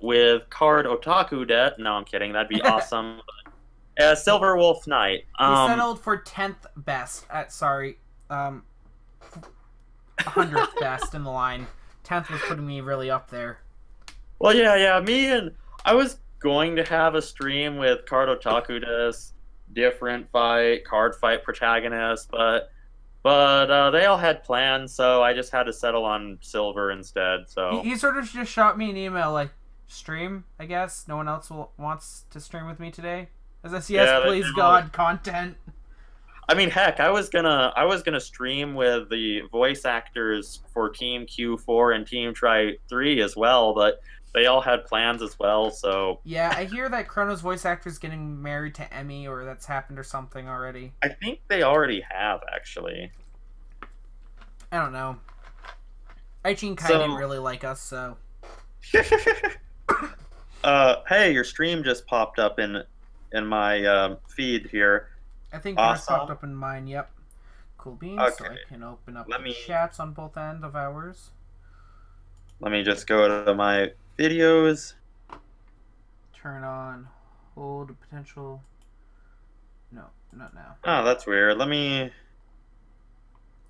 with Card Otaku debt. No, I'm kidding. That'd be awesome. Silver Wolf Knight. We settled for 10th best. Sorry, 100th best in the line. 10th was putting me really up there. Well, yeah. I was going to have a stream with Card Otaku Desk, different card fight protagonists, but they all had plans, so I just had to settle on Silver instead. So he sort of just shot me an email like, stream, I guess. No one else wants to stream with me today. As I see, yes, please God, content. I mean, heck, I was gonna stream with the voice actors for Team Q4 and Team Try 3 as well, but they all had plans as well. So yeah, I hear that Chrono's voice actor is getting married to Emmy, or that's happened or something already. I think they already have, actually. I don't know. Aichin Kai didn't really like us, so. Hey, your stream just popped up in my feed here. I think yours popped up in mine. Yep. Cool beans. Okay. So I can open up the chats on both ends of ours. Let me just go to my videos. Turn on hold potential. No, not now. Oh, that's weird. Let me.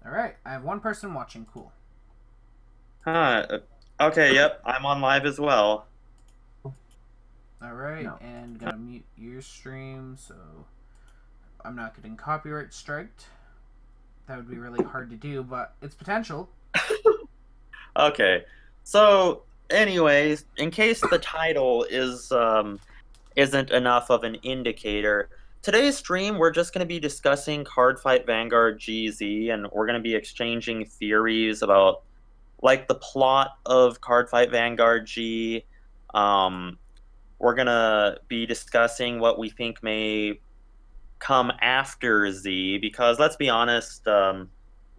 All right, I have one person watching. Cool. Okay. Yep, I'm on live as well. All right, and gotta mute your stream so I'm not getting copyright striked. That would be really hard to do, but it's potential. Okay. So, anyways, in case the title isn't enough of an indicator, today's stream we're just going to be discussing Cardfight Vanguard GZ, and we're going to be exchanging theories about like the plot of Cardfight Vanguard G. We're going to be discussing what we think may come after Z, because let's be honest,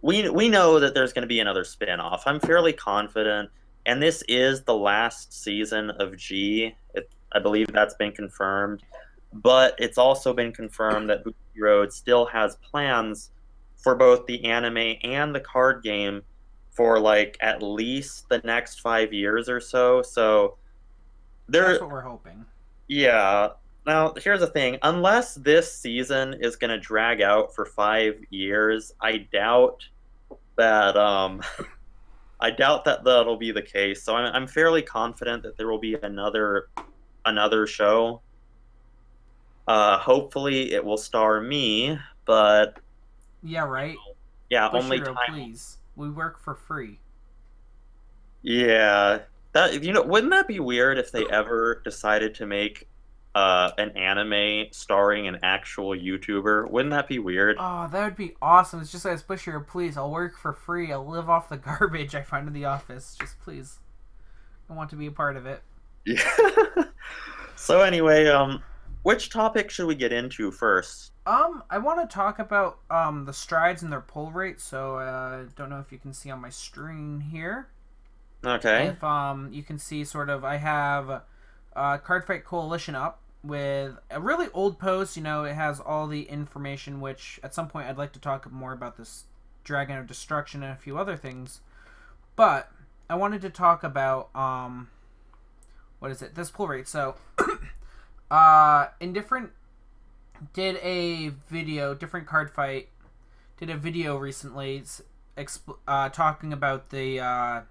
we know that there's going to be another spin-off. I'm fairly confident, and this is the last season of G. I believe that's been confirmed, but it's also been confirmed that Booty Road still has plans for both the anime and the card game for like at least the next 5 years or so. So that's what we're hoping. Yeah. Now, here's the thing. Unless this season is going to drag out for 5 years, I doubt that that'll be the case. So I'm fairly confident that there will be another show. Hopefully, it will star me, but yeah, right. Yeah, Bushiro, only time. Please, we work for free. Yeah, wouldn't that be weird if they ever decided to make an anime starring an actual YouTuber? Wouldn't that be weird? Oh, that would be awesome. It's just as Bushiro, please, I'll work for free. I'll live off the garbage I find in the office. Just please. I want to be a part of it. Yeah. So anyway, which topic should we get into first? I want to talk about the strides and their pull rate. So don't know if you can see on my screen here. Okay. If you can see sort of, I have Cardfight Coalition up with a really old post. You know, it has all the information, which at some point I'd like to talk more about this Dragon of Destruction and a few other things. But I wanted to talk about what is it? This pull rate. So Indifferent did a video. Different Cardfight did a video recently talking about the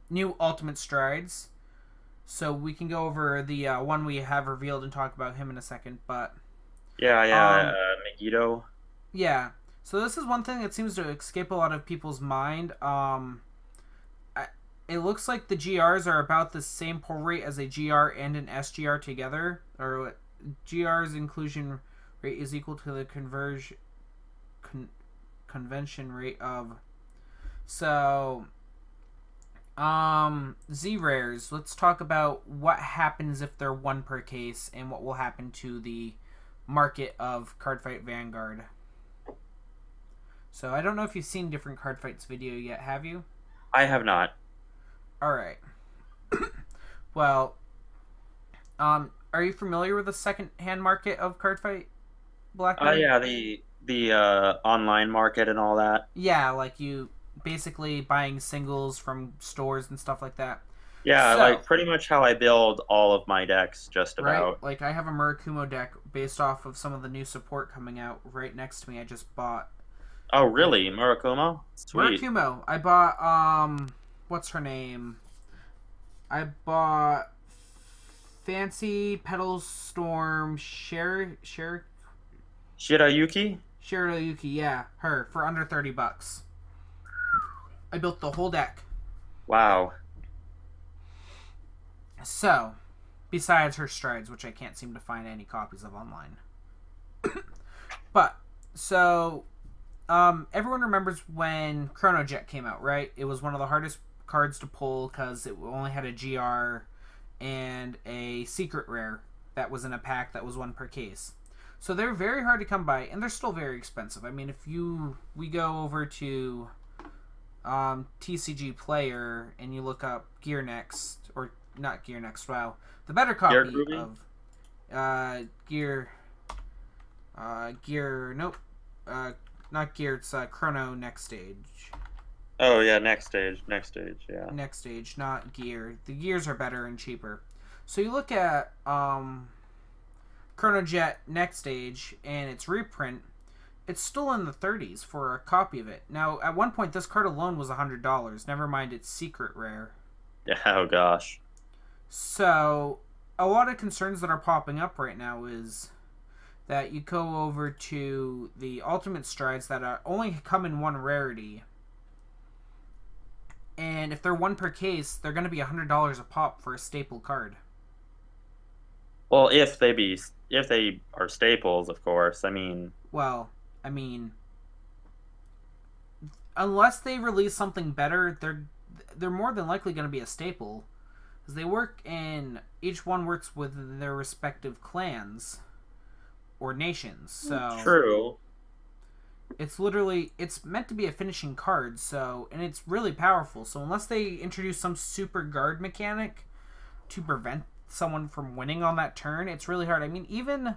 new Ultimate Strides. So we can go over the one we have revealed and talk about him in a second, but yeah, Megiddo. Yeah. So this is one thing that seems to escape a lot of people's mind. It looks like the GRs are about the same pull rate as a GR and an SGR together, or GR's inclusion rate is equal to the convention rate of. So Z rares. Let's talk about what happens if they're one per case and what will happen to the market of Cardfight Vanguard. So I don't know if you've seen Different Cardfights video yet, have you? I have not. Alright. Well, are you familiar with the second-hand market of Cardfight BlackMoon? Yeah, the online market and all that. Yeah, like you basically buying singles from stores and stuff like that. Yeah, So, like pretty much how I build all of my decks, just right, about. like I have a Murakumo deck based off of some of the new support coming out right next to me. I just bought Oh, it. really? Murakumo? Sweet. Murakumo. I bought what's her name? I bought Fancy Petal Storm Shirayuki? Shirayuki, yeah, her for under $30. I built the whole deck. Wow. So, besides her strides, which I can't seem to find any copies of online. But so, everyone remembers when Chrono Jet came out, right? It was one of the hardest cards to pull because it only had a GR and a secret rare that was in a pack that was one per case. So they're very hard to come by, and they're still very expensive. I mean, if we go over to TCG Player and you look up Gear Next, or not Gear Next, wow, the better Gear copy Groovy? of Gear, nope, not Gear, it's Chrono Next Stage. Oh, yeah, next stage, yeah. Next Stage, not Gear. The Gears are better and cheaper. So you look at Chrono Jet Next Stage and its reprint, it's still in the 30s for a copy of it. Now, at one point, this card alone was $100. Never mind its secret rare. Yeah, oh gosh. So, a lot of concerns that are popping up right now is that you go over to the Ultimate Strides that are only come in one rarity. And if they're one per case, they're going to be $100 a pop for a staple card. Well, if they are staples, of course. I mean, Well, I mean, unless they release something better, they're more than likely going to be a staple, because they work in each one works with their respective clans or nations. So true. it's meant to be a finishing card. So, and it's really powerful. So unless they introduce some super guard mechanic to prevent someone from winning on that turn, it's really hard. I mean, even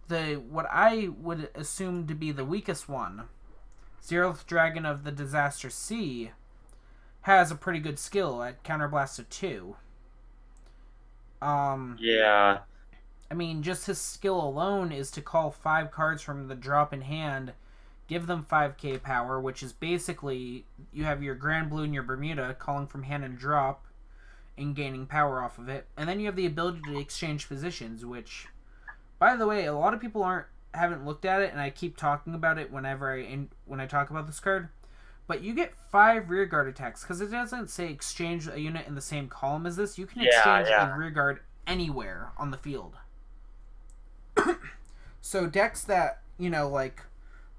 what I would assume to be the weakest one, Zeroth Dragon of the Disaster Sea, has a pretty good skill at Counterblast of 2. Yeah. I mean, just his skill alone is to call 5 cards from the drop in hand, give them 5k power, which is basically you have your Grand Blue and your Bermuda calling from hand and drop and gaining power off of it. And then you have the ability to exchange positions, which, by the way, a lot of people haven't looked at it, and I keep talking about it when I talk about this card. But you get 5 rearguard attacks, because it doesn't say exchange a unit in the same column as this. You can exchange a rearguard anywhere on the field. So decks that, like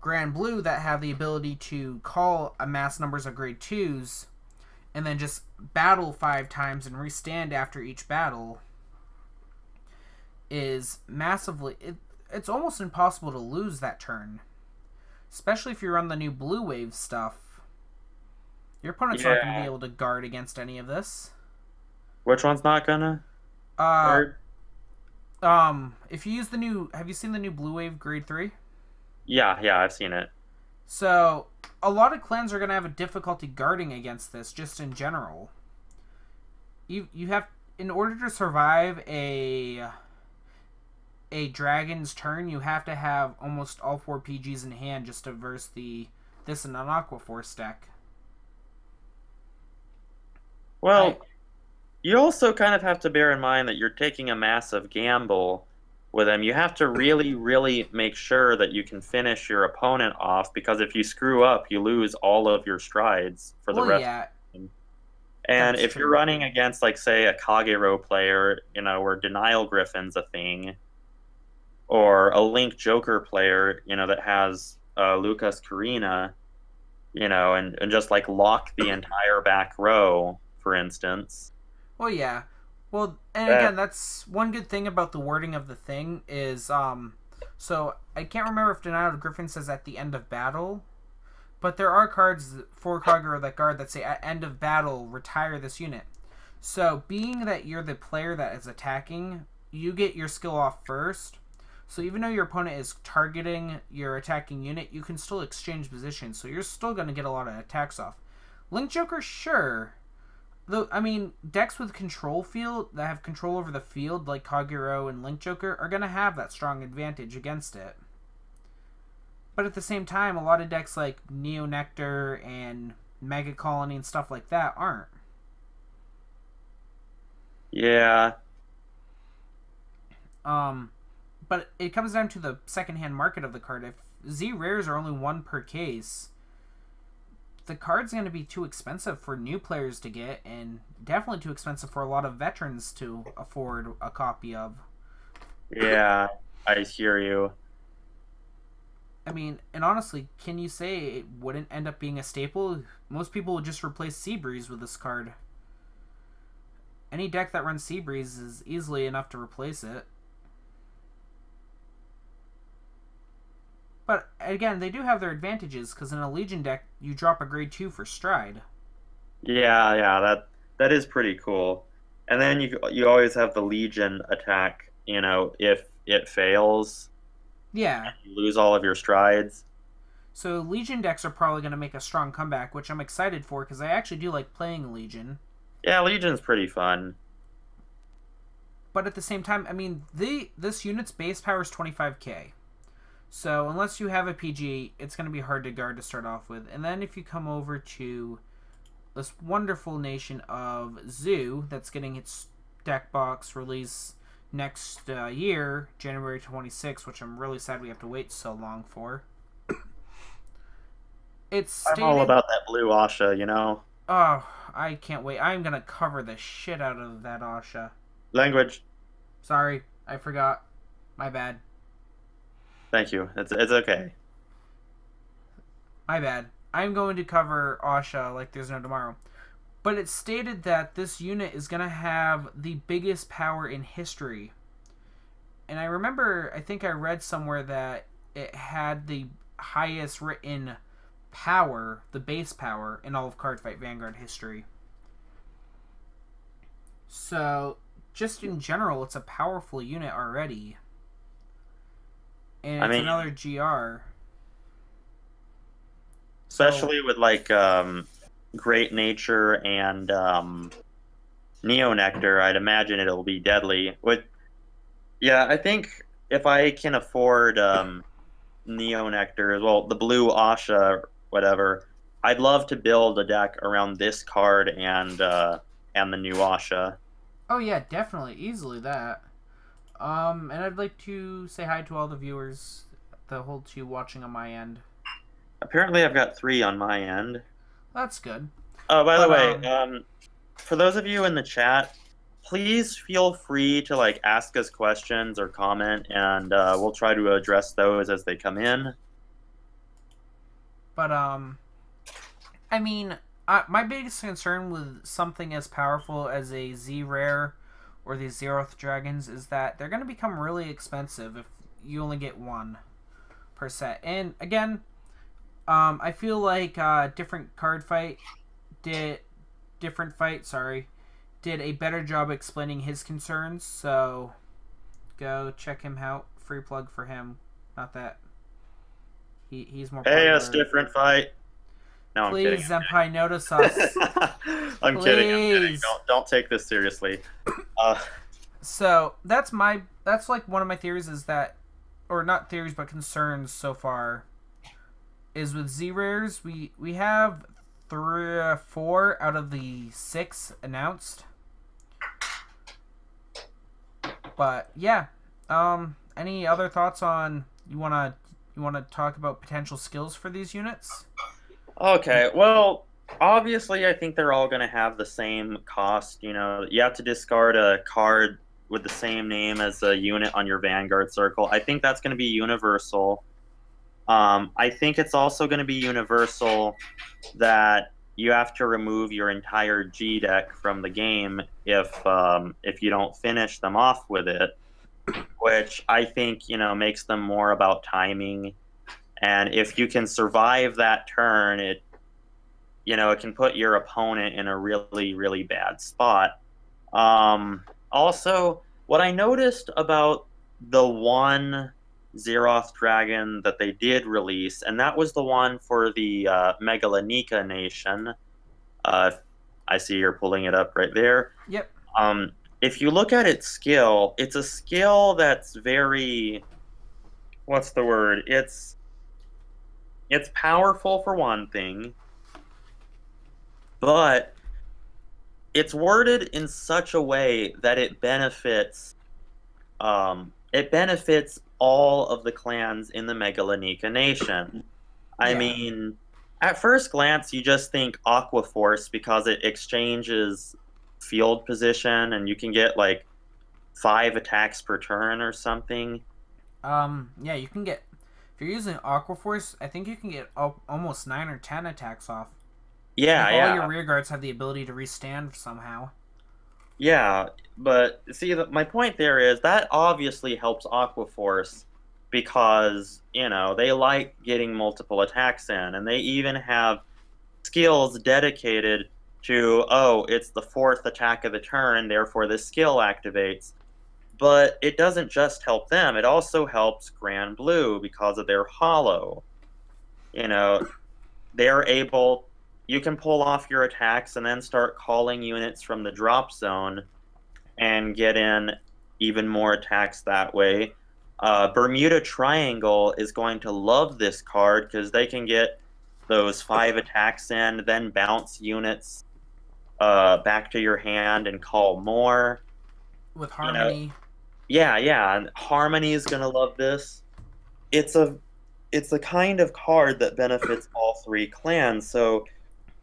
Grand Blue, that have the ability to call a mass numbers of grade 2s and then just battle 5 times and restand after each battle, is massively... It's almost impossible to lose that turn. Especially if you're on the new Blue Wave stuff. Your opponent's not going to be able to guard against any of this. Which one's not gonna? Guard? If you use the new... Have you seen the new Blue Wave Grade 3? Yeah, I've seen it. So, a lot of clans are going to have a difficulty guarding against this, just in general. You have... In order to survive a dragon's turn, you have to have almost all 4 PGs in hand just to verse this and an Aqua Force deck. Well, you also kind of have to bear in mind that you're taking a massive gamble with them. You have to really, really make sure that you can finish your opponent off, because if you screw up, you lose all of your strides for the rest. Yeah. And if you're running against, like, say, a Kagero player, where Denial Griffin's a thing, or a Link Joker player, that has Lucas Karina, and just, like, lock the entire back row, for instance. Well, yeah. Well, and again, that's one good thing about the wording of the thing is, so I can't remember if Denial of Griffin says at the end of battle, but there are cards for Kagero that guard that say at end of battle, retire this unit. So, being that you're the player that is attacking, you get your skill off first. So even though your opponent is targeting your attacking unit, you can still exchange positions, so you're still going to get a lot of attacks off. Link Joker, sure. Though I mean, decks with control field that have control over the field, like Kagero and Link Joker, are gonna have that strong advantage against it. But at the same time, a lot of decks like Neo Nectar and Mega Colony and stuff like that aren't. Yeah. Um, but it comes down to the secondhand market of the card. If Z rares are only one per case, the card's going to be too expensive for new players to get, and definitely too expensive for a lot of veterans to afford a copy of. Yeah, I hear you. I mean, and honestly, can you say it wouldn't end up being a staple? Most people would just replace Seabreeze with this card. Any deck that runs Seabreeze is easily enough to replace it. But again, they do have their advantages, because in a Legion deck, you drop a grade 2 for Stride. Yeah, yeah, that is pretty cool. And then you always have the Legion attack, if it fails, Yeah. you lose all of your strides. So Legion decks are probably going to make a strong comeback, which I'm excited for, because I actually do like playing Legion. Yeah, Legion's pretty fun. But at the same time, I mean, this unit's base power is 25k. So unless you have a PG, it's going to be hard to guard to start off with. And then if you come over to this wonderful nation of Zoo, that's getting its deck box release next year, January 26th, which I'm really sad we have to wait so long for. It's stated... I'm all about that blue Asha. Oh, I can't wait. I'm going to cover the shit out of that Asha. Language. Sorry, I forgot. My bad. Thank you. It's okay. My bad. I'm going to cover Asha like there's no tomorrow. But it's stated that this unit is going to have the biggest power in history. And I remember, I think I read somewhere that it had the highest written power, the base power, in all of Cardfight Vanguard history. So, just in general, it's a powerful unit already. And it's another GR. Especially with Great Nature and Neo Nectar, I'd imagine it'll be deadly. Yeah, I think if I can afford Neo Nectar as well, the blue Asha, whatever, I'd love to build a deck around this card and the new Asha. Oh yeah, definitely, easily that. And I'd like to say hi to all the viewers, the whole 2 watching on my end. Apparently I've got 3 on my end. That's good. Oh, by the way, for those of you in the chat, please feel free to ask us questions or comment, and we'll try to address those as they come in. But I mean, my biggest concern with something as powerful as a Z rare or these Zeroth dragons is that they're going to become really expensive if you only get 1 per set. And again, I feel like Different Fight did a better job explaining his concerns. So go check him out. Free plug for him. Not that he's more. Hey, us Different Fight. No, please, I'm kidding. Senpai, notice us. I'm kidding. Don't take this seriously. So that's like one of my theories is that, or not theories but concerns so far, is with Z rares we have 3 or 4 out of the 6 announced. But yeah, any other thoughts on you wanna talk about potential skills for these units? Okay, well, obviously I think they're all going to have the same cost. You have to discard a card with the same name as a unit on your Vanguard circle. I think that's going to be universal. I think it's also going to be universal that you have to remove your entire G deck from the game if you don't finish them off with it, which I think makes them more about timing. And if you can survive that turn, it can put your opponent in a really, really bad spot. Also, what I noticed about the one Zeroth Dragon that they did release, and that was the one for the Megalonika Nation, I see you're pulling it up right there. Yep. Um, if you look at its skill, it's a skill that's very, what's the word? It's powerful for one thing, but it's worded in such a way that it benefits all of the clans in the Megalonika nation. I Yeah. mean, at first glance, you just think Aqua Force because it exchanges field position and you can get like 5 attacks per turn or something. Yeah, you can get if you're using Aqua Force, I think you can get almost 9 or 10 attacks off Yeah, if all your yeah, rear guards have the ability to restand somehow. yeah. But see, my point there is that obviously helps Aqua Force because, they like getting multiple attacks in, and they even have skills dedicated to, oh, it's the 4th attack of the turn, therefore this skill activates. But it doesn't just help them, it also helps Grand Blue because of their hollow. You know, they're able, you can pull off your attacks and then start calling units from the drop zone and get in even more attacks that way. Bermuda Triangle is going to love this card because they can get those 5 attacks in, then bounce units back to your hand and call more. With You know, Harmony. yeah, yeah. And Harmony is gonna love this. It's a it's the kind of card that benefits all 3 clans. So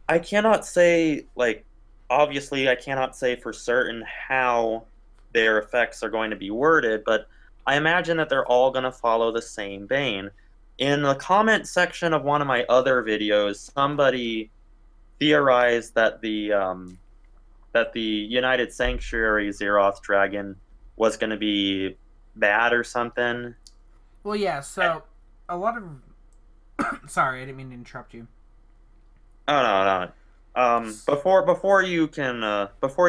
I cannot say like obviously I cannot say for certain how their effects are going to be worded, but I imagine that they're all going to follow the same vein. In the comment section of one of my other videos, somebody theorized that the United Sanctuary Zeroth Dragon was going to be bad or something. Well, yeah. So a lot of sorry, I didn't mean to interrupt you. Oh no, no. Before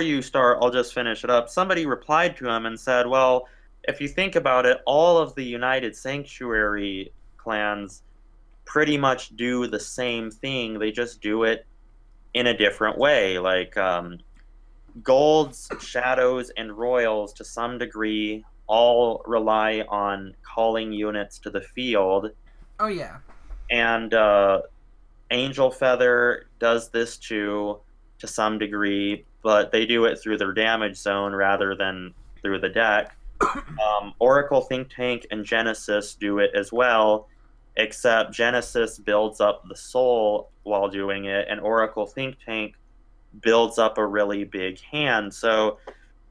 you start, I'll just finish it up. Somebody replied to him and said, "Well, if you think about it, all of the United Sanctuary clans pretty much do the same thing. They just do it in a different way. Like golds, shadows, and royals to some degree all rely on calling units to the field, Oh yeah. and Angel Feather does this too to some degree, but they do it through their damage zone rather than through the deck. Oracle Think Tank and Genesis do it as well, except Genesis builds up the soul while doing it, and Oracle Think Tank builds up a really big hand. So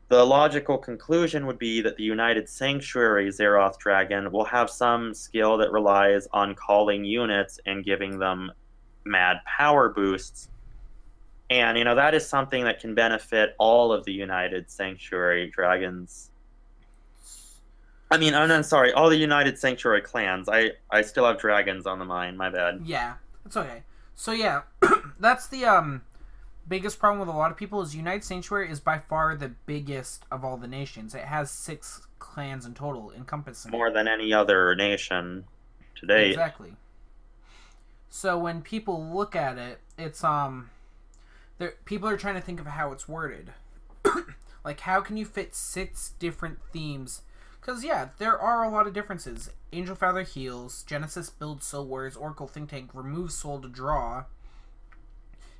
the logical conclusion would be that the United Sanctuary Zeroth Dragon will have some skill that relies on calling units and giving them mad power boosts. And, that is something that can benefit all of the United Sanctuary Dragons. I'm sorry, all the United Sanctuary clans. I still have dragons on the mind, my bad. Yeah, it's okay. So yeah, that's the biggest problem with a lot of people is United Sanctuary is by far the biggest of all the nations. It has 6 clans in total encompassing More than any other nation to date. Exactly. So when people look at it, it's people are trying to think of how it's worded. Like how can you fit 6 different themes? Because yeah, there are a lot of differences. Angel Feather heals, Genesis builds soul warriors, Oracle Think Tank removes soul to draw,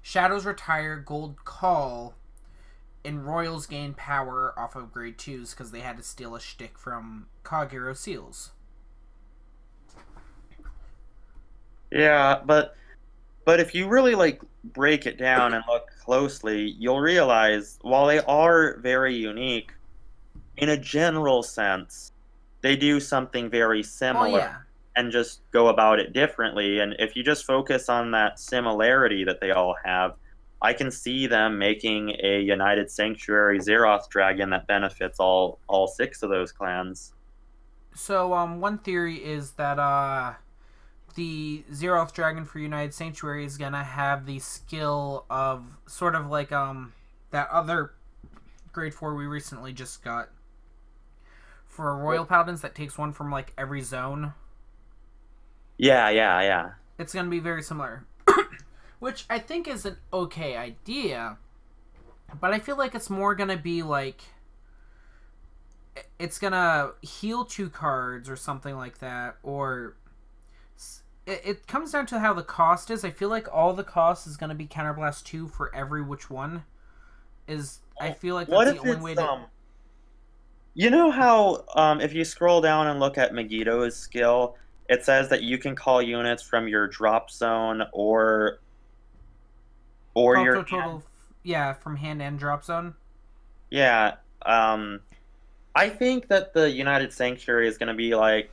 Shadows retire, Gold call, and Royals gain power off of grade 2s because they had to steal a shtick from Kagero Seals. Yeah, but if you really break it down and look closely, you'll realize while they are very unique, in a general sense, they do something very similar. Oh yeah. And just go about it differently. And if you just focus on that similarity that they all have, I can see them making a United Sanctuary Zeroth Dragon that benefits all 6 of those clans. So one theory is that the Zeroth Dragon for United Sanctuary is gonna have the skill of sort of like that other grade 4 we recently just got for Royal Paladins that takes one from like every zone. Yeah. It's gonna be very similar, which I think is an okay idea. But I feel like it's more gonna be like it's gonna heal 2 cards or something like that, or it comes down to how the cost is. I feel like all the cost is gonna be Counterblast 2 for every which one. I feel like What that's the if only it's way to. you know how if you scroll down and look at Megiddo's skill, it says that you can call units from your drop zone or Call your to hand. total, yeah, from hand and drop zone. Yeah. I think that the United Sanctuary is going to be like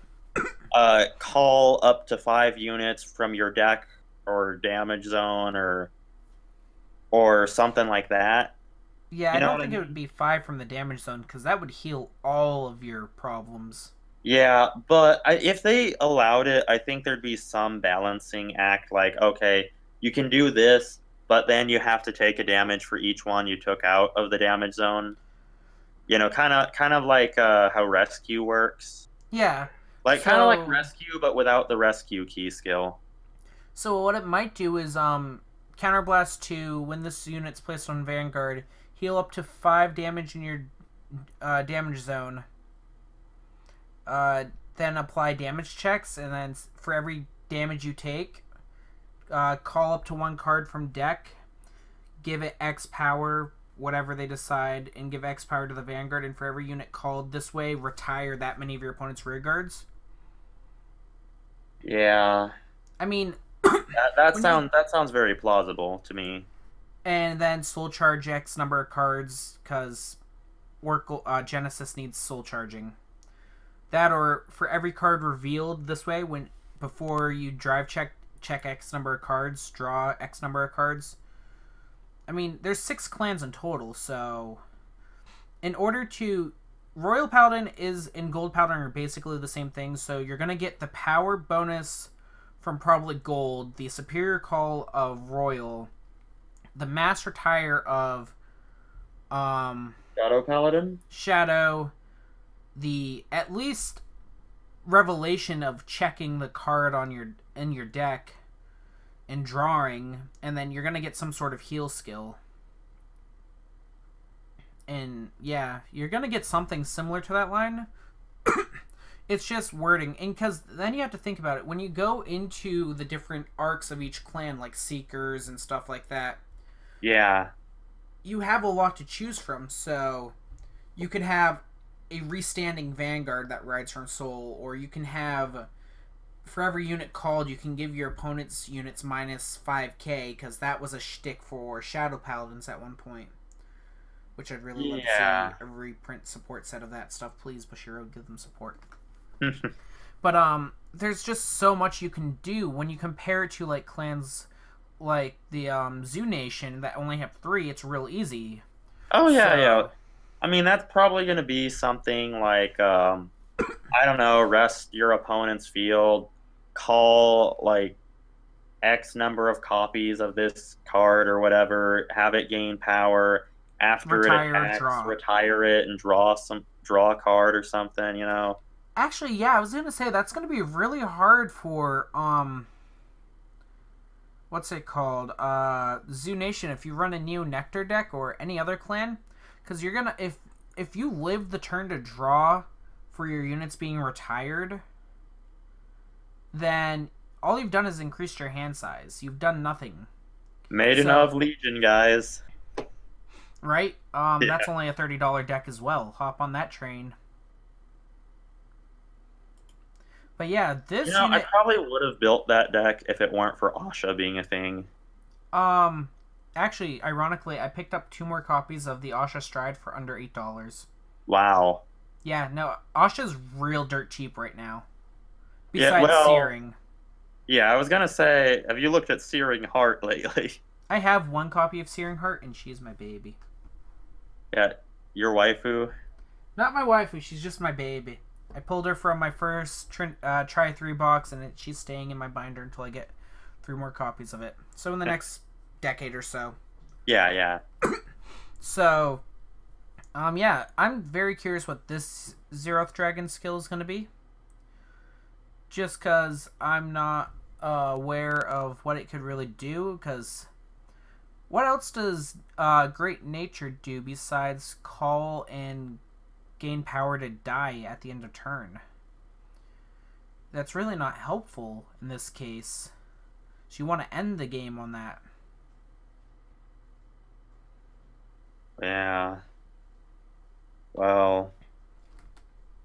call up to 5 units from your deck or damage zone or something like that. Yeah, You I know don't what I think it would mean? be 5 from the damage zone because that would heal all of your problems. Yeah, but if they allowed it, I think there'd be some balancing act like, okay, you can do this, but then you have to take a damage for each one you took out of the damage zone. Kind of like how rescue works. Yeah. Like kind of like So rescue, but without the rescue key skill. so what it might do is counterblast 2 when this unit's placed on Vanguard, heal up to 5 damage in your damage zone. Uh, then apply damage checks, and then for every damage you take, call up to 1 card from deck, give it X power, whatever they decide, and give X power to the Vanguard. And for every unit called this way, retire that many of your opponent's rear guards. Yeah, I mean, that when you sounds very plausible to me. and then soul charge X number of cards because Oracle Genesis needs soul charging. That or for every card revealed this way when before you drive check X number of cards, draw X number of cards. I mean, there's 6 clans in total, so in order to Royal Paladin is and Gold Paladin are basically the same thing, so you're gonna get the power bonus from probably Gold, the Superior Call of Royal, the Mass Retire of Shadow Paladin? Shadow, the at least Revelation of checking the card on your deck and drawing, and then you're gonna get some sort of heal skill. And yeah, you're gonna get something similar to that line. It's just wording, and because then you have to think about it when you go into the different arcs of each clan, like Seekers and stuff like that. Yeah. You have a lot to choose from, so you could have a restanding Vanguard that rides from Soul, or you can have for every unit called, you can give your opponent's units minus 5k because that was a shtick for Shadow Paladins at one point. Which I'd really love to Yeah. see a reprint support set of that stuff. Please, Bashiro, give them support. But there's just so much you can do when you compare it to like clans like the Zoo Nation that only have 3. It's real easy. Oh yeah, yeah. So I mean, that's probably going to be something like I don't know, rest your opponent's field, call like X number of copies of this card or whatever, have it gain power. After it retire, attacks, draw. retire it and draw a card or something. Actually, yeah, I was gonna say that's gonna be really hard for what's it called? Zoo Nation. If you run a Neo Nectar deck or any other clan, because you're gonna if you live the turn to draw for your units being retired, then all you've done is increased your hand size. You've done nothing. Maiden So of Legion, guys. right, Yeah. that's only a $30 deck as well. Hop on that train. But yeah, this I unit. probably would have built that deck if it weren't for Asha being a thing. Um, Actually, ironically, I picked up 2 more copies of the Asha Stride for under $8. Wow. Yeah, no, Asha's real dirt cheap right now. Yeah, Besides well, Searing. yeah, I was gonna say, have you looked at Searing Heart lately? I have 1 copy of Searing Heart, and she's my baby. Yeah, your waifu? Not my waifu, she's just my baby. I pulled her from my first Try 3 box, and she's staying in my binder until I get 3 more copies of it. So in the next decade or so. Yeah, yeah. So, yeah, I'm very curious what this Zeroth Dragon skill is going to be. Just because I'm not aware of what it could really do, because What else does Great Nature do besides call and gain power to die at the end of turn? That's really not helpful in this case. So you want to end the game on that. Yeah. Well,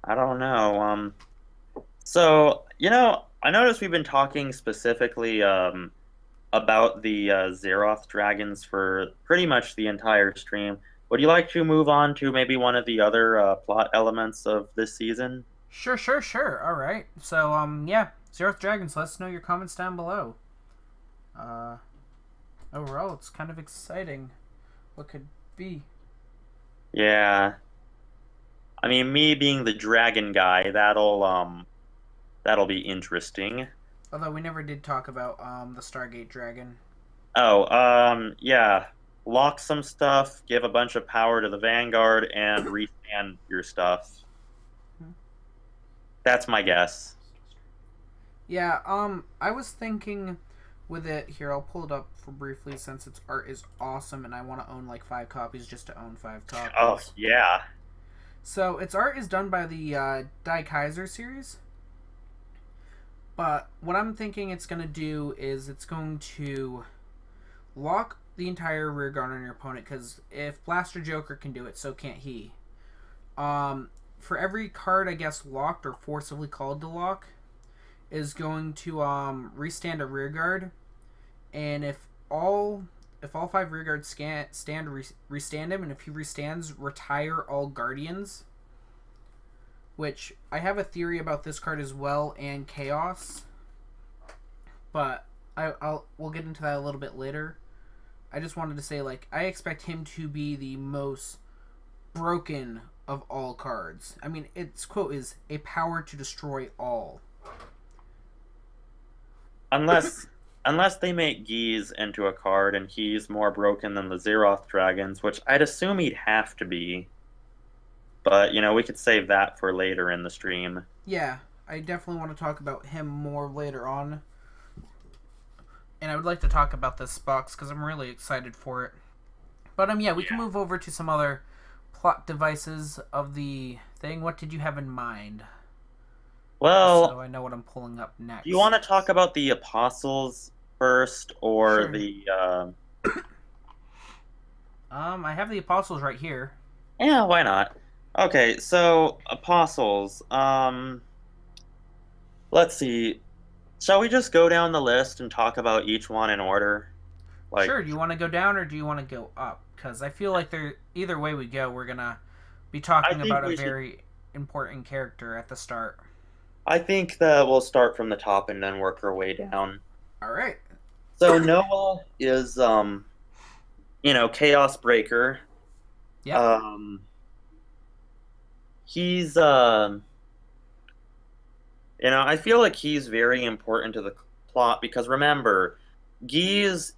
I don't know. So, I noticed we've been talking specifically about the Zeroth dragons for pretty much the entire stream. Would you like to move on to maybe one of the other plot elements of this season? Sure, sure, sure. All right. So, yeah, Zeroth Dragons. Let us know your comments down below. Overall, it's kind of exciting. What could be? Yeah. I mean, me being the dragon guy, that'll be interesting. Although we never did talk about the Stargate Dragon. Oh, yeah. Lock some stuff, give a bunch of power to the Vanguard, and rescan your stuff. That's my guess. Yeah, I was thinking with it here, I'll pull it up for briefly since its art is awesome and I want to own like 5 copies just to own 5 copies. Oh, yeah. So, its art is done by the Die Kaiser series. But what I'm thinking it's going to do is it's going to lock the entire rear guard on your opponent, because if Blaster Joker can do it, so can't he. For every card, I guess, locked or forcibly called to lock, is going to restand a rear guard, and if all 5 rear guards restand him, and if he restands, retire all guardians. Which I have a theory about this card as well, and Chaos, but we'll get into that a little bit later. I just wanted to say, like, I expect him to be the most broken of all cards. I mean, its quote is a power to destroy all. Unless they make Geese into a card and he's more broken than the Zeroth dragons, which I'd assume he'd have to be. But, we could save that for later in the stream. Yeah, I definitely want to talk about him more later on. And I would like to talk about this box because I'm really excited for it. But, yeah, we can move over to some other plot devices of the thing. What did you have in mind? Well, so I know what I'm pulling up next. Do you want to talk about the Apostles first, or sure. the... I have the Apostles right here. Yeah, why not? Okay, so Apostles. Let's see. Shall we just go down the list and talk about each one in order? Sure. Do you want to go down or do you want to go up? Because I feel like either way we go, we're gonna be talking about a very important character at the start. I think that we'll start from the top and then work our way down. All right. So Noah is, Chaos Breaker. Yeah. He's, I feel like he's very important to the plot because remember, Geese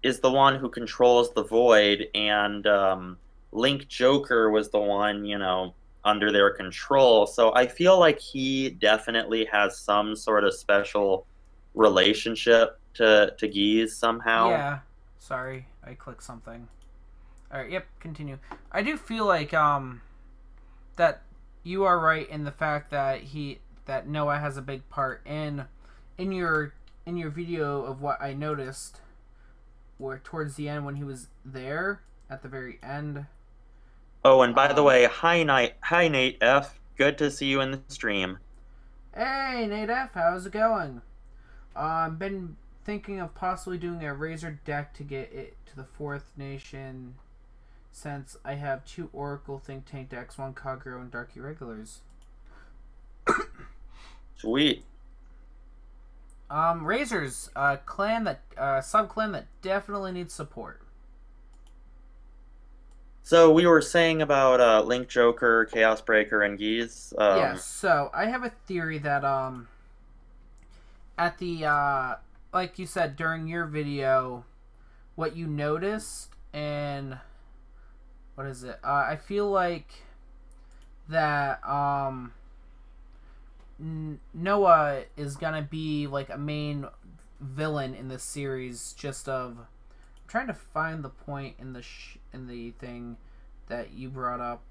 is the one who controls the Void, and Link Joker was the one, under their control. So I feel like he definitely has some sort of special relationship to Geese somehow. Yeah. Sorry, I clicked something. All right. Yep. Continue. I do feel like that you are right in the fact that Noah has a big part in your video of what I noticed, where towards the end when he was there at the very end. Oh, and by the way, hi Nate F. Good to see you in the stream. Hey Nate F, how's it going? Been thinking of possibly doing a Razor deck to get it to the 4th nation, since I have 2 Oracle Think Tank decks, 1 Kagero, and Dark Irregulars. Sweet. Razor's clan that sub-clan that definitely needs support. So we were saying about Link Joker, Chaos Breaker, and Geese. Yes. So I have a theory that at the like you said during your video, what you noticed and what is it? I feel like that Noah is gonna be like a main villain in this series. I'm trying to find the point in the thing that you brought up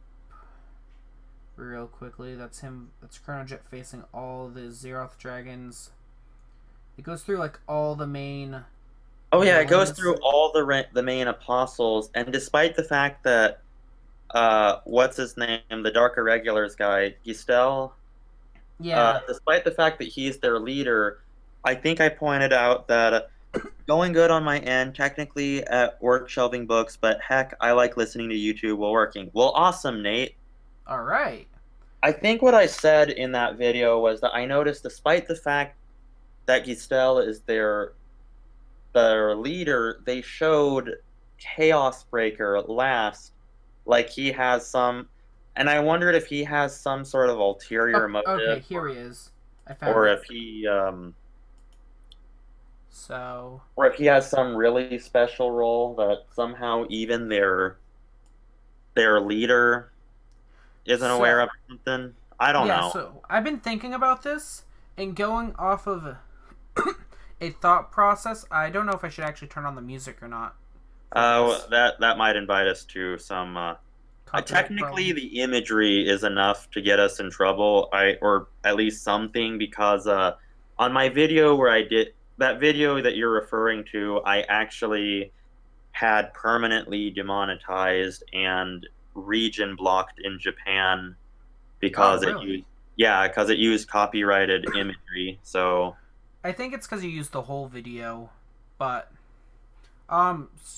real quickly. That's him. That's Chronojet facing all the Zeroth dragons. It goes through like all the main Oh yeah, it goes villains. through all the main apostles, and despite the fact that what's his name, the Dark Irregulars guy, Gistel, Yeah. despite the fact that he's their leader, I think I pointed out that going good on my end, technically at work shelving books, but heck, I like listening to YouTube while working. Well, awesome, Nate. All right. I think what I said in that video was that I noticed, despite the fact that Gistel is their leader, they showed Chaos Breaker last, like he has some, and I wondered if he has some sort of ulterior Oh, okay, motive, here he is. I found or it. if he, So. or if he has some really special role that somehow even their leader isn't aware of or something. I don't know. So I've been thinking about this and going off of a thought process. I don't know if I should actually turn on the music or not. That might invite us to some. Technically, the imagery is enough to get us in trouble. Or at least something, because on my video where I did that video that you're referring to, I actually had permanently demonetized and region blocked in Japan because it used copyrighted imagery. So I think it's because you used the whole video, but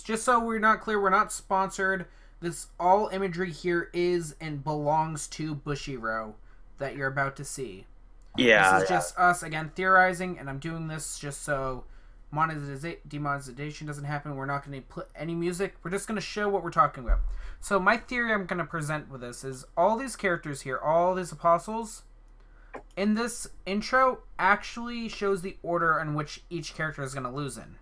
just so we're not clear, we're not sponsored. This all imagery here is and belongs to Bushiroad that you're about to see. Yeah, this is just us again theorizing, and I'm doing this just so demonetization doesn't happen. We're not going to put any music. We're just going to show what we're talking about. So my theory I'm going to present with this is all these characters here, all these apostles, in this intro actually shows the order in which each character is going to lose in.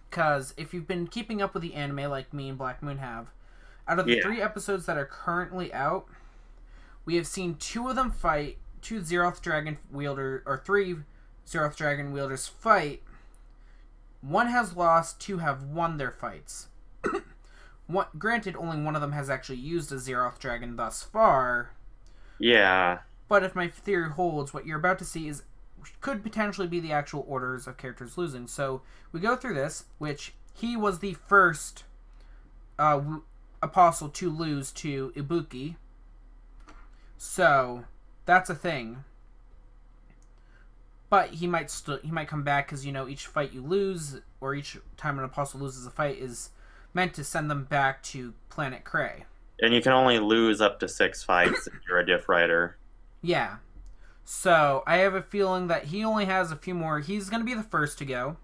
Because if you've been keeping up with the anime like me and Black Moon have, out of the 3 episodes that are currently out, we have seen 2 of them fight, 2 Zeroth Dragon wielder, or 3 Zeroth Dragon wielders fight. 1 has lost, 2 have won their fights. Granted, only 1 of them has actually used a Zeroth Dragon thus far. Yeah. But if my theory holds, what you're about to see could potentially be the actual orders of characters losing. So we go through this, which he was the first apostle to lose to Ibuki. So that's a thing. But he might come back because, you know, each fight you lose, or each time an apostle loses a fight, is meant to send them back to Planet Cray. And you can only lose up to 6 fights if you're a diff rider. Yeah. So I have a feeling that he only has a few more. He's going to be the first to go.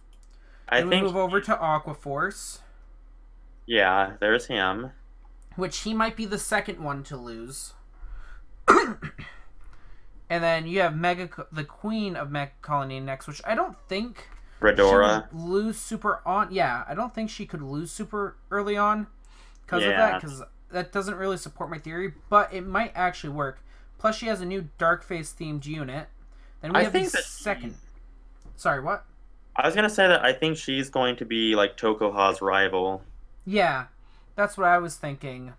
Then we move over to Aqua Force. Yeah, there's him. Which he might be the second one to lose. And then you have the Queen of Mech Colony next, which I don't think Redora she would lose super on. Yeah, I don't think she could lose super early on because of that, because that doesn't really support my theory, but it might actually work. Plus, she has a new Darkface themed unit. Then we have the second. Sorry, what? I was gonna say that I think she's going to be like Tokoha's rival. Yeah, that's what I was thinking.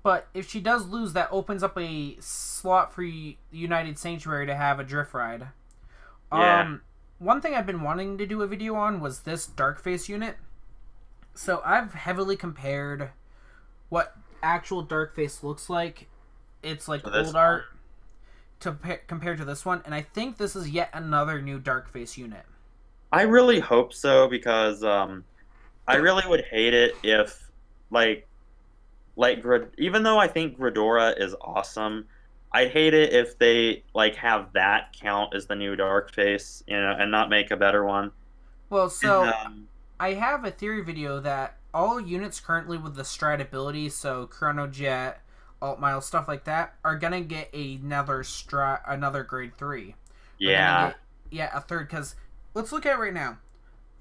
But if she does lose, that opens up a slot for United Sanctuary to have a drift ride. Yeah. One thing I've been wanting to do a video on was this Darkface unit. So I've heavily compared what actual Darkface looks like. It's like old art compared to this one, and I think this is yet another new Darkface unit. I really hope so, because I really would hate it if even though I think Redora is awesome, I'd hate it if they have that count as the new Darkface, you know, and not make a better one. Well, so I have a theory video that all units currently with the Stride ability, so Chronojet, Alt Mile, stuff like that, are gonna get another grade 3. Yeah. A third, because let's look at it right now.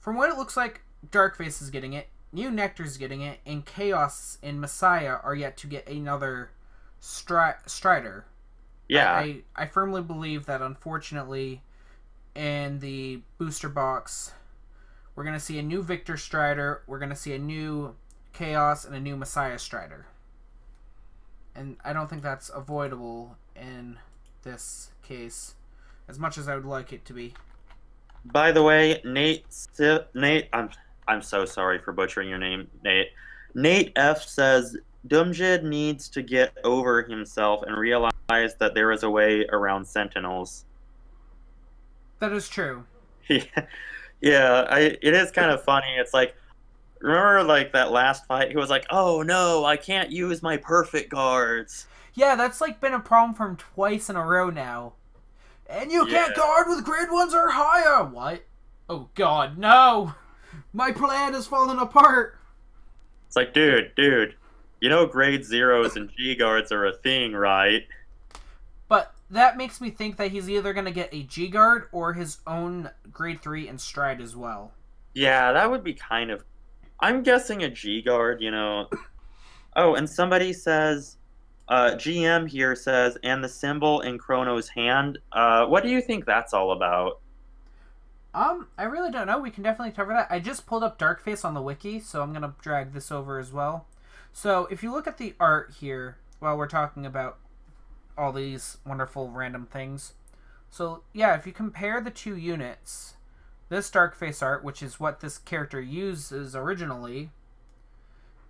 From what it looks like, Darkface is getting it, New Nectar's getting it, and Chaos and Messiah are yet to get another Strider. Yeah. I firmly believe that, unfortunately, in the booster box, We're going to see a new Victor Strider. We're going to see a new Chaos and a new Messiah Strider. And I don't think that's avoidable in this case, as much as I would like it to be. By the way, Nate, I'm so sorry for butchering your name, Nate. Nate F says Doomjid needs to get over himself and realize that there is a way around Sentinels. That is true. Yeah, it is kind of funny. It's like, remember like that last fight? He was like, "Oh no, I can't use my perfect guards." Yeah, that's like been a problem for him twice in a row now. And you can't guard with grade 1s or higher. What? Oh god, no! My plan is falling apart. It's like, dude, you know grade 0s and G guards are a thing, right? But that makes me think that he's either going to get a G guard or his own grade 3 and stride as well. Yeah, that would be kind of... I'm guessing a G guard, you know. Oh, and somebody says... GM here says, and the symbol in Chrono's hand. What do you think that's all about? I really don't know. We can definitely cover that. I just pulled up Darkface on the wiki, so I'm going to drag this over as well. So, if you look at the art here, while we're talking about all these wonderful random things. So, yeah, if you compare the two units, this Darkface art, which is what this character uses originally,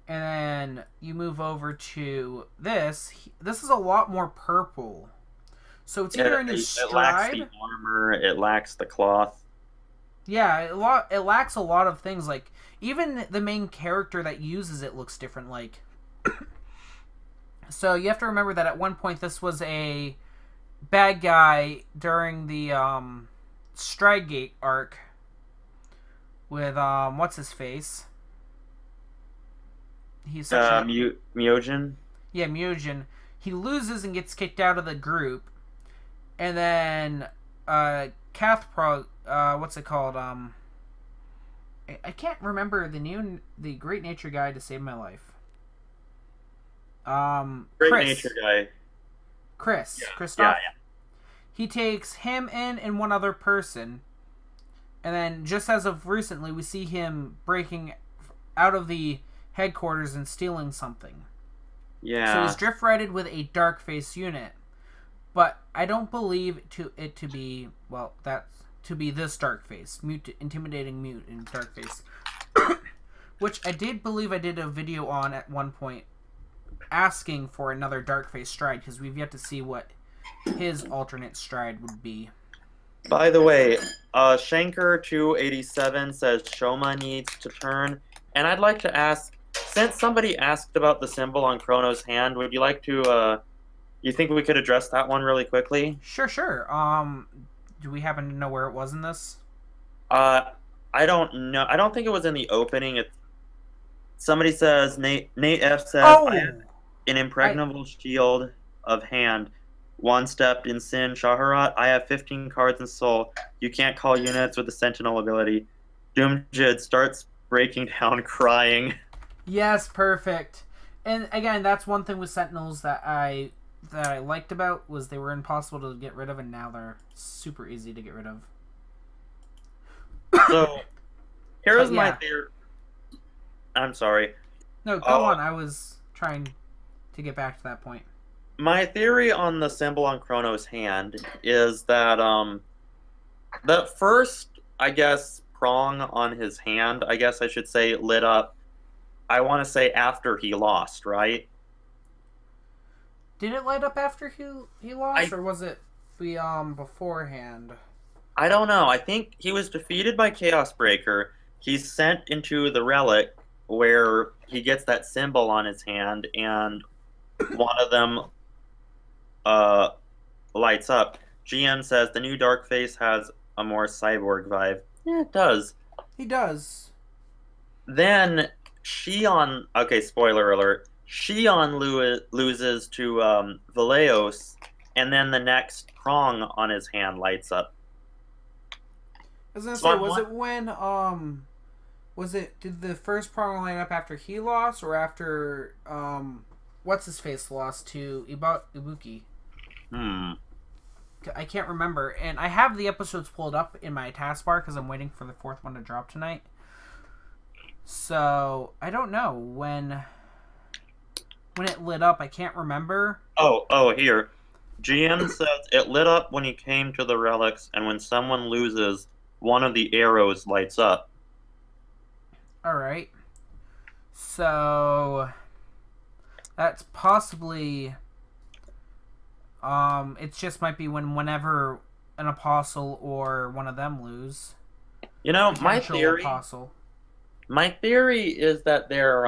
and then you move over to this. This is a lot more purple. So it's either a new stride. It lacks the armor. It lacks the cloth. Yeah, it lacks a lot of things. Like, even the main character that uses it looks different. Like, so you have to remember that at one point this was a bad guy during the Stridegate arc with what's his face. He's such Myojin? Yeah, Myojin. He loses and gets kicked out of the group. And then Cathprog, what's it called? I can't remember the Great Nature Guy to save my life. Great Nature Guy. Christoph. Yeah. He takes him in and one other person. And then just as of recently, we see him breaking out of the headquarters and stealing something. Yeah. So he's drift righted with a Darkface unit, but I don't believe it to be this Darkface, intimidating mute in Darkface, which I did believe I did a video on at one point, asking for another Darkface stride because we've yet to see what his alternate stride would be. By the way, Shanker287 says Shoma needs to turn, and I'd like to ask. Since somebody asked about the symbol on Chrono's hand, would you like to, you think we could address that one really quickly? Sure. Do we happen to know where it was in this? I don't know. I don't think it was in the opening. Somebody says, Nate F says, I have an impregnable shield of hand. One stepped in Sin Shaharat. I have 15 cards in Soul. You can't call units with the Sentinel ability. Doomjid starts breaking down crying. Yes, perfect. And again, that's one thing with Sentinels that I liked about was they were impossible to get rid of, and now they're super easy to get rid of. So, here's my theory. I'm sorry. No, go on. I was trying to get back to that point. My theory on the symbol on Chrono's hand is that the first, I guess, prong on his hand, I guess I should say, lit up. I want to say after he lost, right? Did it light up after he lost, or was it beforehand? I don't know. I think he was defeated by Chaos Breaker. He's sent into the relic where he gets that symbol on his hand, and one of them lights up. GM says the new Darkface has a more cyborg vibe. Yeah, it does. He does. Then Shion, okay, spoiler alert, Shion loses to Valeos, and then the next prong on his hand lights up. I was gonna say, was it when, did the first prong light up after he lost, or after, what's-his-face lost to Ibuki? I can't remember, and I have the episodes pulled up in my taskbar because I'm waiting for the fourth one to drop tonight. So I don't know when it lit up. I can't remember. Oh, here. GM says it lit up when he came to the relics, and when someone loses, one of the arrows lights up. All right. So that's possibly it just might be whenever an apostle or one of them lose. You know, Potential apostle. my theory is that they're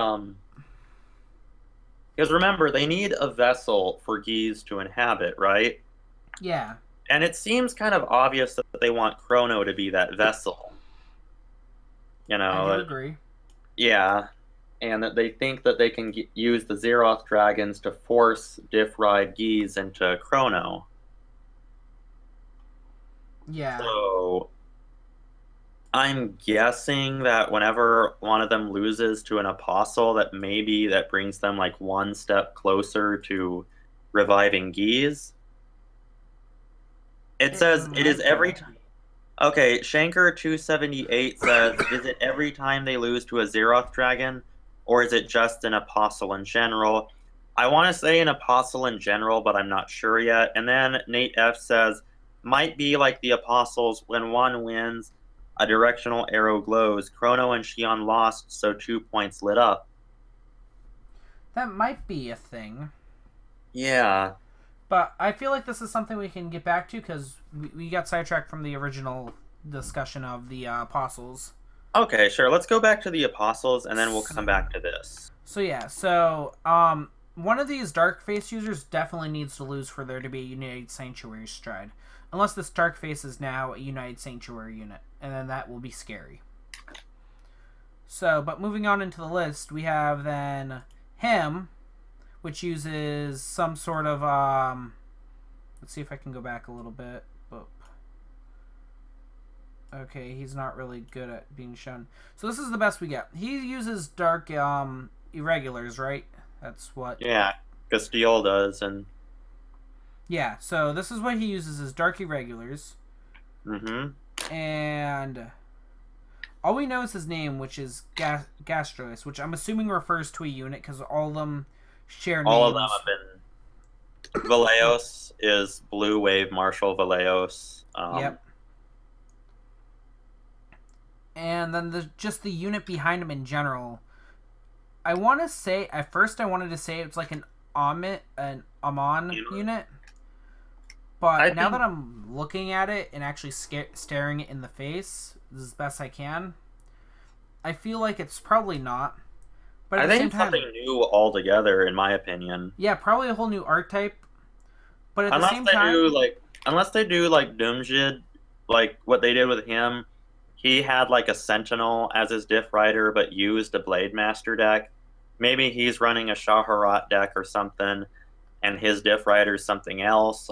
because remember they need a vessel for Geese to inhabit, right? Yeah. And it seems kind of obvious that they want Chrono to be that vessel. You I do know, agree. yeah, and that they think that they can use the Zeroth dragons to force Diff Ride Geese into Chrono. Yeah. So I'm guessing that whenever one of them loses to an apostle, that maybe that brings them like one step closer to reviving Geese. It says it is might every be. time. Okay, Shanker278 says, is it every time they lose to a Zeroth dragon, or is it just an apostle in general? I want to say an apostle in general, but I'm not sure yet. And then Nate F says, might be like the apostles when one wins, a directional arrow glows. Chrono and Shion lost, so 2 points lit up. That might be a thing. Yeah. But I feel like this is something we can get back to because we got sidetracked from the original discussion of the apostles. Okay, sure. Let's go back to the apostles, and then we'll come back to this. So yeah, one of these dark face users definitely needs to lose for there to be a United Sanctuary stride. Unless this dark face is now a United Sanctuary unit, and then that will be scary. So, but moving on into the list, we have then him, which uses some sort of let's see if I can go back a little bit. Boop. Okay, he's not really good at being shown. So this is the best we get. He uses dark irregulars, right? That's what. Yeah, Castiel does, and yeah. So this is what he uses is dark irregulars. mm-hmm. And all we know is his name, which is Gastrois, which I'm assuming refers to a unit because all of them share names. All of them have been. Valeos is Blue Wave Marshal Valeos. Yep. And then just the unit behind him in general. I want to say at first I wanted to say it's like an Amon unit, but now that I'm looking at it and actually staring it in the face as best I can, I feel like it's probably not. But at the same time, something new altogether, in my opinion. Yeah, probably a whole new archetype. But at unless the same time, unless they do like Doomjid, like what they did with him, he had like a Sentinel as his Diff Rider, but used a Blade Master deck. Maybe he's running a Shaharat deck or something, and his Diff Rider is something else.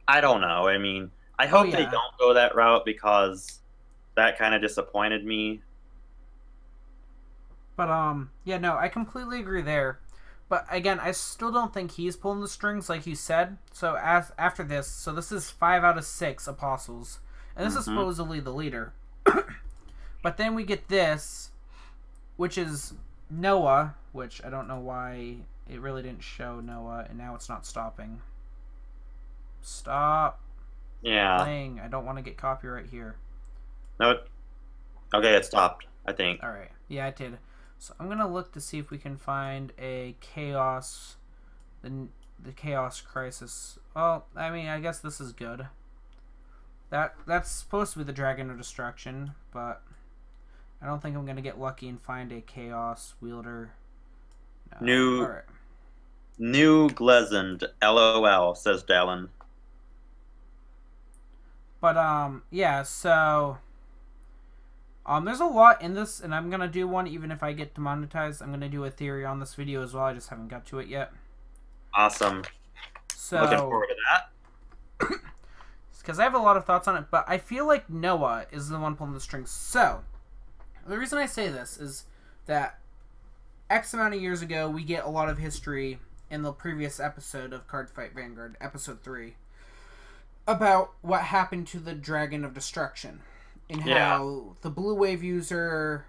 I don't know. I mean, I hope they don't go that route because that kind of disappointed me. But yeah, no, I completely agree there. But again, I still don't think he's pulling the strings like you said. So after this, so this is 5 out of 6 apostles, and this is supposedly the leader. But then we get this, which is Noah, which I don't know why it really didn't show Noah, and now it's not stopping. Stop. Yeah. Playing. I don't want to get copyright here. No. Okay, it stopped, I think. All right. Yeah, it did. So I'm gonna look to see if we can find a chaos, the chaos crisis. Well, I mean, I guess this is good. That's supposed to be the Dragon of Destruction, but I don't think I'm gonna get lucky and find a chaos wielder. No. All right. New Glezend, LOL, says Dallin. But yeah. So there's a lot in this, and I'm gonna do one even if I get demonetized. I'm gonna do a theory on this video as well. I just haven't got to it yet. Awesome. So looking forward to that. Because I have a lot of thoughts on it, but I feel like Noah is the one pulling the strings. So the reason I say this is that X amount of years ago, we get a lot of history in the previous episode of Cardfight Vanguard, episode 3, about what happened to the Dragon of Destruction. And how the Blue Wave user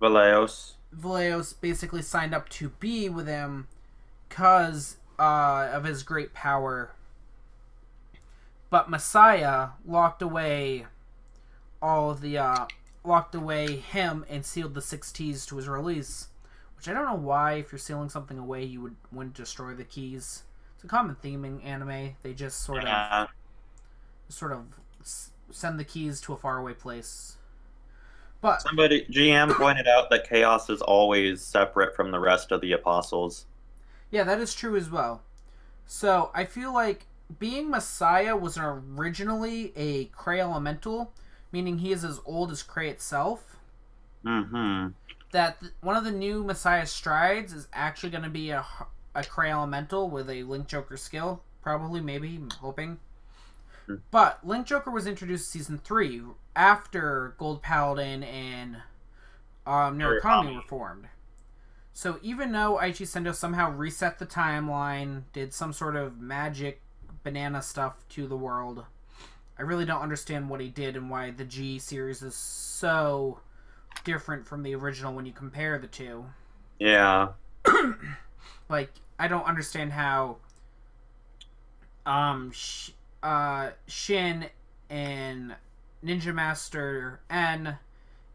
Valeos. Valeos basically signed up to be with him because of his great power. But Messiah locked away locked away him and sealed the 6 keys to his release. Which I don't know why, if you're sealing something away, you wouldn't destroy the keys. It's a common theme in anime. They just sort of send the keys to a faraway place. But Somebody GM pointed out that Chaos is always separate from the rest of the apostles. yeah, that is true as well. So I feel like being Messiah was originally a Krei elemental, meaning he is as old as Krei itself. Mm-hmm. That one of the new Messiah strides is actually going to be a Krei elemental with a Link Joker skill. Probably, maybe, I'm hoping. But Link Joker was introduced in Season 3 after Gold Paladin and Murakami were formed. So even though Aichi Sendo somehow reset the timeline, did some sort of magic banana stuff to the world, I really don't understand what he did and why the G series is so different from the original when you compare the two. Yeah. Like, I don't understand how Shin and Ninja Master N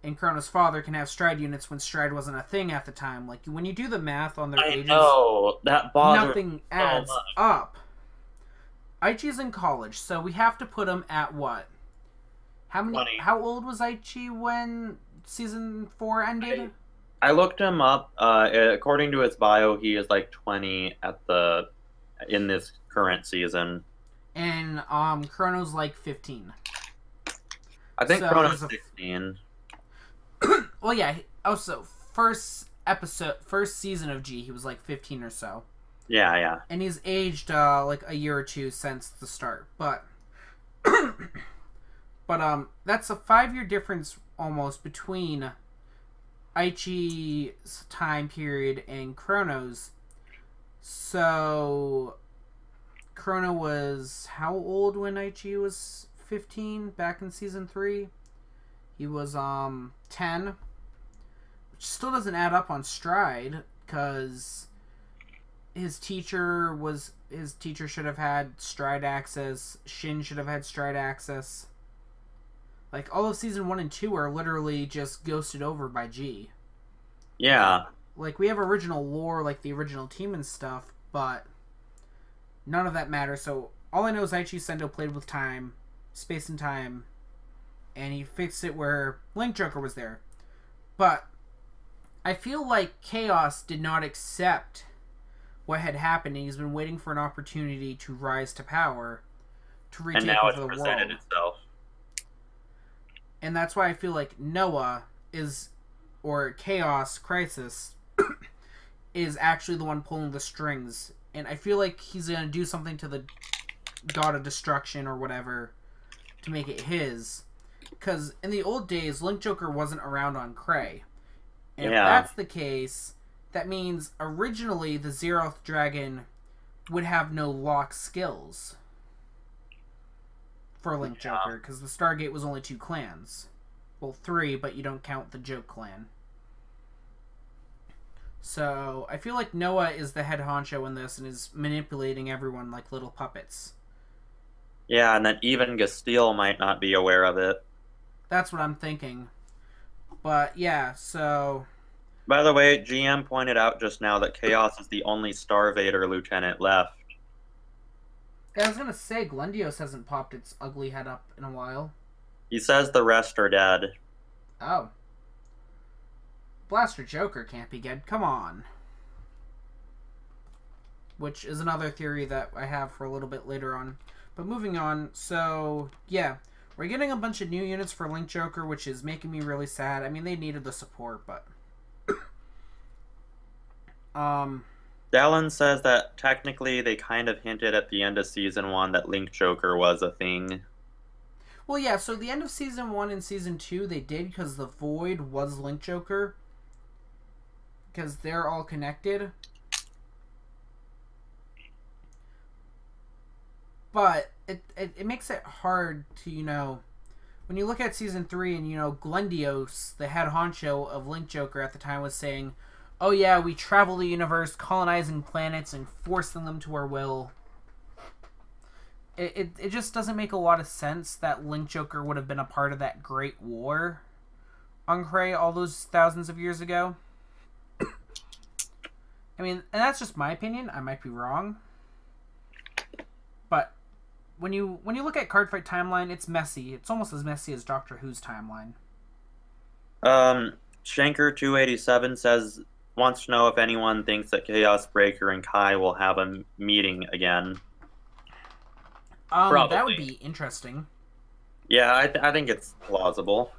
and Chrono's father can have stride units when stride wasn't a thing at the time. Like, when you do the math on their ages, know. That bothers nothing adds up. Aichi's in college, so we have to put him at what? How many? 20. How old was Aichi when Season 4 ended? I looked him up. According to his bio, he is like 20 in this current season. And Chrono's like 15. I think So Chrono's there's 16. Well, yeah. Also, first season of G, he was like 15 or so. Yeah. And he's aged like a year or two since the start. But that's a 5-year difference almost between Aichi's time period and Chrono's. So Chrono was how old when Aichi was 15 back in Season 3? He was 10, which still doesn't add up on stride because his teacher should have had stride access. Shin should have had stride access. Like, all of Season 1 and 2 are literally just ghosted over by G. Yeah. Like, we have original lore, like the original team and stuff, but none of that matters. So all I know is Aichi Sendo played with time, space and time, and he fixed it where Link Joker was there. But I feel like Chaos did not accept what had happened, and he's been waiting for an opportunity to rise to power, to retake And now over it's the presented world. itself. And that's why I feel like Noah or Chaos Crisis, is actually the one pulling the strings. And I feel like he's going to do something to the God of Destruction or whatever to make it his. Because in the old days, Link Joker wasn't around on Krei. And if that's the case, that means originally the Zeroth Dragon would have no lock skills for Link Joker, because the Stargate was only 2 clans. Well, 3, but you don't count the Joke clan. So I feel like Noah is the head honcho in this and is manipulating everyone like little puppets. Yeah, and then even Gasteel might not be aware of it. That's what I'm thinking. But yeah, so... By the way, GM pointed out just now that Chaos is the only Star Vader lieutenant left. Yeah, I was gonna say, Glendios hasn't popped its ugly head up in a while. He says the rest are dead. Oh. Blaster Joker can't be dead. Come on. Which is another theory that I have for a little bit later on. But moving on, so, yeah. We're getting a bunch of new units for Link Joker, which is making me really sad. I mean, they needed the support, but... Dallin says that technically they kind of hinted at the end of Season 1 that Link Joker was a thing. Well, yeah, so the end of Season 1 and Season 2, they did because the Void was Link Joker. Because they're all connected. But it makes it hard to, when you look at season 3 and Glendios, the head honcho of Link Joker at the time, was saying, oh yeah, we travel the universe colonizing planets and forcing them to our will. It just doesn't make a lot of sense that Link Joker would have been a part of that great war on Kree all those thousands of years ago. I mean, and that's just my opinion. I might be wrong. But when you look at Cardfight timeline, it's messy. It's almost as messy as Doctor Who's timeline. Shanker287 wants to know if anyone thinks that Chaos Breaker and Kai will have a meeting again. That would be interesting. Yeah, I think it's plausible.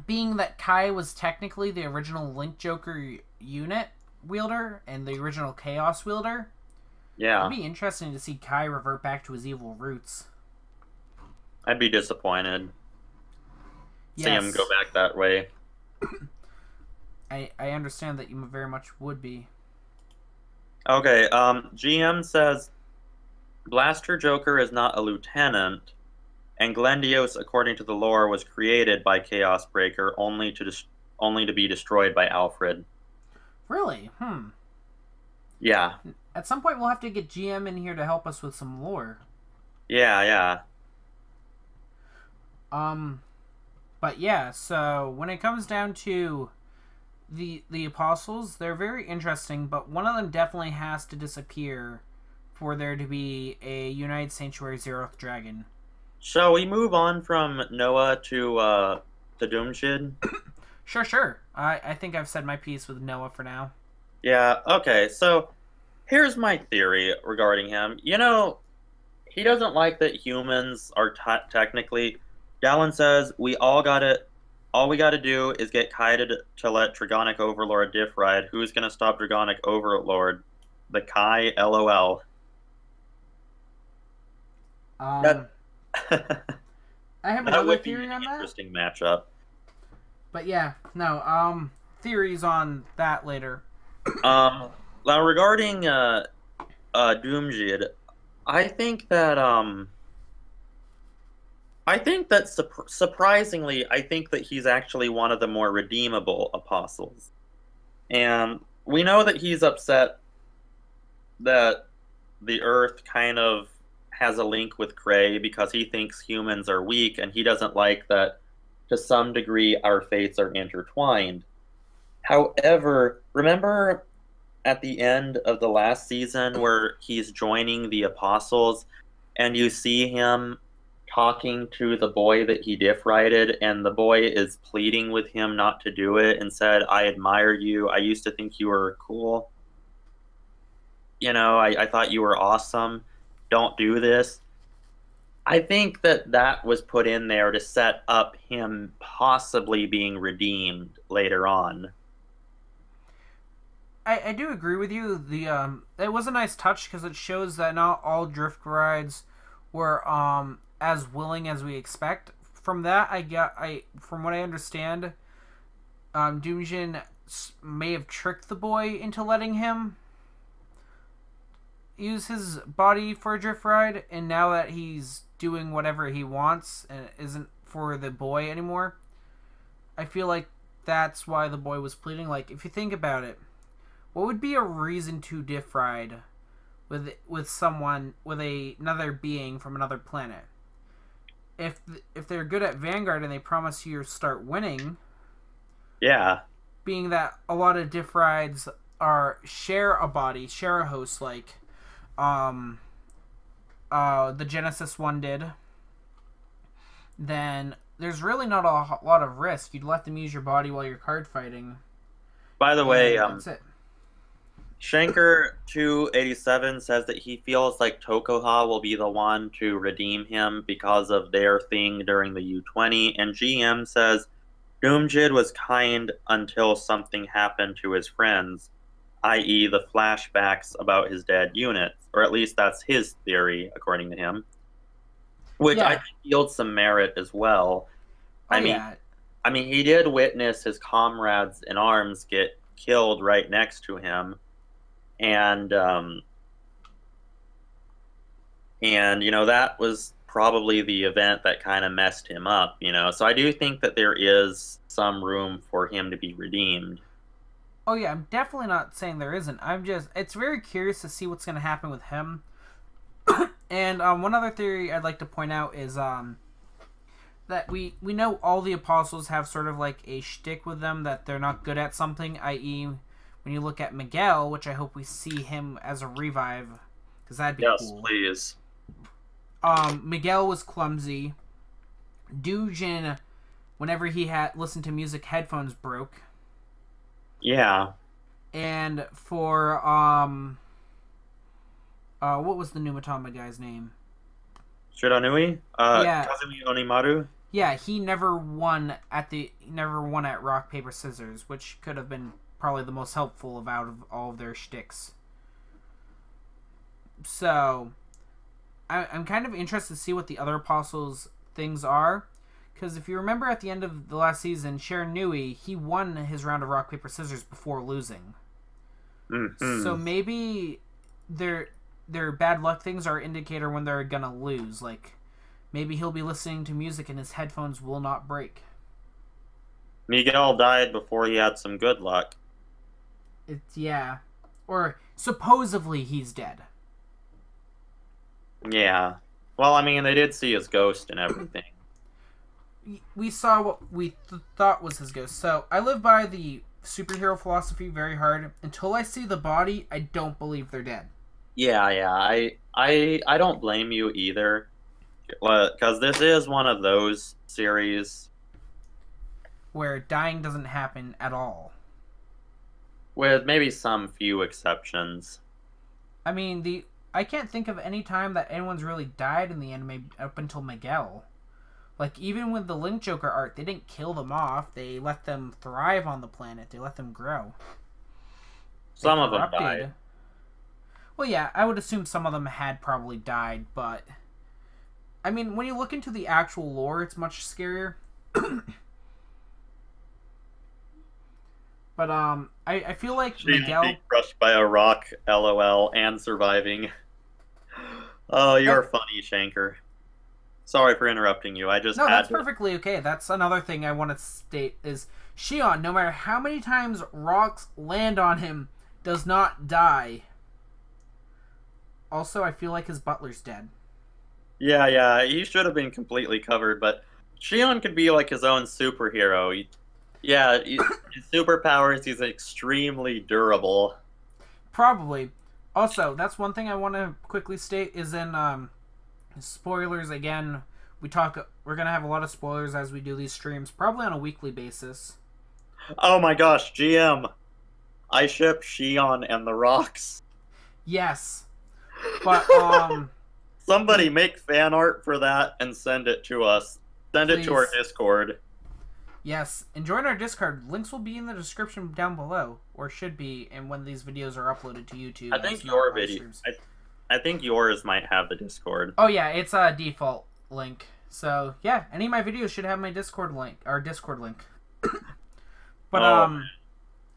Being that Kai was technically the original Link Joker unit wielder and the original Chaos wielder, yeah, it'd be interesting to see Kai revert back to his evil roots. I'd be disappointed. Yes. See him go back that way. I understand that you very much would be. Okay, GM says Blaster Joker is not a lieutenant, and Glendios, according to the lore, was created by Chaos Breaker only to be destroyed by Alfred. Really? Yeah. At some point, we'll have to get GM in here to help us with some lore. Yeah. But yeah, so when it comes down to the apostles, they're very interesting, but one of them definitely has to disappear for there to be a United Sanctuary Zeroth Dragon. Shall we move on from Noah to Doomshid? Sure. I think I've said my piece with Noah for now. Yeah, okay, so here's my theory regarding him. You know, he doesn't like that humans are technically... Dallin says, we gotta do is get Kai to let Dragonic Overlord diff ride. Who's gonna stop Dragonic Overlord? The Kai, LOL. I have another theory on that. Interesting matchup. But yeah, no, theories on that later. Now regarding Doomjid, I think that surprisingly, I think that he's actually one of the more redeemable apostles. And we know that he's upset that the Earth kind of has a link with Kree because he thinks humans are weak, and he doesn't like that to some degree our fates are intertwined. However, remember at the end of the last season where he's joining the apostles and you see him talking to the boy that he diff-righted, and the boy is pleading with him not to do it and said, I admire you. I used to think you were cool. You know, I thought you were awesome. Don't do this. I think that was put in there to set up him possibly being redeemed later on. I do agree with you. It was a nice touch because it shows that not all drift rides were as willing as we expect. From that, from what I understand, Doomjin may have tricked the boy into letting him use his body for a drift ride, and now that he's doing whatever he wants and it isn't for the boy anymore, I feel like that's why the boy was pleading. Like, if you think about it, what would be a reason to diff ride with someone, with another being from another planet? If they're good at Vanguard and they promise you start winning, yeah, being that a lot of diff rides share a body, share a host, like the Genesis one did, then there's really not a lot of risk. You'd let them use your body while you're card fighting. By the way, that's it. Shanker287 says that he feels like Tokoha will be the one to redeem him because of their thing during the U20, and GM says Doomjid was kind until something happened to his friends, i.e. the flashbacks about his dead units, or at least that's his theory, according to him, which I think yields some merit as well. I mean, he did witness his comrades in arms get killed right next to him, and you know, that was probably the event that kind of messed him up, you know. So I do think that there is some room for him to be redeemed. Oh yeah, I'm definitely not saying there isn't. It's very curious to see what's going to happen with him. And one other theory I'd like to point out is that we know all the apostles have sort of like a shtick with them that they're not good at something, i.e., when you look at Miguel, which I hope we see him as a revive, because that'd be cool. Yes, please. Miguel was clumsy. Dujin, whenever he had listened to music, headphones broke. Yeah. And for what was the Numatama guy's name? Shiranui? Yeah. Kazumi Onimaru? Yeah, he never won at rock paper scissors, which could have been probably the most helpful out of all of their shticks. So, I'm kind of interested to see what the other apostles' things are, because if you remember at the end of the last season, Shiranui, he won his round of rock paper scissors before losing. Mm-hmm. So maybe their bad luck things are an indicator when they're gonna lose. Like, maybe he'll be listening to music and his headphones will not break. Miguel died before he had some good luck. Yeah. Or supposedly he's dead. Yeah. Well, I mean, they did see his ghost and everything. We saw what we thought was his ghost. So I live by the superhero philosophy very hard. Until I see the body, I don't believe they're dead. Yeah. I don't blame you either. Because this is one of those series where dying doesn't happen at all. With maybe some few exceptions. I mean, I can't think of any time that anyone's really died in the anime up until Miguel. Like, even with the Link Joker art, they didn't kill them off. They let them thrive on the planet. They let them grow. Some of them died. Well, yeah, I would assume some of them had probably died, but... I mean, when you look into the actual lore, it's much scarier. But, I feel like Miguel... being crushed by a rock, LOL, and surviving. Oh, you're funny, Shanker. Sorry for interrupting you. No, that's perfectly okay. That's another thing I want to state is Shion, no matter how many times rocks land on him, does not die. Also, I feel like his butler's dead. Yeah, he should have been completely covered, but Shion could be like his own superhero. His superpowers, he's extremely durable. Probably. Also, that's one thing I want to quickly state is in spoilers again. We're gonna have a lot of spoilers as we do these streams, probably on a weekly basis. Oh my gosh, GM! I ship Shion and the rocks. Yes, but somebody make fan art for that and send it to us. Send it to our Discord. Yes, and join our Discord. Links will be in the description down below, or should be, and when these videos are uploaded to YouTube. I think your video. I think yours might have the Discord. Oh yeah, it's a default link. So yeah, any of my videos should have my Discord link. But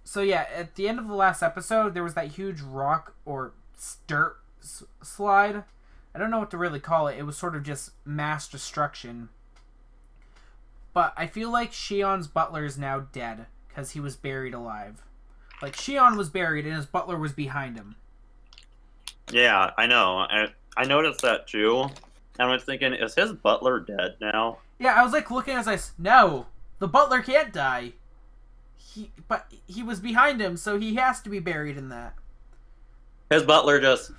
so yeah, at the end of the last episode, there was that huge rock or dirt slide. I don't know what to really call it. It was sort of just mass destruction. But I feel like Shion's butler is now dead because he was buried alive. Like, Shion was buried and his butler was behind him. Yeah, I know. I noticed that too. And I was thinking, is his butler dead now? Yeah, I was like looking as no, the butler can't die. But he was behind him, so he has to be buried in that. His butler just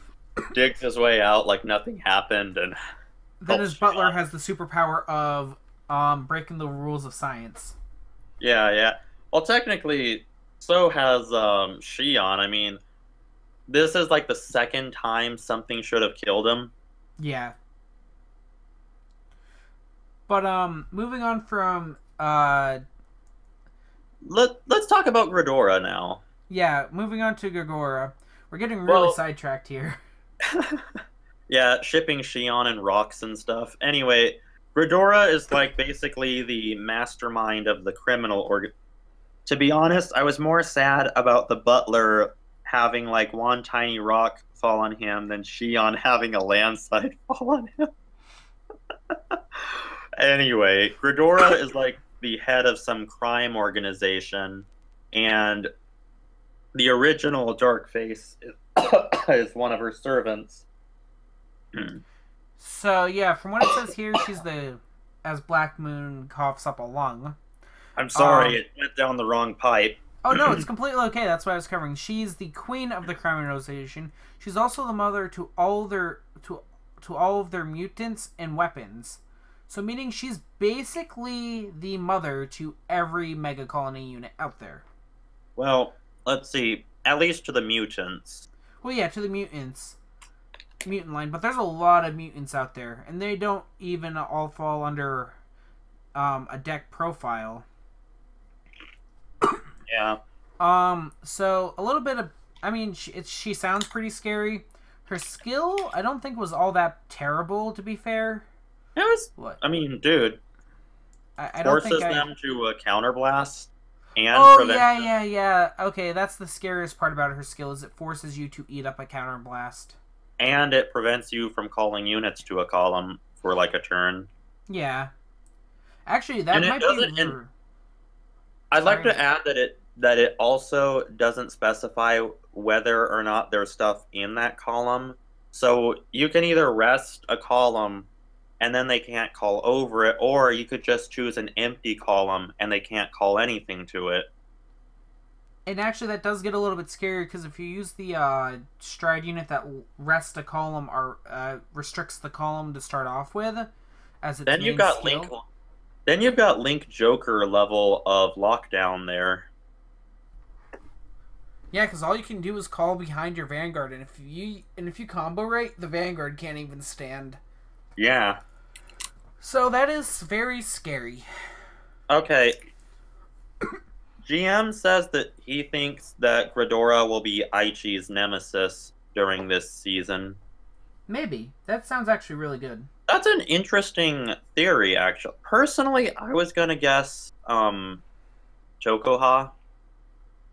digs his way out like nothing happened, and then his butler has the superpower of breaking the rules of science. Yeah. Well, technically, so has Shion. I mean, this is like the second time something should have killed him. Yeah. But moving on from let's talk about Gridora now. Yeah, moving on to Gridora. We're getting really sidetracked here. Yeah, shipping Shion and rocks and stuff. Anyway, Gridora is like basically the mastermind of the criminal To be honest, I was more sad about the butler having like one tiny rock fall on him than Shion having a landslide fall on him. Anyway, Gridora is like the head of some crime organization, and the original Darkface is, is one of her servants. So yeah, from what it says here, she's the as Black Moon coughs up a lung. I'm sorry, it went down the wrong pipe. Oh no, it's completely okay. That's what I was covering. She's the queen of the crime organization. She's also the mother to all of their mutants and weapons. So meaning she's basically the mother to every mega colony unit out there. Well, let's see. At least to the mutants. Well, yeah, to the mutants. Mutant line, but there's a lot of mutants out there, and they don't even all fall under a deck profile. Yeah. So a little bit of, I mean, she sounds pretty scary. Her skill, I don't think was all that terrible, to be fair. It was. What? I mean, dude. I don't think forces them to counterblast and yeah. Okay, that's the scariest part about her skill is it forces you to eat up a counterblast. And it prevents you from calling units to a column for like a turn. Yeah. Actually, that might be. I'd like to add that it also doesn't specify whether or not there's stuff in that column. So you can either rest a column and then they can't call over it, or you could just choose an empty column and they can't call anything to it. And actually, that does get a little bit scary because if you use the stride unit that rests a column or restricts the column to start off with, as its then you've got skill, Link Joker level of lockdown there. Yeah, because all you can do is call behind your Vanguard, and if you combo right, the Vanguard can't even stand. Yeah. So that is very scary. Okay. GM says that he thinks that Gridora will be Aichi's nemesis during this season. Maybe. That sounds actually really good. That's an interesting theory, actually. Personally, I was gonna guess Chocoha.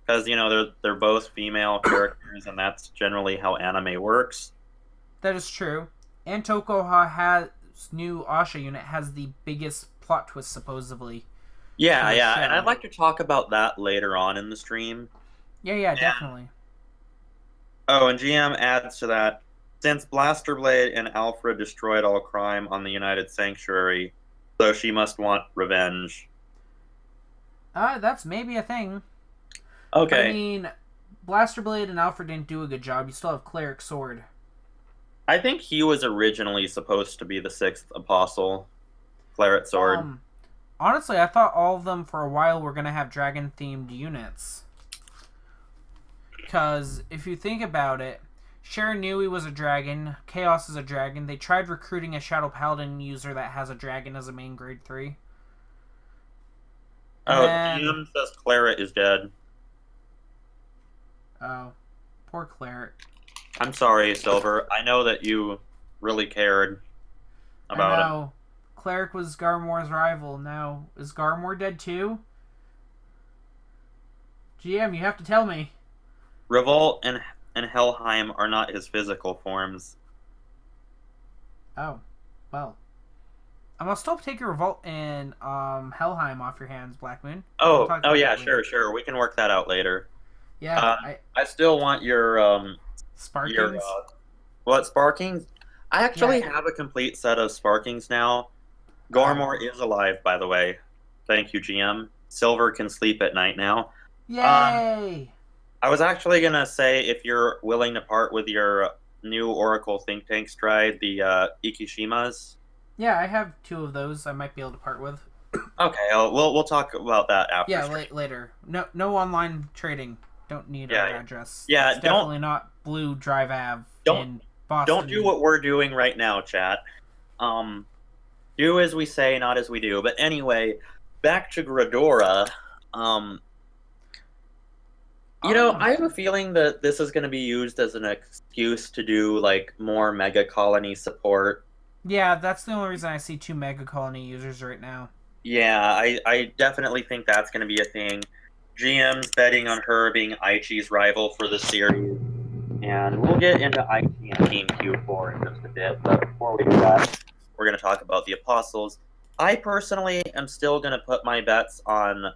Because, you know, they're both female characters, and that's generally how anime works. That is true. And Tokoha new Asha unit has the biggest plot twist, supposedly. Yeah, and I'd like to talk about that later on in the stream. Yeah, definitely. Oh, and GM adds to that, since Blaster Blade and Alfred destroyed all crime on the United Sanctuary, so she must want revenge. That's maybe a thing. Okay. I mean, Blaster Blade and Alfred didn't do a good job. You still have Cleric Sword. I think he was originally supposed to be the sixth apostle. Cleric Sword. Honestly, I thought all of them for a while were going to have dragon-themed units. Because if you think about it, Shiranui was a dragon, Chaos is a dragon. They tried recruiting a Shadow Paladin user that has a dragon as a main grade 3. GM says Clara is dead. Oh, poor Cleric. I'm sorry, Silver. I know that you really cared about it. Cleric was Garmor's rival. Now, is Garmor dead too? GM, you have to tell me. Revolt and Helheim are not his physical forms. Oh, well. I'm gonna still take your Revolt and Helheim off your hands, Black Moon. Oh yeah, sure. We can work that out later. Yeah, I still want your Sparkings. What Sparkings? I actually have a complete set of Sparkings now. Garmor is alive, by the way. Thank you, GM. Silver can sleep at night now. Yay! I was actually gonna say if you're willing to part with your new Oracle Think Tank stride, the Ikishimas. Yeah, I have 2 of those. I might be able to part with. Okay, we'll talk about that after. Yeah, later. No online trading. Don't need our address. Yeah, it's definitely not Blue Drive Ave in Boston. Don't do what we're doing right now, chat. Do as we say, not as we do. But anyway, back to Gridora. You know, I have a feeling that this is going to be used as an excuse to do like more Mega Colony support. Yeah, that's the only reason I see 2 Mega Colony users right now. Yeah, I definitely think that's going to be a thing. GM's betting on her being Aichi's rival for the series. And we'll get into Aichi and Team Q4 in just a bit. But before we do that, we're going to talk about the Apostles. I personally am still gonna put my bets on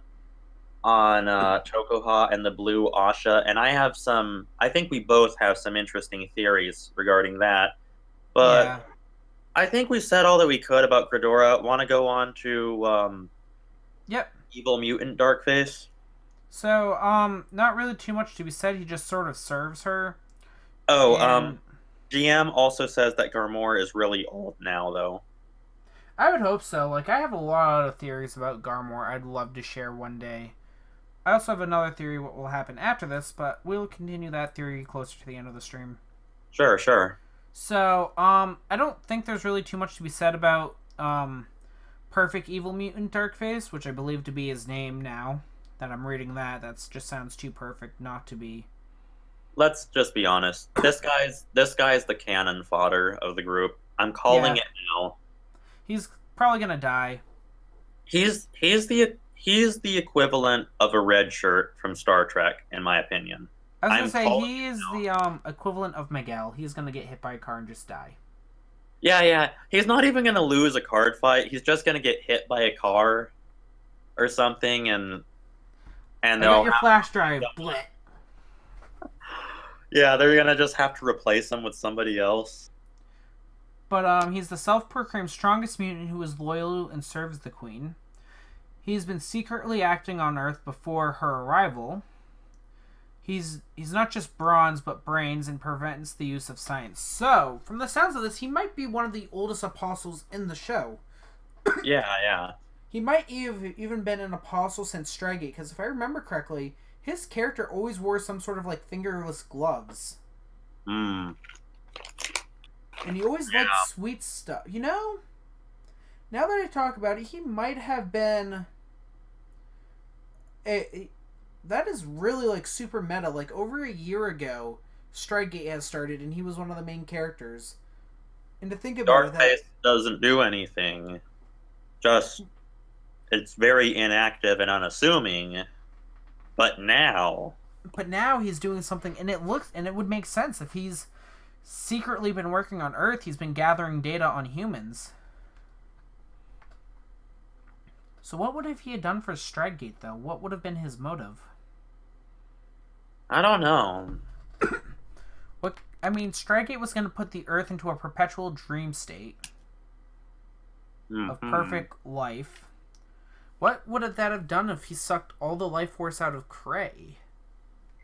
Chocoha and the blue Asha, and I have some. I think we both have some interesting theories regarding that. But Yeah. I think we said all that we could about Gridora. Want to go on to Yep. Evil Mutant Darkface? So, not really too much to be said. He just sort of serves her, Oh, and GM also says that Garmor is really old now, though. I would hope so. Like, I have a lot of theories about Garmor I'd love to share one day. I also have another theory what will happen after this, but we'll continue that theory closer to the end of the stream. Sure, sure. So, I don't think there's really too much to be said about, Perfect Evil Mutant Darkface, which I believe to be his name now. That I'm reading that just sounds too perfect not to be. Let's just be honest. This guy's the cannon fodder of the group. I'm calling Yeah, it now. he's probably gonna die. He's the equivalent of a red shirt from Star Trek, in my opinion. I was gonna I'm say calling he it is now. the equivalent of Miguel. He's gonna get hit by a car and just die. Yeah, yeah. He's not even gonna lose a card fight. He's just gonna get hit by a car or something, and I got they'll your have, flash drive. Blech. yeah, they're gonna just have to replace him with somebody else. But he's the self-proclaimed strongest mutant who is loyal and serves the Queen. He's been secretly acting on Earth before her arrival. He's not just bronze, but brains, and prevents the use of science. So, from the sounds of this, he might be one of the oldest apostles in the show. Yeah, yeah. He might have even been an apostle since Strygate, because if I remember correctly, his character always wore some sort of like fingerless gloves. Hmm. And he always liked Yeah. sweet stuff. You know, now that I talk about it, he might have been that is really like super meta. Like over a year ago, Strygate has started, and he was one of the main characters. And to think about it, that Darkface doesn't do anything. Just it's very inactive and unassuming. But now, but now he's doing something, and it would make sense if he's secretly been working on Earth. He's been gathering data on humans. So what would have he had done for Strygate, though? What would have been his motive? I don't know. What I mean, Strygate was going to put the Earth into a perpetual dream state of Mhm. perfect life. What would that have done if he sucked all the life force out of Cray?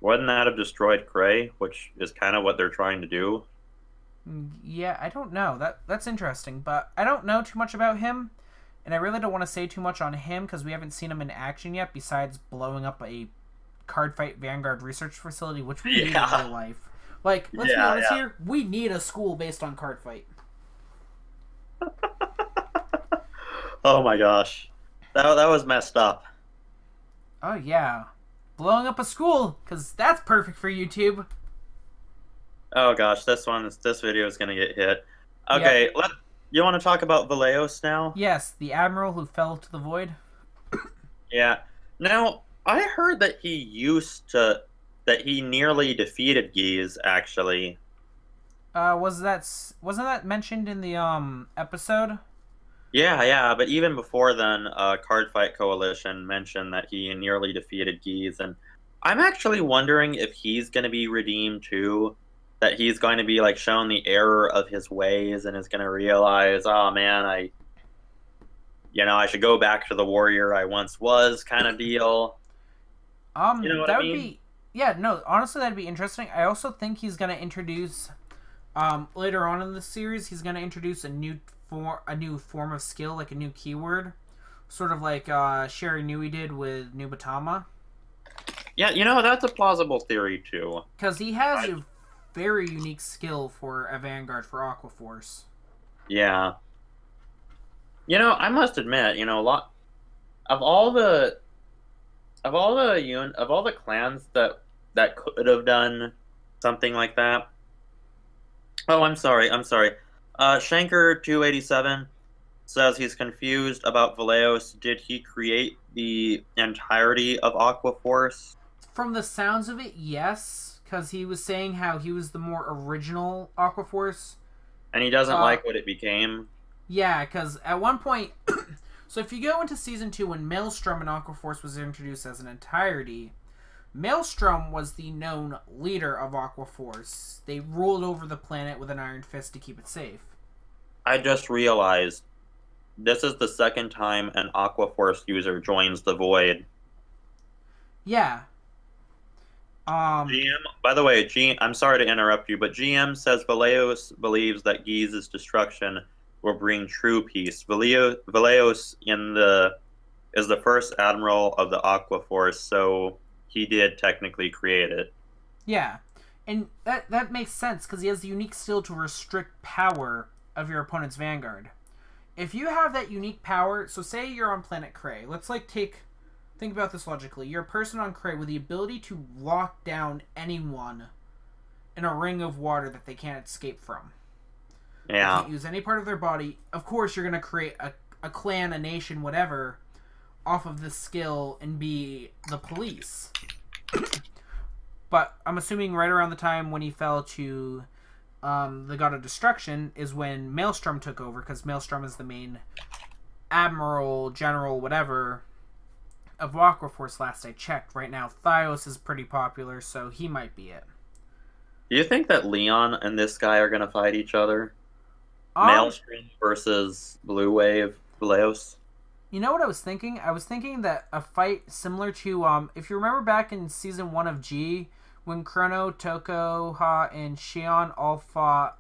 Wouldn't that have destroyed Cray, which is kind of what they're trying to do? Yeah, I don't know. That's interesting, but I don't know too much about him, and I really don't want to say too much on him because we haven't seen him in action yet. Besides blowing up a Cardfight Vanguard research facility, which we need in Yeah. real life. Like, let's be Yeah, honest yeah. here. We need a school based on Cardfight. Oh my gosh. That was messed up. Oh yeah, blowing up a school because that's perfect for YouTube. Oh gosh, this video is gonna get hit. Okay, you want to talk about Valeos now? Yes, the admiral who fell to the void. Yeah. Now, I heard that he nearly defeated Geese, actually. Wasn't that mentioned in the episode? Yeah, yeah, but even before then, Cardfight Coalition mentioned that he nearly defeated Geese, and I'm actually wondering if he's going to be redeemed too. That he's going to be like shown the error of his ways and is going to realize, oh man, I should go back to the warrior I once was, kind of deal. You know what That I would mean? be yeah. No, honestly, that'd be interesting. I also think he's gonna introduce later on in the series. He's gonna introduce a new form of skill, like a new keyword, sort of like Sherry Nui did with Nubatama, Yeah, that's a plausible theory too. because he has a very unique skill for a Vanguard for Aqua Force. Yeah. I must admit, a lot of all the clans that could have done something like that. Oh, I'm sorry. Shanker 287 says he's confused about Valeos. Did he create the entirety of Aqua Force? From the sounds of it, yes, because he was saying how he was the more original Aqua Force. And he doesn't like what it became? Yeah, because at one point, So if you go into Season 2 when Maelstrom and Aquaforce was introduced as an entirety, Maelstrom was the known leader of Aquaforce. They ruled over the planet with an iron fist to keep it safe. I just realized this is the second time an Aquaforce user joins the Void. Yeah. GM, by the way, I'm sorry to interrupt you, but GM says Valeos believes that Gize's destruction will bring true peace. Valeos is the first admiral of the Aquaforce, so he did technically create it. Yeah. And that makes sense, because he has the unique skill to restrict power of your opponent's Vanguard. If you have that unique power, so say you're on planet Cray. Let's think about this logically. You're a person on Cray with the ability to lock down anyone in a ring of water that they can't escape from. Yeah. They can't use any part of their body. Of course, you're going to create a clan, a nation, whatever, off of this skill and be the police. But I'm assuming right around the time when he fell to the God of Destruction is when Maelstrom took over, because Maelstrom is the main admiral, general, whatever, of Aquaforce last I checked. Right now, Thyos is pretty popular, so he might be it. Do you think that Leon and this guy are going to fight each other? Maelstrom versus Blue Wave, Valeos? You know what I was thinking? I was thinking that a fight similar to, if you remember back in Season 1 of G, when Chrono, Tokoha, and Shion all fought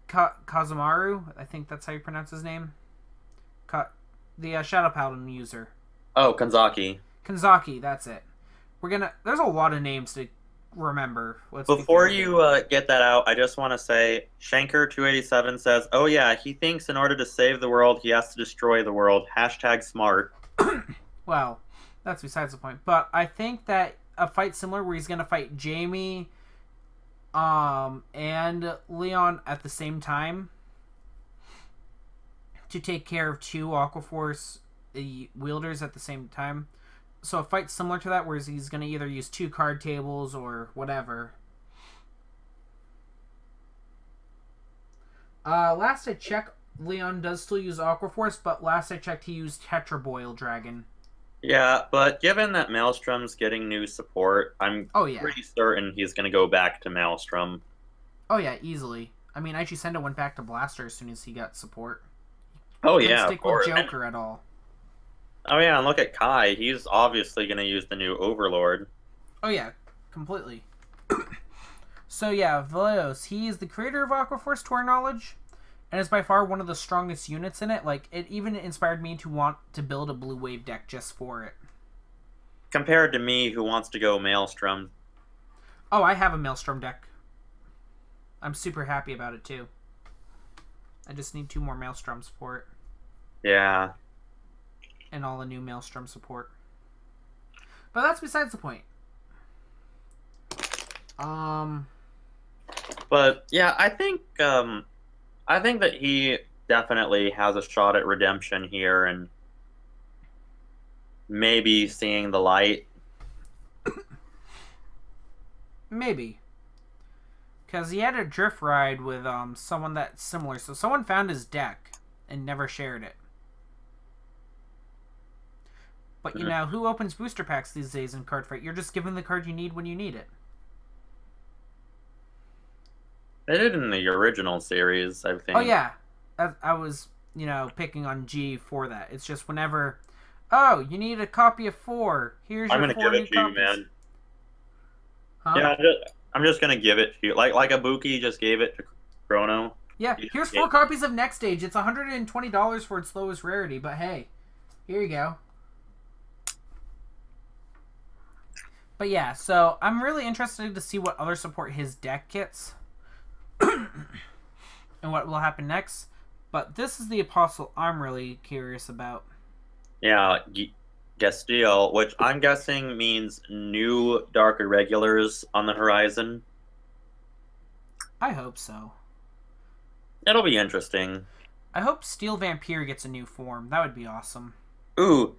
Kazumaru, I think that's how you pronounce his name. The Shadow Paladin user. Oh, Kanzaki. Kanzaki, that's it. There's a lot of names to remember. Before you get that out, I just want to say, Shanker287 says, oh yeah, he thinks in order to save the world, he has to destroy the world. #smart. Well, that's besides the point. But I think that a fight similar where he's going to fight Jamie and Leon at the same time to take care of two Aquaforce wielders at the same time. So a fight similar to that where he's going to either use 2 card tables or whatever. Last I checked, Leon does still use Aquaforce, but last I checked he used Tetraboil Dragon. Yeah, but given that Maelstrom's getting new support, I'm pretty certain he's going to go back to Maelstrom. Oh yeah, easily. I mean, Ichisendo went back to Blaster as soon as he got support. Oh yeah, stick with Joker at all. Oh yeah, and look at Kai. He's obviously going to use the new Overlord. Oh yeah, completely. So yeah, Valeos, he is the creator of Aquaforce to our knowledge, and is by far one of the strongest units in it. Like, it even inspired me to want to build a Blue Wave deck just for it. Compared to me, who wants to go Maelstrom. Oh, I have a Maelstrom deck. I'm super happy about it too. I just need 2 more Maelstroms for it. Yeah. And all the new Maelstrom support. But that's besides the point. But yeah, I think that he definitely has a shot at redemption here and maybe seeing the light. Maybe. Because he had a drift ride with someone that's similar. So someone found his deck and never shared it. But you know, who opens booster packs these days in Cardfight? You're just given the card you need when you need it. They did in the original series, I think. Oh yeah. I was, picking on G for that. It's just whenever, oh, you need a copy of 4. Here's your 4 new copies. I'm going to give it to you, man. Huh? Yeah, I'm just going to give it to you. Like Ibuki just gave it to Chrono. Yeah, here's 4 copies of Next Stage. It's $120 for its lowest rarity, but hey, here you go. But yeah, so I'm really interested to see what other support his deck gets. And what will happen next. But this is the Apostle I'm really curious about. Yeah, Gestiel, which I'm guessing means new Dark Irregulars on the horizon. I hope so. It'll be interesting. I hope Steel Vampire gets a new form. That would be awesome. Ooh,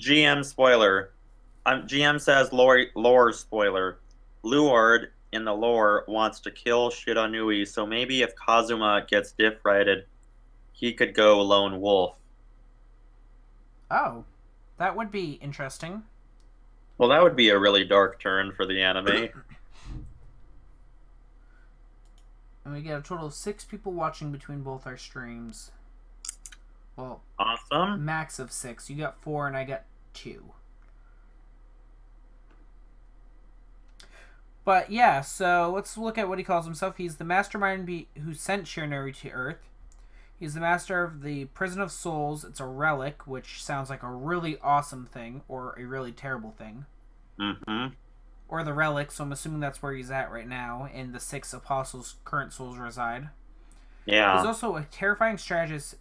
GM spoiler. GM says lore spoiler. Luard in the lore wants to kill Shiranui, so maybe if Kazuma gets diff-righted, he could go lone wolf. Oh, that would be interesting. Well, that would be a really dark turn for the anime. And we get a total of 6 people watching between both our streams. Well, Awesome. max of 6. You got 4 and I got 2. But yeah, so let's look at what he calls himself. He's the mastermind who sent Shiranui to Earth. He's the master of the Prison of Souls. It's a relic, which sounds like a really awesome thing, or a really terrible thing. Mm-hmm. Or the relic, so I'm assuming that's where he's at right now, and the 6 apostles' current souls reside. Yeah. He's also a terrifying strategist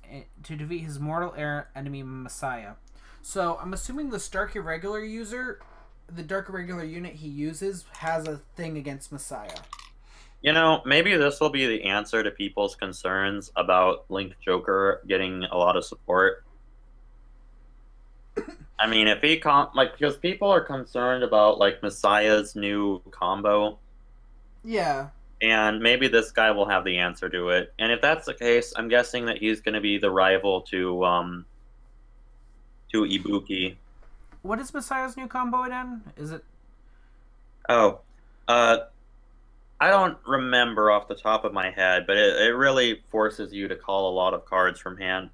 to defeat his mortal enemy, Messiah. So I'm assuming the Dark Irregular user, the Dark Irregular unit he uses, has a thing against Messiah. You know, maybe this will be the answer to people's concerns about Link Joker getting a lot of support. I mean, if he because people are concerned about like Messiah's new combo, Yeah. and maybe this guy will have the answer to it. And if that's the case, I'm guessing that he's going to be the rival to Ibuki. What is Messiah's new combo again? Is it? Oh, I don't remember off the top of my head, but it really forces you to call a lot of cards from hand.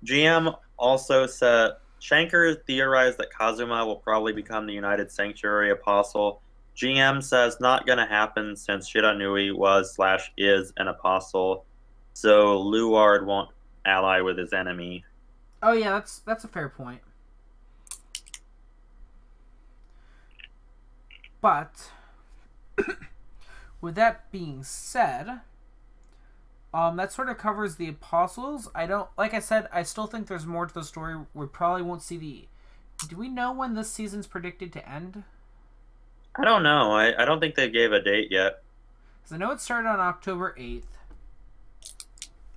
GM also said Shanker theorized that Kazuma will probably become the United Sanctuary Apostle. GM says not gonna happen since Shiranui was/is an apostle, so Luard won't ally with his enemy. Oh yeah, that's a fair point. But with that being said, that sort of covers the apostles. Like I said, I still think there's more to the story. We probably won't see the. Do we know when this season's predicted to end? I don't know. I don't think they gave a date yet. Because I know it started on October 8th,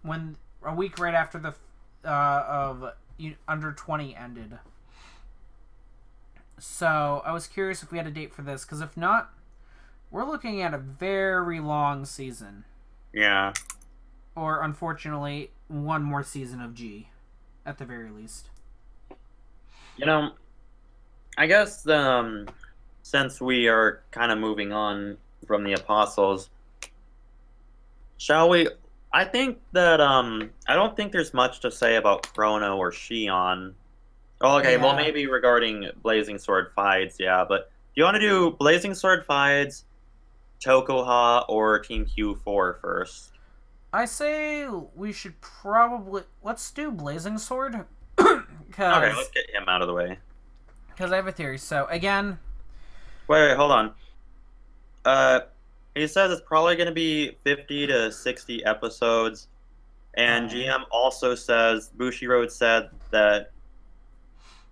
when a week right after the of Under 20 ended. So I was curious if we had a date for this, because if not, we're looking at a very long season. Yeah. Or, unfortunately, one more season of G, at the very least. You know, I guess since we are kind of moving on from the apostles, shall we? I think that I don't think there's much to say about Chrono or Shion. Oh, okay, Yeah. well maybe regarding Blazing Sword Fides, yeah. But do you want to do Blazing Sword Fides, Tokuha, or Team Q4 first? I say we should probably... Let's do Blazing Sword. Okay, let's get him out of the way. Because I have a theory. So, again... Wait, hold on. He says it's probably going to be 50 to 60 episodes. And GM also says, Bushiroad said that...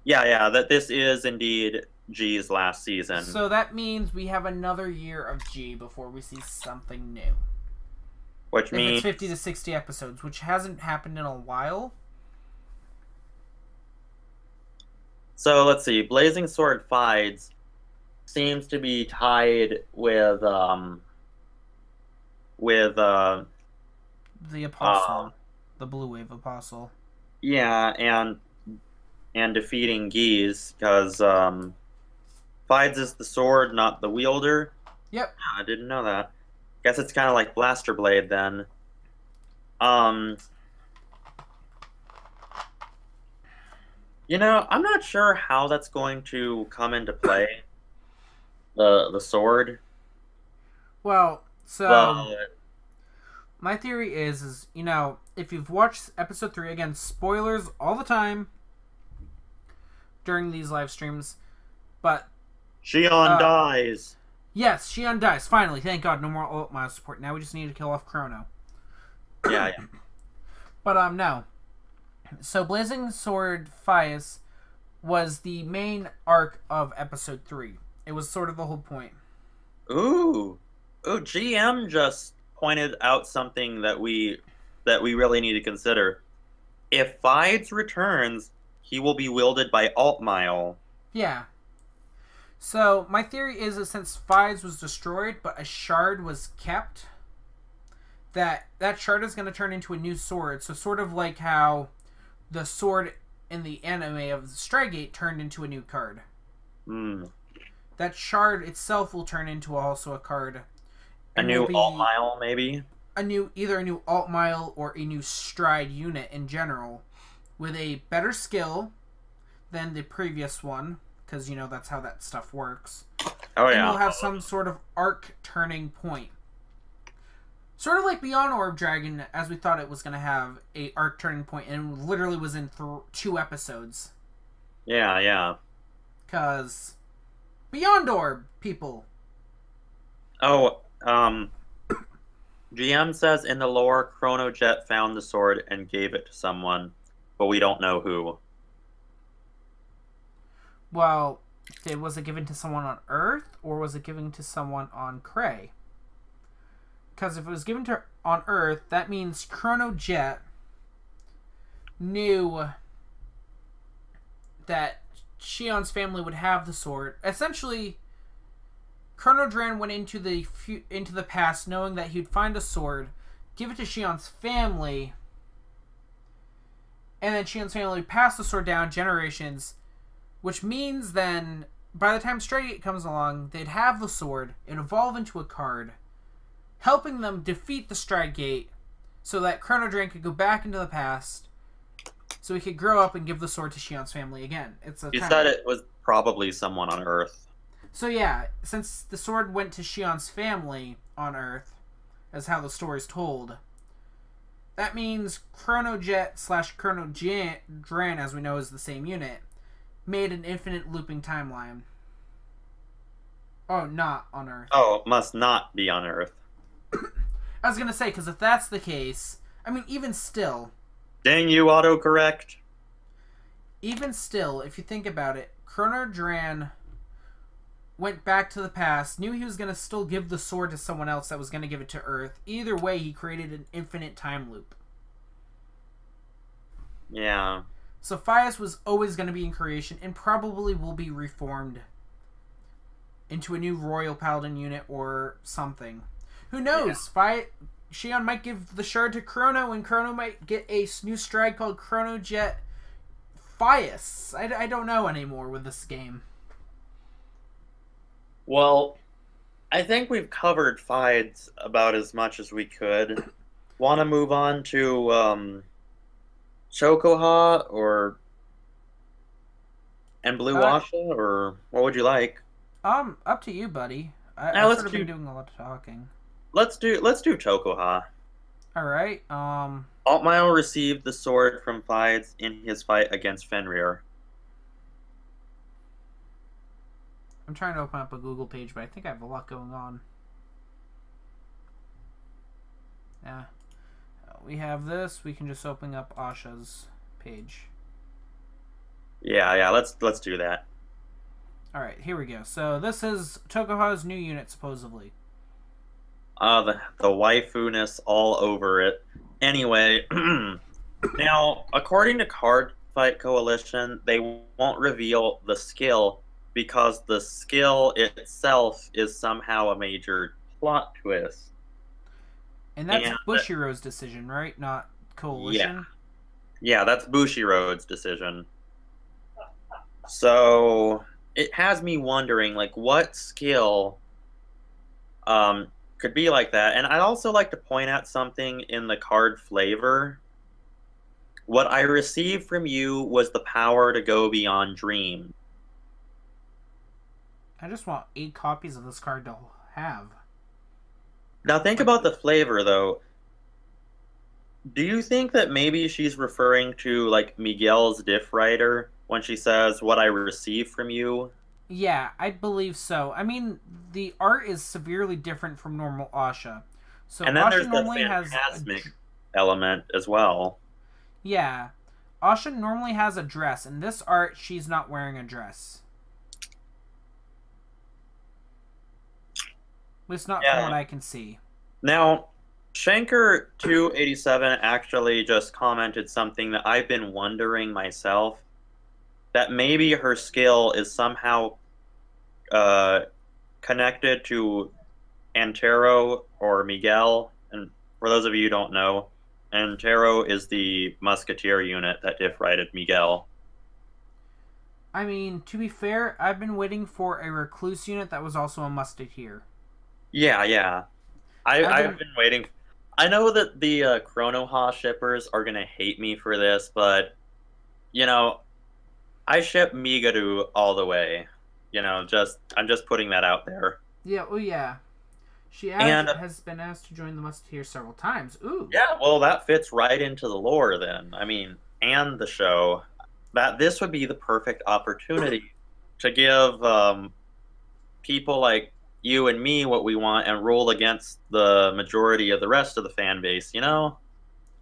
Yeah, that this is indeed G's last season. So that means we have another year of G before we see something new. Which means... It's 50 to 60 episodes, which hasn't happened in a while. So, let's see. Blazing Sword Fides seems to be tied with the Apostle. The Blue Wave Apostle. Yeah, and defeating Geese, because Fides is the sword, not the wielder. Yep. I didn't know that. Guess it's kind of like Blaster Blade then. You know, I'm not sure how that's going to come into play. The sword. Well, so my theory is you know, if you've watched episode 3, again, spoilers all the time during these live streams, but Shion dies. Yes, Shion dies. Finally, thank God, no more ult mile support. Now we just need to kill off Chrono. Yeah. But no. So Blazing Sword Fias was the main arc of episode 3. It was sort of the whole point. Ooh, GM just pointed out something that we really need to consider. If Fides returns, he will be wielded by Altmile. Yeah. So my theory is that since Fides was destroyed, but a shard was kept, that shard is going to turn into a new sword. So sort of like how the sword in the anime of Strygate turned into a new card. Mm. That shard itself will turn into also a card. A new alt mile, maybe? Either a new alt mile or a new stride unit in general, with a better skill than the previous one, because that's how that stuff works. Oh yeah. And will have some sort of arc turning point. Sort of like Beyond Orb Dragon, as we thought it was going to have a arc turning point, and literally was in 2 episodes. Yeah. Because Beyond Orb, people. Oh, GM says in the lore, Chrono Jet found the sword and gave it to someone, but we don't know who. Well, was it given to someone on Earth, or was it given to someone on Cray? Because if it was given to on Earth, that means Chrono Jet knew that Shion's family would have the sword. Essentially, Chrono Dran went into the past knowing that he'd find a sword, give it to Shion's family, and then Shion's family passed the sword down generations, which means then, by the time Strygate comes along, they'd have the sword, it'd evolve into a card, helping them defeat the Strygate so that Chrono Dran could go back into the past so he could grow up and give the sword to Shion's family again. You said it was probably someone on Earth. So yeah, since the sword went to Shion's family on Earth, as how the story's told, that means Chrono Jet / Chrono Dran, as we know is the same unit, made an infinite looping timeline. Oh, not on Earth. Oh, it must not be on Earth. I was gonna say, because if that's the case, I mean, even still... Dang you, autocorrect. Even still, if you think about it, Chrono Dran went back to the past, knew he was gonna still give the sword to someone else that was gonna give it to Earth. Either way, he created an infinite time loop. Yeah. So Fias was always gonna be in creation, and probably will be reformed into a new Royal Paladin unit or something. Who knows? Yeah. Shion might give the shard to Chrono, and Chrono might get a new stride called Chrono Jet Fias. I don't know anymore with this game. Well, I think we've covered Fides about as much as we could. Want to move on to Chocoha and Blue Asha, or what would you like? Up to you, buddy. I've sort of been doing a lot of talking. Let's do Chocoha. All right. Altmile received the sword from Fides in his fight against Fenrir. I'm trying to open up a Google page, but I think I have a lot going on. Yeah. We have this. We can just open up Asha's page. Yeah. Let's do that. All right, here we go. So this is Chocoha's new unit, supposedly. The waifu-ness all over it. Anyway, now, according to Cardfight Coalition, they won't reveal the skill because the skill itself is somehow a major plot twist. And that's Bushiroad's decision, right? Not Coalition? Yeah, that's Bushiroad's decision. So, it has me wondering, like, what skill could be like that. And I'd also like to point out something in the card flavor. What I received from you was the power to go beyond dreams. I just want 8 copies of this card to have. Now think about the flavor, though. Do you think that maybe she's referring to, like, Miguel's Diff Writer when she says, what I received from you? Yeah, I believe so. I mean, the art is severely different from normal Asha. So and then Asha there's normally the phantasmic element as well. Yeah. Asha normally has a dress. In this art, she's not wearing a dress. At least not from what I can see. Now, Shanker287 actually just commented something that I've been wondering myself. That maybe her skill is somehow connected to Antero or Miguel, and for those of you who don't know, Antero is the musketeer unit that diff righted Miguel. I mean, to be fair, I've been waiting for a recluse unit that was also a musketeer. Yeah, yeah. I've been waiting. I know that the Chronoha shippers are gonna hate me for this, but you know, I ship Migaru all the way. I'm just putting that out there. Yeah, oh yeah. And Has been asked to join the musketeer several times. Ooh. yeah, well, that fits right into the lore then. I mean, and the show. That this would be the perfect opportunity to give people like you and me what we want and rule against the majority of the rest of the fan base, you know?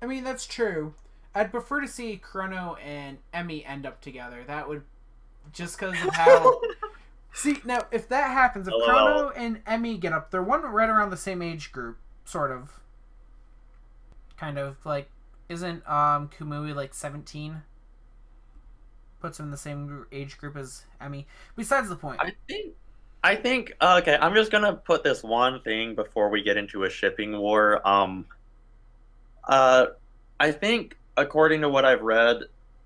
I mean, that's true. I'd prefer to see Chrono and Emmy end up together. That would, just because of how. See, now, if that happens, if Chrono and Emmy get up, they're one right around the same age group, sort of. Kind of, like, isn't Kumui, like, 17? Puts him in the same age group as Emmy. Besides the point. I think, okay, I'm just gonna put this one thing before we get into a shipping war. I think, according to what I've read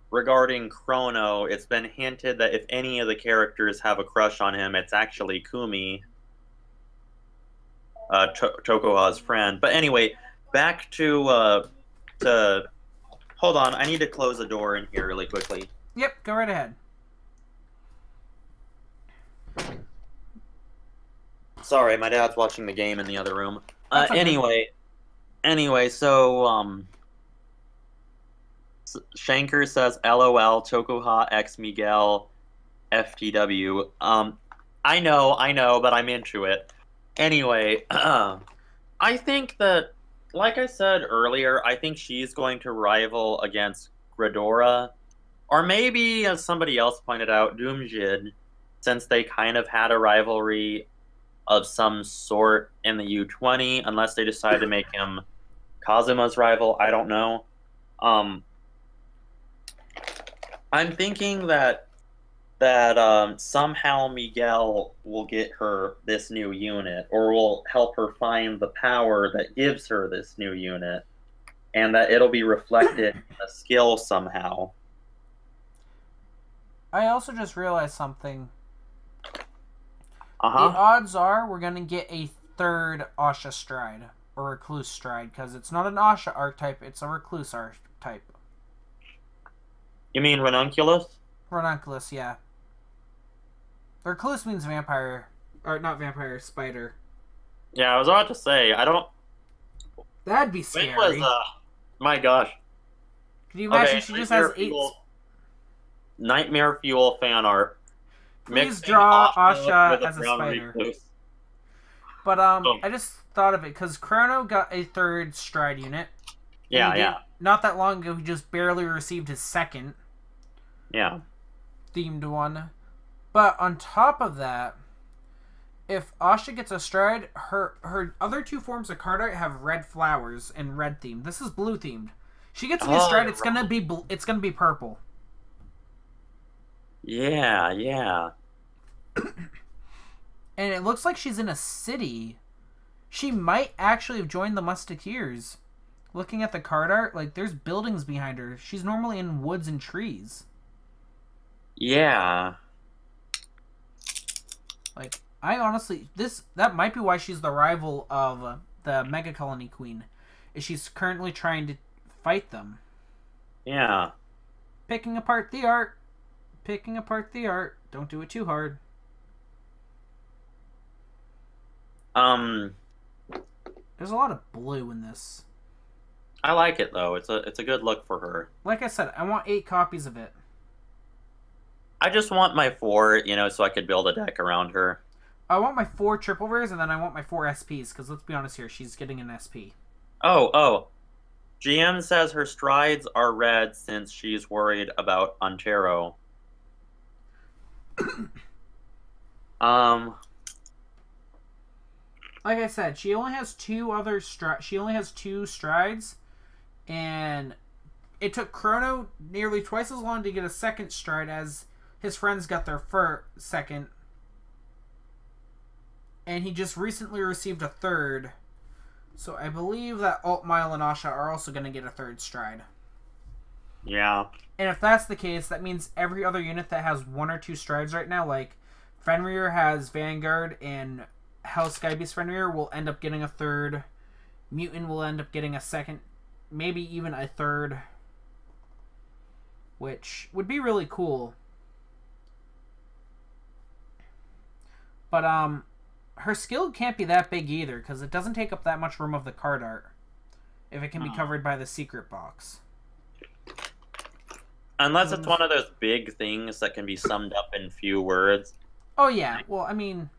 regarding Chrono, it's been hinted that if any of the characters have a crush on him, it's actually Kumi, Tokoha's friend. But anyway, back to hold on, I need to close the door in here really quickly. Yep, go right ahead. Sorry, my dad's watching the game in the other room. Okay. Anyway, so Shanker says, "LOL, Tokuha X Miguel, FTW." I know, but I'm into it. Anyway, I think that, like I said earlier, I think she's going to rival against Gradora, or maybe, as somebody else pointed out, Doomjid, since they kind of had a rivalry of some sort in the U20, unless they decide to make him Kazuma's rival. I don't know. I'm thinking that somehow Miguel will get her this new unit, or will help her find the power that gives her this new unit, and that it'll be reflected in a skill somehow. I also just realized something. Uh-huh. The odds are we're going to get a third Asha Stride, or Recluse Stride, because it's not an Asha archetype, it's a Recluse archetype. You mean Ranunculus? Ranunculus, yeah. Recluse means vampire, or not vampire, spider. Yeah, I was about to say, I don't... That'd be scary. When was, my gosh. Can you imagine she just has 8... Nightmare Fuel fan art. Please draw Asha as a spider. Recluse. But I just thought of it because Chrono got a third Stride unit. Yeah. Not that long ago, he just barely received his second. Yeah. Themed one. But on top of that, if Asha gets a Stride, her other two forms of card art have red flowers and red themed. This is blue themed. She gets me a Stride, it's gonna be purple. Yeah. And it looks like she's in a city. She might actually have joined the Musketeers. Looking at the card art, like, there's buildings behind her. She's normally in woods and trees. Yeah. Like, I honestly... That might be why she's the rival of the Mega Colony Queen. Is she's currently trying to fight them. Yeah. Picking apart the art. Don't do it too hard. There's a lot of blue in this. I like it though. It's a good look for her. Like I said, I want 8 copies of it. I just want my 4, so I could build a deck around her. I want my 4 triple rares, and then I want my 4 SPs, because let's be honest here, she's getting an SP. Oh. GM says her strides are red since she's worried about Antero. Like I said, she only has 2 strides, and it took Chrono nearly twice as long to get a second stride as his friends got their second, and he just recently received a third So I believe that Alt Mile and Asha are also going to get a third stride. Yeah. And if that's the case, that means every other unit that has 1 or 2 strides right now, like Fenrir has Vanguard and Hell Skybeast Fenrir, will end up getting a third. Mutant will end up getting a second, maybe even a third, which would be really cool. But her skill can't be that big either, because it doesn't take up that much room of the card art if it can be covered by the secret box. Unless it's one of those big things that can be summed up in few words. Oh yeah, well I mean,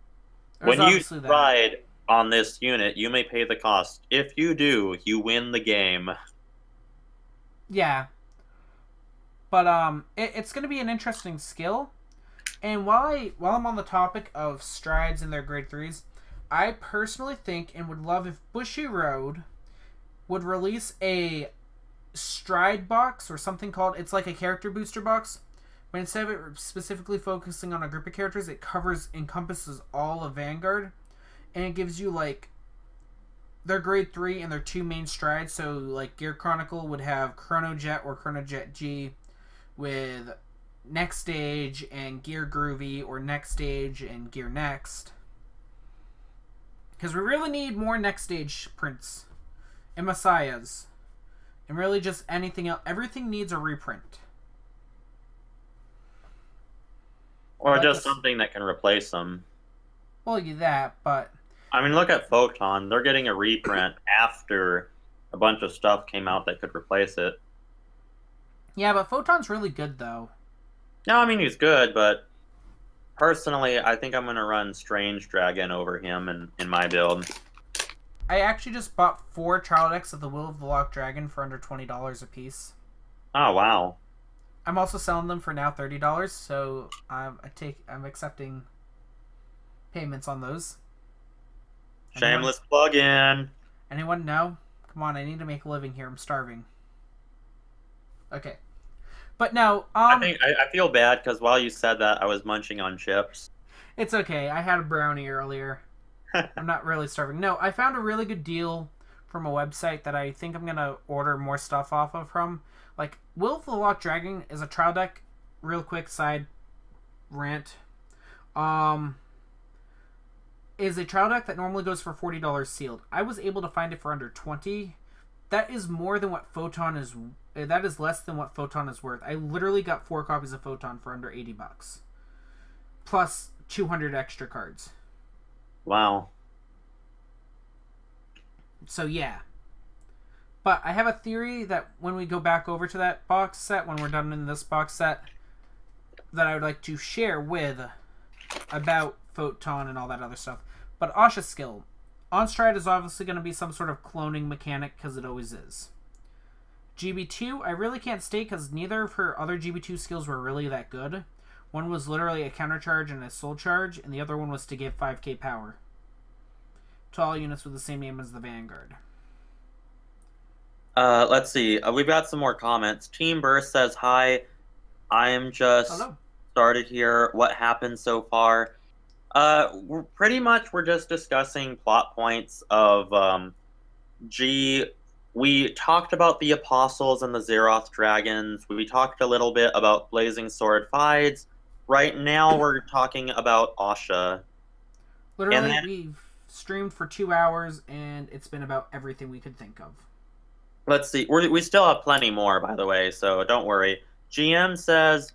when you ride on this unit, you may pay the cost. If you do, you win the game. Yeah. But it's going to be an interesting skill. And while I'm on the topic of strides and their grade 3s, I personally think and would love if Bushiroad would release a stride box or something called, it's like a character booster box, but instead of it specifically focusing on a group of characters, it encompasses all of Vanguard, and it gives you like their grade 3 and their 2 main strides. So like Gear Chronicle would have Chrono Jet or Chrono Jet G with Next Stage and Gear Groovy, or Next Stage and Gear Next, because we really need more Next Stage prints and Messiahs. And really just anything else. Everything needs a reprint. Or just something that can replace them. Well, that, but... I mean, look at Photon. They're getting a reprint after a bunch of stuff came out that could replace it. Yeah, but Photon's really good, though. No, I mean, he's good, but... Personally, I think I'm going to run Strange Dragon over him in my build. I actually just bought 4 trial decks of the Will of the Locked Dragon for under $20 a piece. Oh, wow. I'm also selling them for now $30, so I'm accepting payments on those. Shameless plug-in. Anyone? No? Come on, I need to make a living here. I'm starving. Okay. But no, I feel bad because while you said that, I was munching on chips. It's okay. I had a brownie earlier. I'm not really starving. No, I found a really good deal from a website that I think I'm going to order more stuff off of from. Like, Will of the Locked Dragon is a trial deck. Real quick side rant. Is a trial deck that normally goes for $40 sealed. I was able to find it for under $20. That is more than what Photon is. That is less than what Photon is worth. I literally got 4 copies of Photon for under $80. Plus 200 extra cards. Wow. So yeah. But I have a theory that when we go back over to that box set, when we're done in this box set, that I would like to share with about Photon and all that other stuff. But Asha's skill. On stride is obviously going to be some sort of cloning mechanic, because it always is. GB2, I really can't state because neither of her other GB2 skills were really that good. One was literally a counter charge and a soul charge, and the other one was to give 5k power to all units with the same name as the Vanguard. Let's see. We've got some more comments. Team Burst says, hi, I'm just started here. What happened so far? We're just discussing plot points of G. We talked about the Apostles and the Zeroth Dragons. We talked a little bit about Blazing Sword fights. Right now, we're talking about Asha. Literally, we've streamed for 2 hours, and it's been about everything we could think of. Let's see. We still have plenty more, by the way, so don't worry. GM says,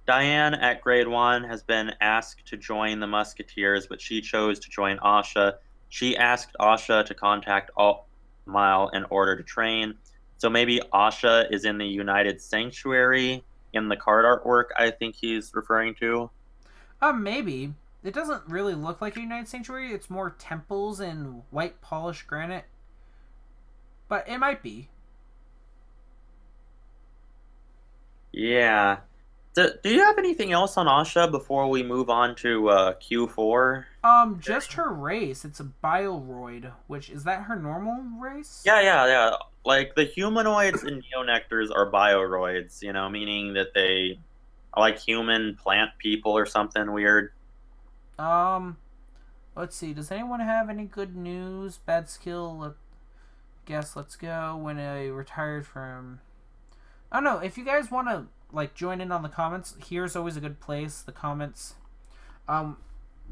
Diane at grade 1 has been asked to join the Musketeers, but she chose to join Asha. She asked Asha to contact Mile in order to train. So maybe Asha is in the United Sanctuary in the card artwork I think he's referring to. Maybe. It doesn't really look like a United Sanctuary. It's more temples and white polished granite. But it might be. Yeah. Do you have anything else on Asha before we move on to Q4? Just her race. It's a Bioroid, which, is that her normal race? Yeah. Like, the humanoids and Neonectars are Bioroids, you know, meaning that they are like human plant people or something weird. Let's see. Does anyone have any good news? Bad skill? guess let's go when I retired from. I don't know if you guys want to like join in on the comments. Here's always a good place. The comments. Um,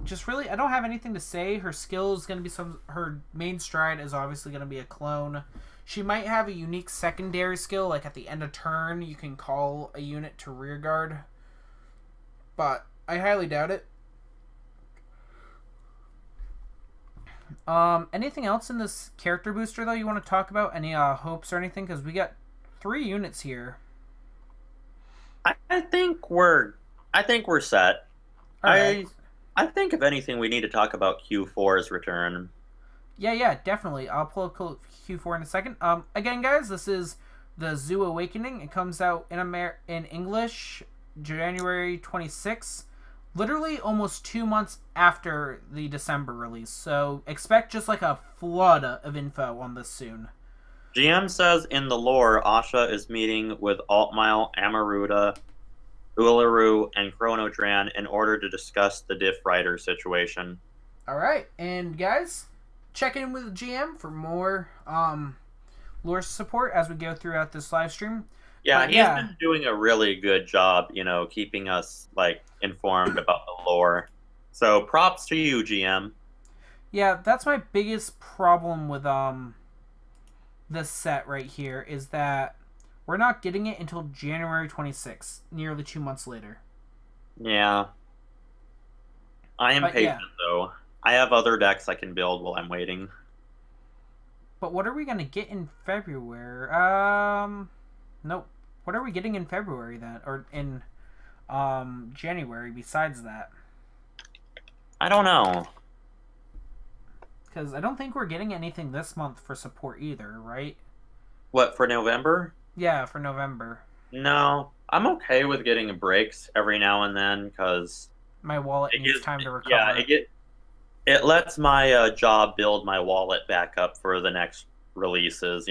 just really, I don't have anything to say. Her skill is going to be some. Her main stride is obviously going to be a clone. She might have a unique secondary skill, like at the end of turn, you can call a unit to rear guard. But I highly doubt it. Anything else in this character booster though you want to talk about? Any hopes or anything? Because we got 3 units here. I think we're set. Right. I think if anything, we need to talk about Q4's return. Yeah, definitely. I'll pull up Q4 in a second. Again, guys, this is the Zoo Awakening. It comes out in English January 26th. Literally almost 2 months after the December release. So expect just like a flood of info on this soon. GM says in the lore, Asha is meeting with Altmile, Amaruta, Uluru, and Chronodran in order to discuss the Diff Rider situation. Alright, and guys, check in with GM for more lore support as we go throughout this live stream. Yeah, he's been doing a really good job, keeping us like informed about the lore. So props to you, GM. Yeah, that's my biggest problem with this set right here is that we're not getting it until January 26th, nearly 2 months later. Yeah. I am patient though. I have other decks I can build while I'm waiting. But what are we gonna get in February? Nope. What are we getting in February then? Or in January besides that? I don't know. Because I don't think we're getting anything this month for support either, right? What, for November? Yeah, for November. No. I'm okay with getting breaks every now and then because my wallet needs time to recover. Yeah, it lets my job build my wallet back up for the next releases,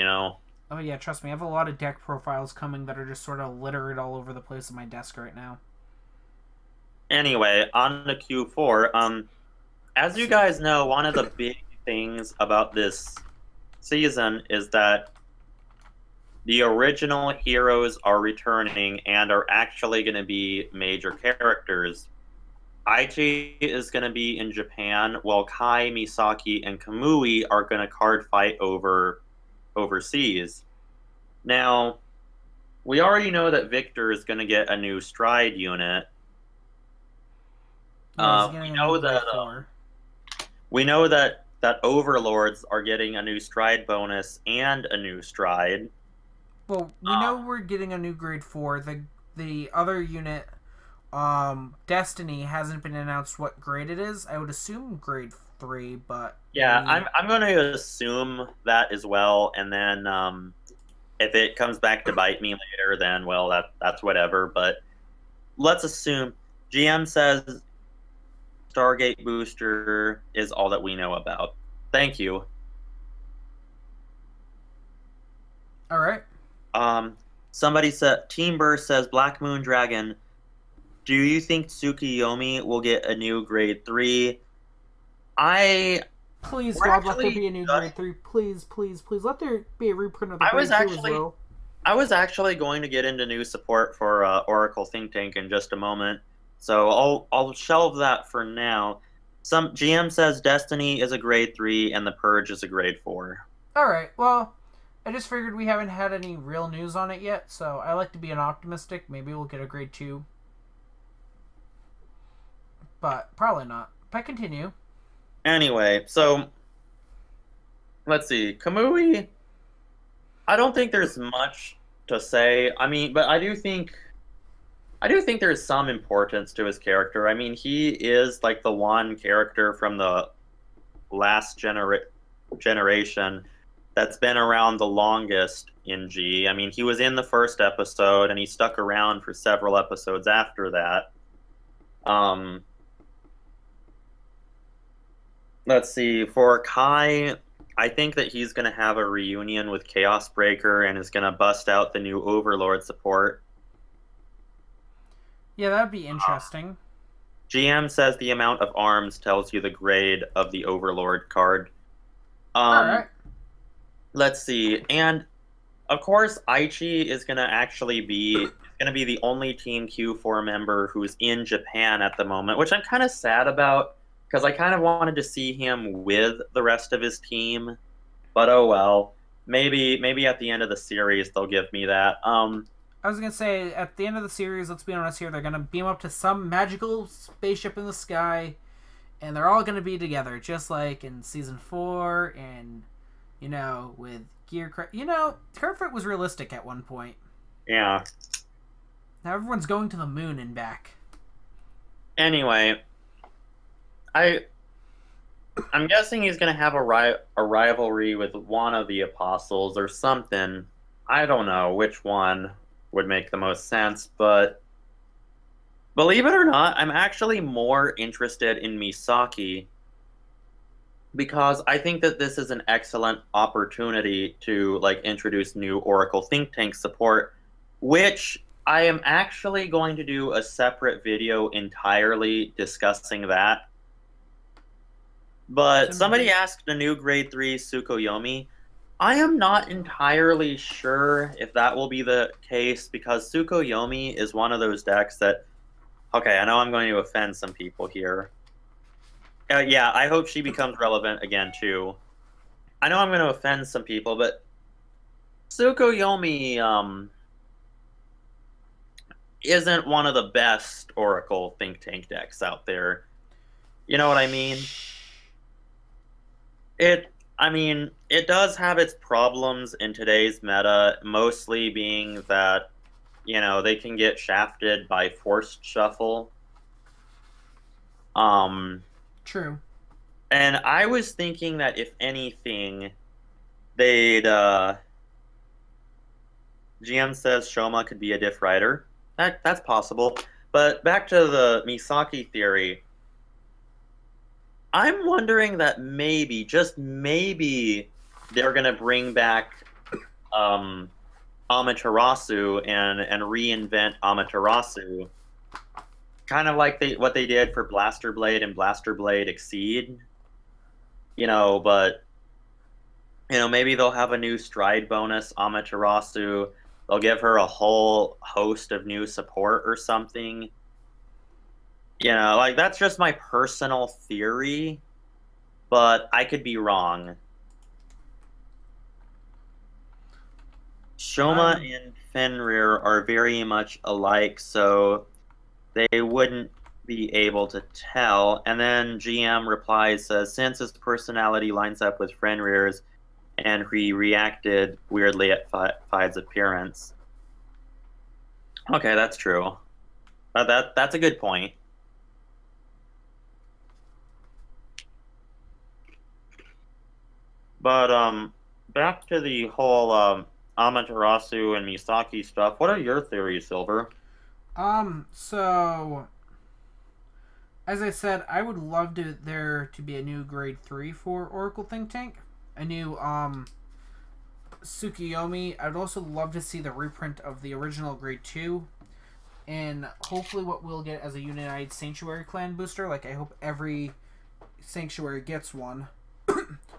Oh yeah, trust me, I have a lot of deck profiles coming that are just sort of littered all over the place on my desk right now. Anyway, on to Q4. As you guys know, one of the big things about this season is that the original heroes are returning and are actually going to be major characters. Aichi is going to be in Japan, while Kai, Misaki, and Kamui are going to card fight overseas. Now, we already know that Victor is going to get a new stride unit. We know that Overlords are getting a new stride bonus and a new stride. Well, we know we're getting a new grade 4. The other unit, Destiny, hasn't been announced what grade it is. I would assume grade 3, but yeah, I'm going to assume that as well, and then if it comes back to bite me later, then well, that's whatever. But let's assume GM says Stargate Booster is all that we know about. Thank you. All right. Somebody said Team Burst says BlackMoonDragon. Do you think Tsukiyomi will get a new grade 3? Please, God, let there be a new grade 3. Please. Let there be a reprint of the grade 2 as well. I was actually going to get into new support for Oracle Think Tank in just a moment, so I'll shelve that for now. Some GM says Destiny is a grade 3 and the Purge is a grade 4. All right. Well, I just figured we haven't had any real news on it yet, so I like to be an optimistic. Maybe we'll get a grade 2. But probably not. But continue. Anyway, so let's see. Kamui, I don't think there's much to say. I mean, but I do think there's some importance to his character. I mean, he is like the one character from the last generation that's been around the longest in G. I mean, he was in the first episode and he stuck around for several episodes after that. Let's see, for Kai, I think that he's going to have a reunion with Chaos Breaker and is going to bust out the new Overlord support. Yeah, that'd be interesting. GM says the amount of arms tells you the grade of the Overlord card. Alright. let's see. And of course, Aichi is gonna be the only Team Q4 member who's in Japan at the moment, which I'm kind of sad about because I kind of wanted to see him with the rest of his team. But oh well. Maybe at the end of the series they'll give me that. I was gonna say at the end of the series, let's be honest here, they're gonna beam up to some magical spaceship in the sky, and they're all gonna be together, just like in season 4, and with Cardfight was realistic at one point. Yeah. Now everyone's going to the moon and back. Anyway, I'm guessing he's gonna have a rivalry with one of the apostles or something. I don't know which one would make the most sense, but believe it or not, I'm actually more interested in Misaki because I think that this is an excellent opportunity to like introduce new Oracle think tank support, which I am actually going to do a separate video entirely discussing that. But somebody asked a new grade 3 Tsukuyomi. I am not entirely sure if that will be the case because Tsukuyomi is one of those decks that, okay, I know I'm going to offend some people here. Yeah, I hope she becomes relevant again too. I know I'm going to offend some people, but Tsukuyomi isn't one of the best Oracle think tank decks out there. You know what I mean? It does have its problems in today's meta, mostly being that, they can get shafted by forced shuffle. True. And I was thinking that if anything, they'd, GM says Shoma could be a diff rider. That's possible. But back to the Misaki theory, I'm wondering that maybe, just maybe, they're gonna bring back Amaterasu and reinvent Amaterasu, kind of like what they did for Blaster Blade and Blaster Blade Exceed. But maybe they'll have a new stride bonus Amaterasu. They'll give her a whole host of new support or something. Like that's just my personal theory, but I could be wrong. Shoma and Fenrir are very much alike, so they wouldn't be able to tell. And then GM replies, says, since his personality lines up with Fenrir's, and he reacted weirdly at Five's appearance. Okay, that's true. That's a good point. But back to the whole Amaterasu and Misaki stuff. What are your theories, Silver? So as I said, I would love there to be a new grade 3 for Oracle Think Tank. A new Tsukuyomi. I'd also love to see the reprint of the original grade 2. And hopefully what we'll get as a United Sanctuary Clan booster. Like I hope every Sanctuary gets one.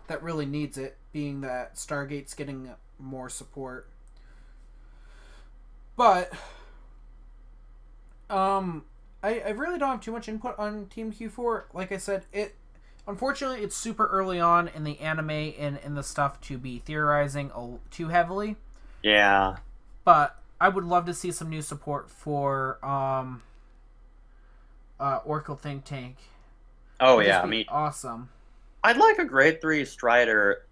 That really needs it, being that Stargate's getting more support. But I really don't have too much input on Team Q4. Like I said, unfortunately it's super early on in the anime and in the stuff to be theorizing too heavily. Yeah. But I would love to see some new support for Oracle Think Tank. Oh yeah, awesome. I'd like a grade 3 Strider,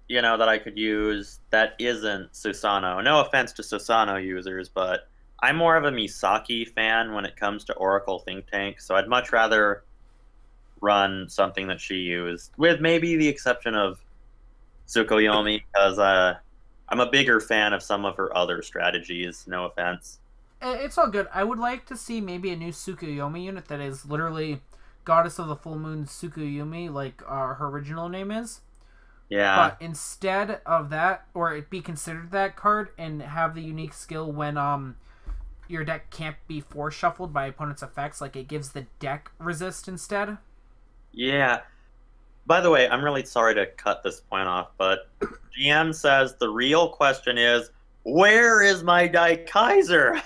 that I could use that isn't Susano. No offense to Susano users, but I'm more of a Misaki fan when it comes to Oracle Think Tank, so I'd much rather run something that she used, with maybe the exception of Tsukuyomi, because I'm a bigger fan of some of her other strategies, no offense. It's all good. I would like to see maybe a new Tsukuyomi unit that is literally Goddess of the Full Moon Tsukuyomi, like her original name is. Yeah. But instead of that, or it be considered that card, and have the unique skill when your deck can't be force shuffled by opponent's effects, like it gives the deck resist instead. Yeah. By the way, I'm really sorry to cut this point off, but GM says the real question is, where is my Daikaiser?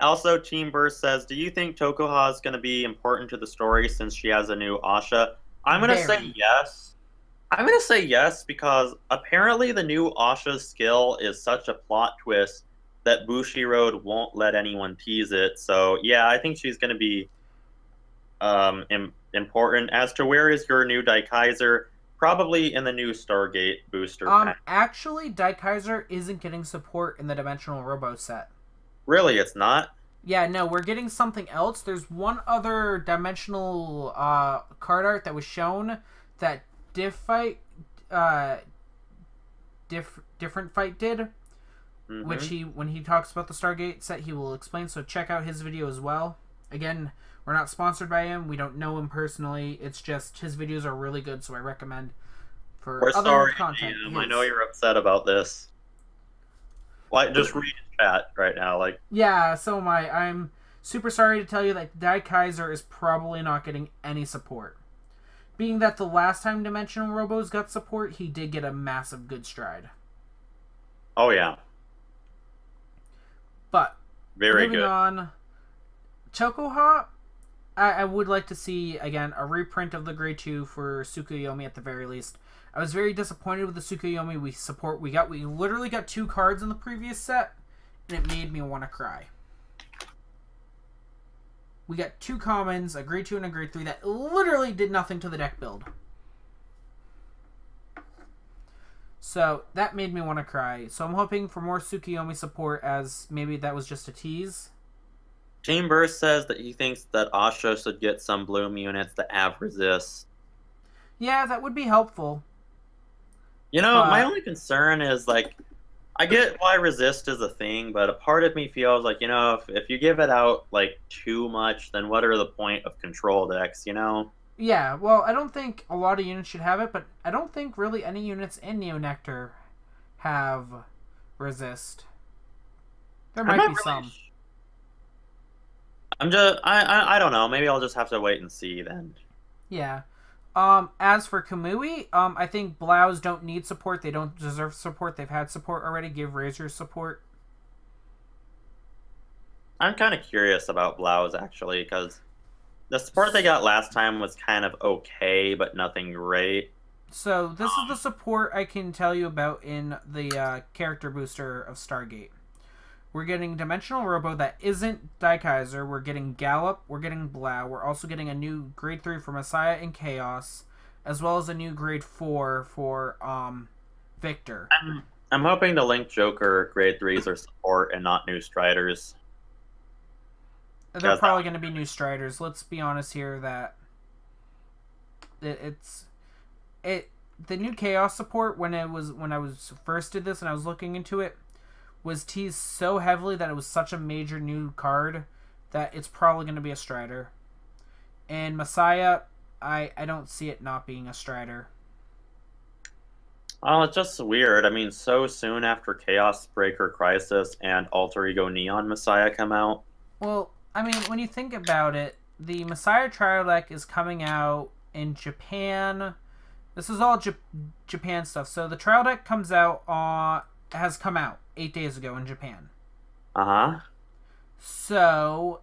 Also, Team Burst says, do you think Tokuha is going to be important to the story since she has a new Asha? I'm going to say Very. yes. I'm going to say yes because apparently the new Asha's skill is such a plot twist that Bushiroad won't let anyone tease it. So, yeah, I think she's going to be important. As to where is your new Daikaiser, probably in the new Stargate booster pack. Actually, Daikaiser isn't getting support in the Dimensional Robo set. Really, it's not? Yeah, no, we're getting something else. There's one other dimensional card art that was shown that uh, different fight did, which when he talks about the Stargate set, he will explain. So check out his video as well. Again, we're not sponsored by him. We don't know him personally. It's just his videos are really good, so I recommend for We're other sorry, content. GM. I know you're upset about this. Like, just read chat right now. Like, Yeah, so am I. I'm super sorry to tell you that Daikaiser is probably not getting any support. Being that the last time Dimensional Robos got support, he did get a massive good stride. oh yeah, But very moving good. on, Chocohop, I would like to see again a reprint of the Grade 2 for Tsukuyomi at the very least. I was very disappointed with the Tsukuyomi we got. We literally got 2 cards in the previous set, and it made me want to cry. We got 2 commons, a Grade 2 and a Grade 3 that literally did nothing to the deck build. So that made me want to cry. So I'm hoping for more Tsukuyomi support, as maybe that was just a tease. Team Burst says that he thinks that Asha should get some Bloom units that have resist. Yeah, that would be helpful. You know, my only concern is like, I get why resist is a thing, but a part of me feels like, you know, if you give it out like too much, then what are the point of control decks, you know? Yeah, well, I don't think a lot of units should have it, but I don't think really any units in Neo Nectar have resist. There I'm might not be really some. I'm just I don't know. Maybe I'll just have to wait and see then. Yeah. As for Kamui, I think Blows don't need support. They don't deserve support. They've had support already. Give Razor support. I'm kind of curious about Blouse actually because the support they got last time was kind of okay, but nothing great. So this is the support I can tell you about in the character booster of Stargate. We're getting Dimensional Robo that isn't Daikaiser. We're getting Gallop. We're getting Blau. We're also getting a new Grade 3 for Messiah and Chaos, as well as a new Grade 4 for Victor. I'm hoping the Link Joker grade 3s are support and not new Striders. They're probably going to be new Striders. Let's be honest here that the new Chaos support when I was first did this and I was looking into it was teased so heavily that it was such a major new card that it's probably going to be a Strider. And Messiah, I don't see it not being a Strider. Well, it's just weird. I mean, so soon after Chaos Breaker Crisis and Alter Ego Neon Messiah come out. Well, I mean, when you think about it, the Messiah trial deck is coming out in Japan. This is all Japan stuff. So the trial deck has come out 8 days ago in Japan. Uh-huh. So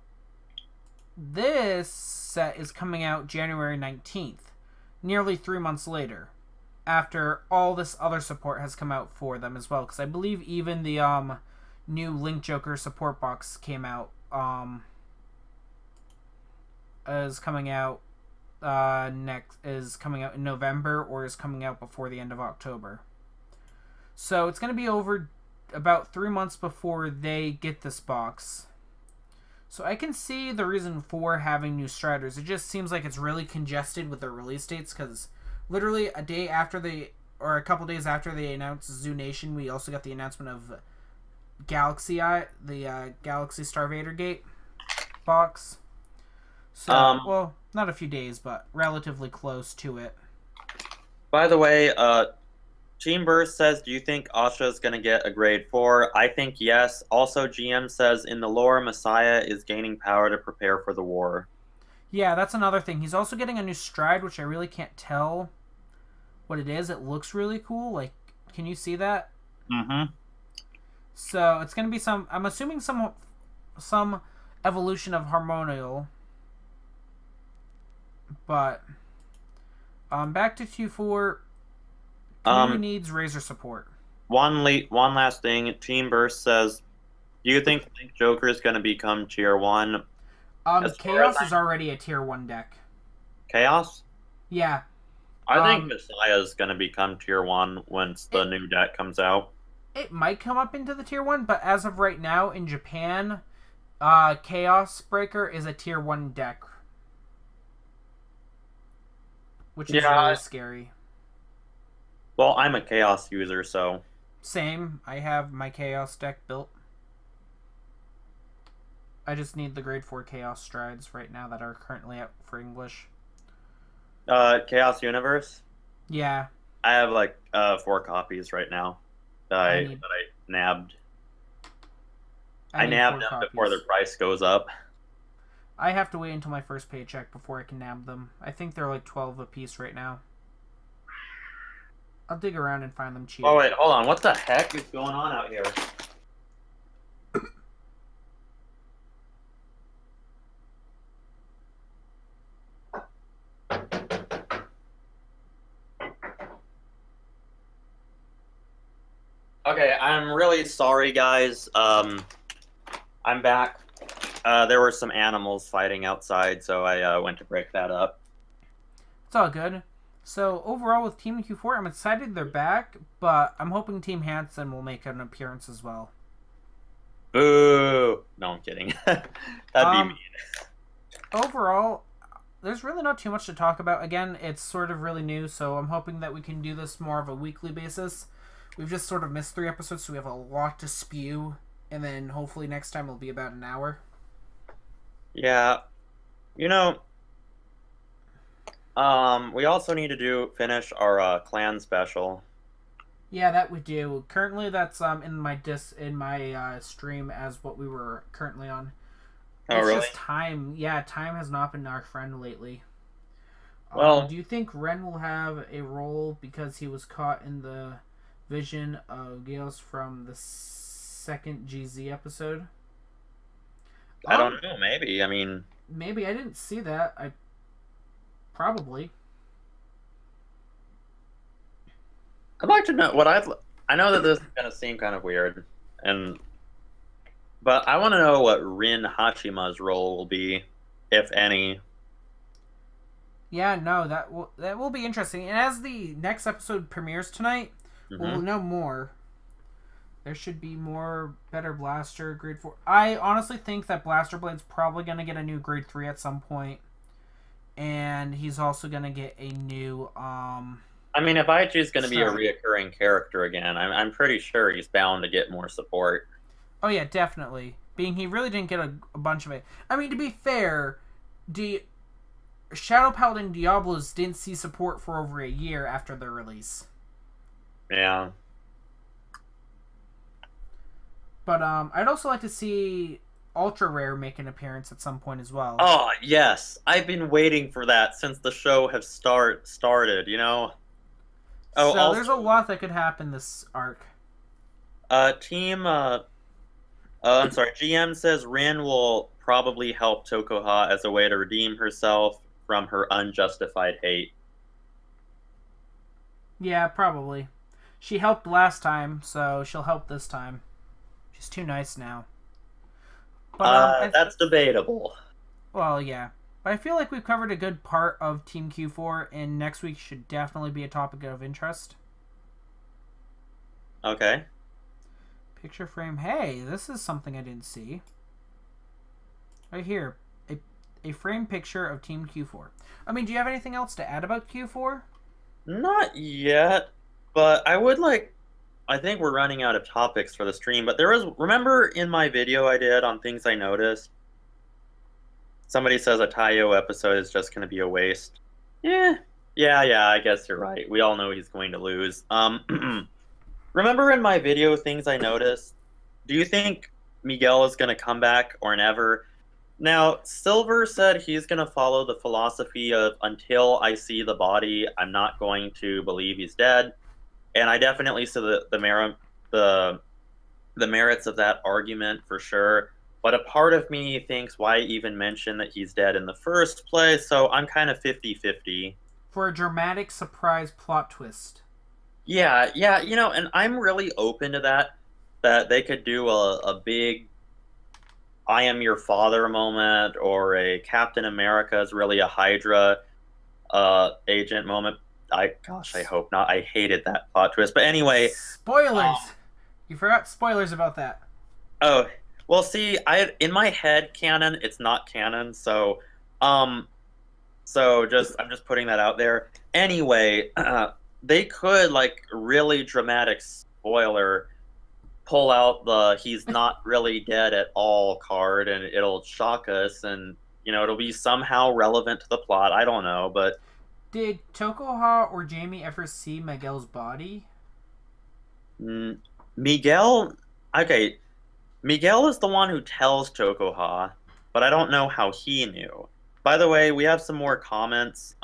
this set is coming out January 19th, nearly 3 months later, after all this other support has come out for them as well. Because I believe even the new Link Joker support box came out, is coming out in November, or is coming out before the end of October. So it's going to be over about 3 months before they get this box. So I can see the reason for having new Striders. It just seems like it's really congested with their release dates, because literally a couple days after they announced Zoo Nation, we also got the announcement of Galaxy Star Vader Gate box. So, well, not a few days, but relatively close to it. By the way, Team Burst says, do you think Asha is going to get a grade 4? I think yes. Also, GM says, in the lore, Messiah is gaining power to prepare for the war. Yeah, that's another thing. He's also getting a new stride, which I really can't tell what it is. It looks really cool. Like, can you see that? Mm-hmm. So it's gonna be some. I'm assuming some evolution of Harmonial. But back to Q4. Community Um, needs Razor support. one last thing. Team Burst says, "Do you think Link Joker is going to become tier one?" As far as Chaos is already a tier 1 deck. Chaos, Yeah. I think Um, Messiah is going to become tier one once the it new deck comes out. it might come up into the tier 1, but as of right now in Japan, Chaos Breaker is a tier 1 deck, which is really Yeah, scary. well, I'm a Chaos user, so Same. I have my Chaos deck built. I just need the grade 4 Chaos strides right now that are currently out for English. Chaos Universe. Yeah, I have like 4 copies right now that I I need that I nabbed. I I need nabbed four them before the copies. price goes up. I have to wait until my first paycheck before I can nab them. I think they're like 12 a piece right now. I'll dig around and find them cheap. Oh wait, hold on. What the heck is going on out here? Okay, I'm really sorry, guys. I'm back. There were some animals fighting outside, so I went to break that up. It's all good. So overall with Team Q4, I'm excited they're back, but I'm hoping Team Hansen will make an appearance as well. Boo! No, I'm kidding. That'd be mean. Um, Overall, there's really not too much to talk about. Again, it's sort of really new, so I'm hoping that we can do this more of a weekly basis. We've just sort of missed 3 episodes, so we have a lot to spew, and then hopefully next time it'll be about an hour. Yeah, you know, we also need to finish our clan special. Yeah, that we do. Currently, that's in my stream as what we were currently on. Oh, It's really? just time. Yeah, time has not been our friend lately. Well, Do you think Ren will have a role because he was caught in the vision of Gales from the second GZ episode? I don't know. Maybe. I mean, Maybe I didn't see that. I probably. I'd like to know what I'd. I know that this is gonna seem kind of weird, and but I want to know what Rin Hachima's role will be, if any. Yeah, no, that will be interesting. And as the next episode premieres tonight, we'll Hmm. know more. There should be more better blaster grade 4. I honestly think that Blaster Blade's probably going to get a new grade 3 at some point. And he's also going to get a new I mean, if Aichi's going to be a Stride. reoccurring character again, I'm pretty sure he's bound to get more support. Oh yeah, definitely. Being he really didn't get a bunch of it. I mean, to be fair, Shadow Paladin Diablos didn't see support for over a year after their release. Yeah. But I'd also like to see Ultra Rare make an appearance at some point as well. Oh yes, I've been waiting for that since the show have started. You know. Oh, So there's a also, lot that could happen this arc. team. I'm sorry. GM says Rin will probably help Tokoha as a way to redeem herself from her unjustified hate. Yeah, probably. She helped last time, so she'll help this time. She's too nice now. But That's debatable. well, yeah. But I feel like we've covered a good part of Team Q4, and next week should definitely be a topic of interest. Okay. Picture frame. Hey, this is something I didn't see. Right here, a frame picture of Team Q4. I mean, do you have anything else to add about Q4? Not yet, but I would like. I think we're running out of topics for the stream, but there was. Remember in my video I did on things I noticed? Somebody says a Taiyo episode is just going to be a waste. Yeah, I guess you're right. We all know he's going to lose. Remember in my video things I noticed? Do you think Miguel is going to come back or never? Now, Silver said he's going to follow the philosophy of until I see the body, I'm not going to believe he's dead. And I definitely see the the merits of that argument for sure. But a part of me thinks why even mention that he's dead in the first place? So I'm kind of 50-50. For a dramatic surprise plot twist. Yeah, yeah, and I'm really open to that. That they could do a big I am your father moment or a Captain America is really a Hydra agent moment. I hope not. I hated that plot twist. But anyway, Spoilers! um, You forgot spoilers about that. oh, well, see, I in my head canon, it's not canon, um, just I'm just putting that out there. Anyway, they could like really dramatic spoiler pull out the he's not really dead at all card, and it'll shock us, and it'll be somehow relevant to the plot. I don't know, but Did Tokoha or Jamie ever see Miguel's body? Miguel. Okay, Miguel is the one who tells Tokoha, but I don't know how he knew. By the way, we have some more comments.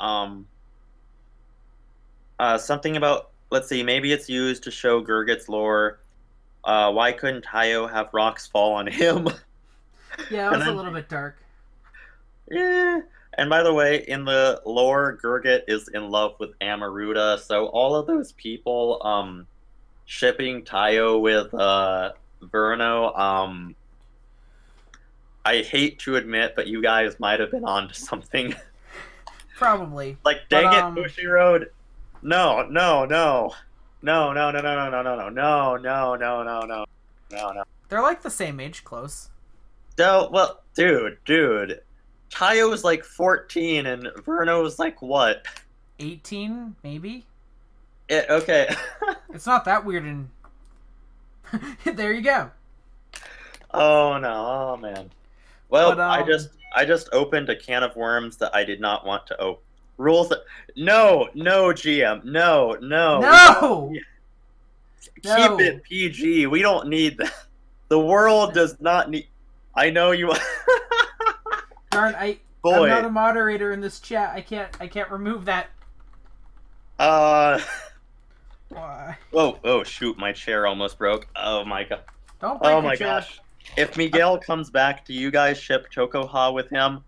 Something about, let's see, maybe it's used to show Gurgit's lore. Why couldn't Tayo have rocks fall on him? Yeah, it was a little bit dark. Yeah. And by the way, in the lore, Gurgit is in love with Amaruta, so all of those people shipping Tayo with Verno, I hate to admit, but you guys might have been onto something. Probably. Like, dang it, Bushy Road. No, no, no. No, no, no, no, no, no, no, no, no, no, no, no, no, no. They're like the same age, close. No, well, dude. Tayo was like 14 and Verno was like what? 18, maybe? Okay. It's not that weird and there you go. Oh no, oh man. Well, But, I just opened a can of worms that I did not want to open. Rules that no, GM, no. No! Keep it PG. We don't need that. The world does not need. I know you. Darn, I'm not a moderator in this chat. I can't remove that. Why? Oh shoot, my chair almost broke. Oh my god. Don't break Oh your my chair. gosh. If Miguel comes back, do you guys ship Tokoha with him?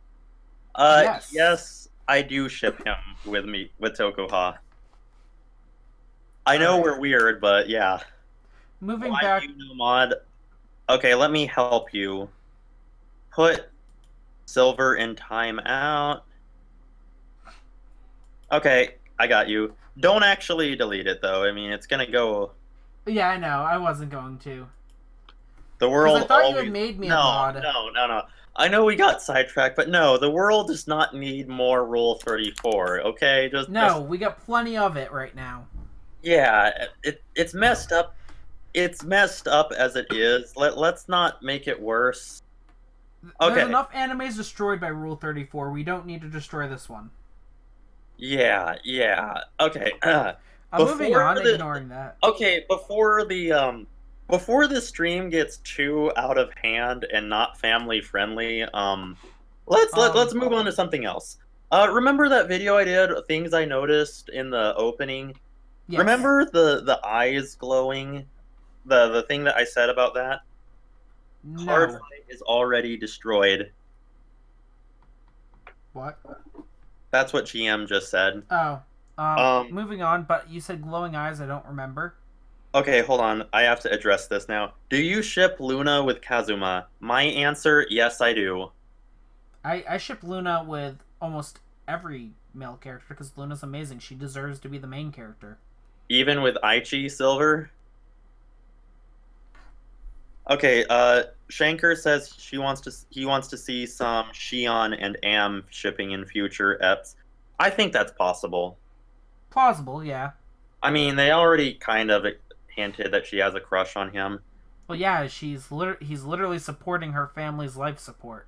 Yes, I do ship him with Tokoha. I know we're weird, but yeah. Moving back. Mod. Okay, let me help you. Put Silver in timeout. Okay, I got you. Don't actually delete it though. I mean, it's gonna go. Yeah, I know. I wasn't going to. The world. I thought you had made me a mod. No. I know we got sidetracked, but no, the world does not need more Rule 34. Okay, we got plenty of it right now. Yeah, it's messed up. It's messed up as it is. Let's not make it worse. Okay. There's enough animes destroyed by Rule 34. We don't need to destroy this one. Yeah. Okay. I'm moving on, ignoring that. Okay, before the stream gets too out of hand and not family friendly, let's move on to something else. Remember that video I did, things I noticed in the opening? Yes. Remember the eyes glowing? The thing that I said about that? No. Cardfight is already destroyed. What? That's what GM just said. Oh. Moving on, but you said glowing eyes, I don't remember. Okay, hold on. I have to address this now. Do you ship Luna with Kazuma? My answer, yes, I do. I ship Luna with almost every male character because Luna's amazing. She deserves to be the main character. Even with Aichi Silver? Okay, Shanker says he wants to see some Shion and Am shipping in future eps. I think that's possible. Plausible, yeah. I mean, they already kind of hinted that she has a crush on him. Well, yeah, he's literally supporting her family's life support.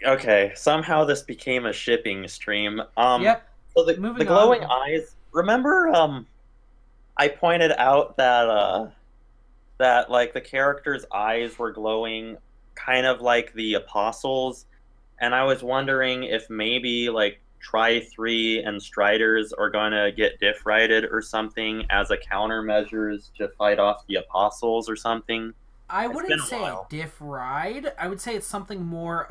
Okay, somehow this became a shipping stream. Yep. So the glowing eyes. Remember, I pointed out that like the character's eyes were glowing kind of like the Apostles, and I was wondering if maybe like Tri-3 and Striders are gonna get diff righted or something as a countermeasures to fight off the Apostles or something. I It's been wouldn't a say a while. diff ride. I would say it's something more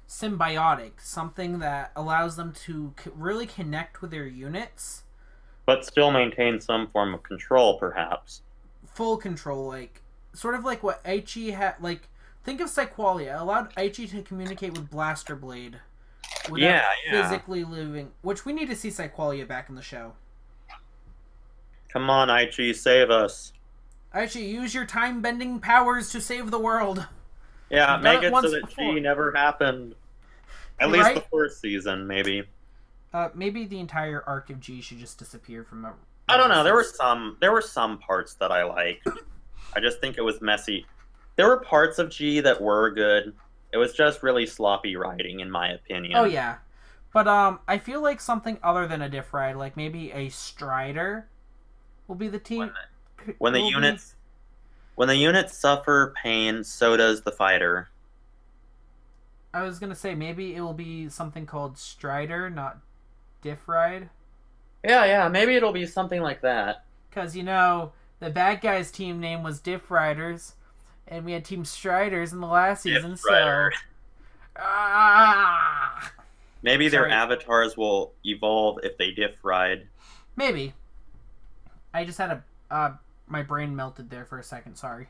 symbiotic, something that allows them to really connect with their units. But still maintain some form of control, perhaps. Full control, like sort of like what Aichi had. Like think of Psyqualia, allowed Aichi to communicate with Blaster Blade without Yeah, yeah. physically living. Which we need to see Psyqualia back in the show. Come on, Aichi, save us. Aichi, use your time bending powers to save the world. Yeah, You've done make it it so once that before. G never happened. At You're least the right. first season, maybe. Maybe the entire arc of G should just disappear from a I don't know. existence. There were some parts that I liked. I just think it was messy. There were parts of G that were good. It was just really sloppy writing, in my Oh opinion. yeah, but I feel like something other than a diff ride, like maybe a Strider, will be the When team. when the Will be. units when the units suffer pain, so does the fighter. I was gonna say maybe it will be something called Strider, not diff ride, Yeah, yeah, maybe it'll be something like that. because the bad guys' team name was Diff Riders, and we had Team Striders in the last If season. Rider. So ah, Maybe their sorry, avatars will evolve if they diff ride. maybe I just had a my brain melted there for a second. Sorry.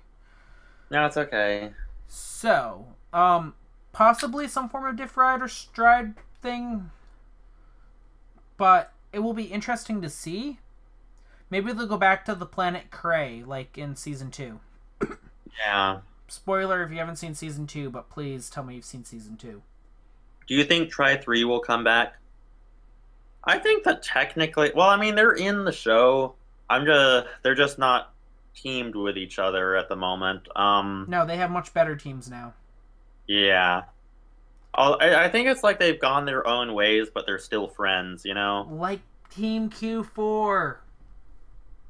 No, it's okay. So, possibly some form of diff ride or stride thing, but it will be interesting to see. Maybe they'll go back to the planet Cray, like in season 2. Yeah. Spoiler if you haven't seen season 2, but please tell me you've seen season 2. Do you think Tri-3 will come back? I think that technically, well, I mean, they're in the show. They're just not teamed with each other at the moment. No, they have much better teams now. Yeah. I think it's like they've gone their own ways, but they're still friends, you know? Like Team Q4.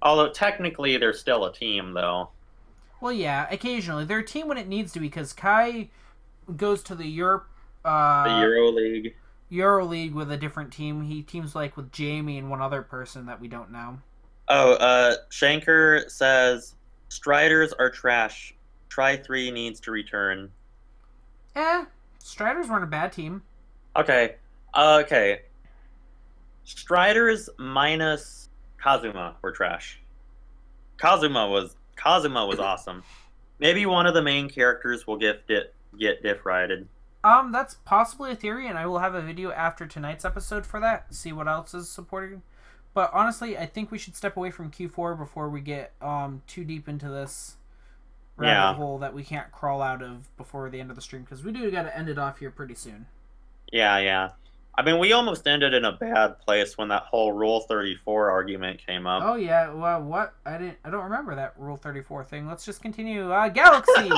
Although technically they're still a team, though. Well, yeah, occasionally. They're a team when it needs to be, because Kai goes to the The Euro League. Euro League with a different team. He teams like with Jamie and one other person that we don't know. Oh, Shanker says Striders are trash. Tri-3 needs to return. Striders weren't a bad team. Okay. Okay. Striders minus Kazuma were trash. Kazuma was awesome. Maybe one of the main characters will get diff righted. That's possibly a theory, and I will have a video after tonight's episode for that. See what else is supporting. But honestly, I think we should step away from Q4 before we get too deep into this rabbit hole that we can't crawl out of before the end of the stream, because we do got to end it off here pretty soon. Yeah, yeah. I mean, we almost ended in a bad place when that whole Rule 34 argument came up. Oh yeah, well, what? I don't remember that Rule 34 thing. Let's just continue. Galaxy,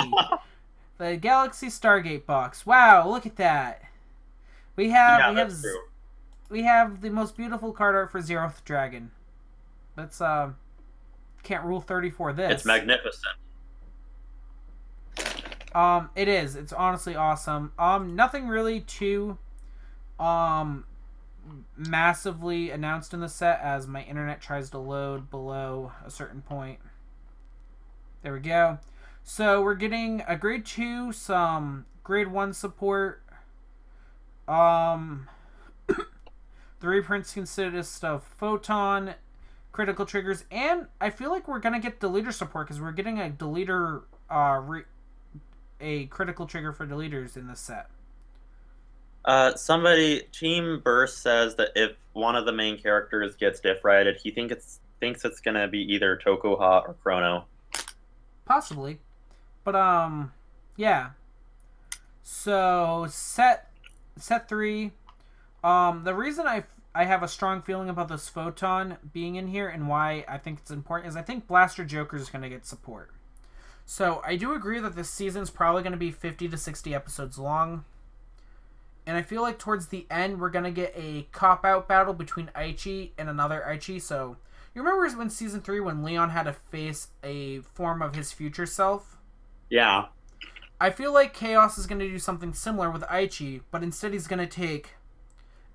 the Galaxy Stargate box. Wow, look at that. We have Yeah, that's true. we have the most beautiful card art for Zeroth Dragon. Let's can't Rule 34 this. It's magnificent. It is. It's honestly awesome. Nothing really too massively announced in the set as my internet tries to load below a certain point. There we go. So we're getting a grade 2, some grade 1 support. The reprints consist of Photon, critical triggers, and I feel like we're gonna get deleter support because we're getting a deleter a critical trigger for deleters in this set. Team Burst says that if one of the main characters gets diff righted, he thinks it's gonna be either Tokuha or Chrono. Possibly. But yeah. So set 3. The reason I have a strong feeling about this Photon being in here and why I think it's important is I think Blaster Joker is going to get support. So I do agree that this season's probably going to be 50 to 60 episodes long. And I feel like towards the end we're going to get a cop-out battle between Aichi and another Aichi. So you remember when season 3 when Leon had to face a form of his future self? Yeah. I feel like Chaos is going to do something similar with Aichi, but instead he's going to take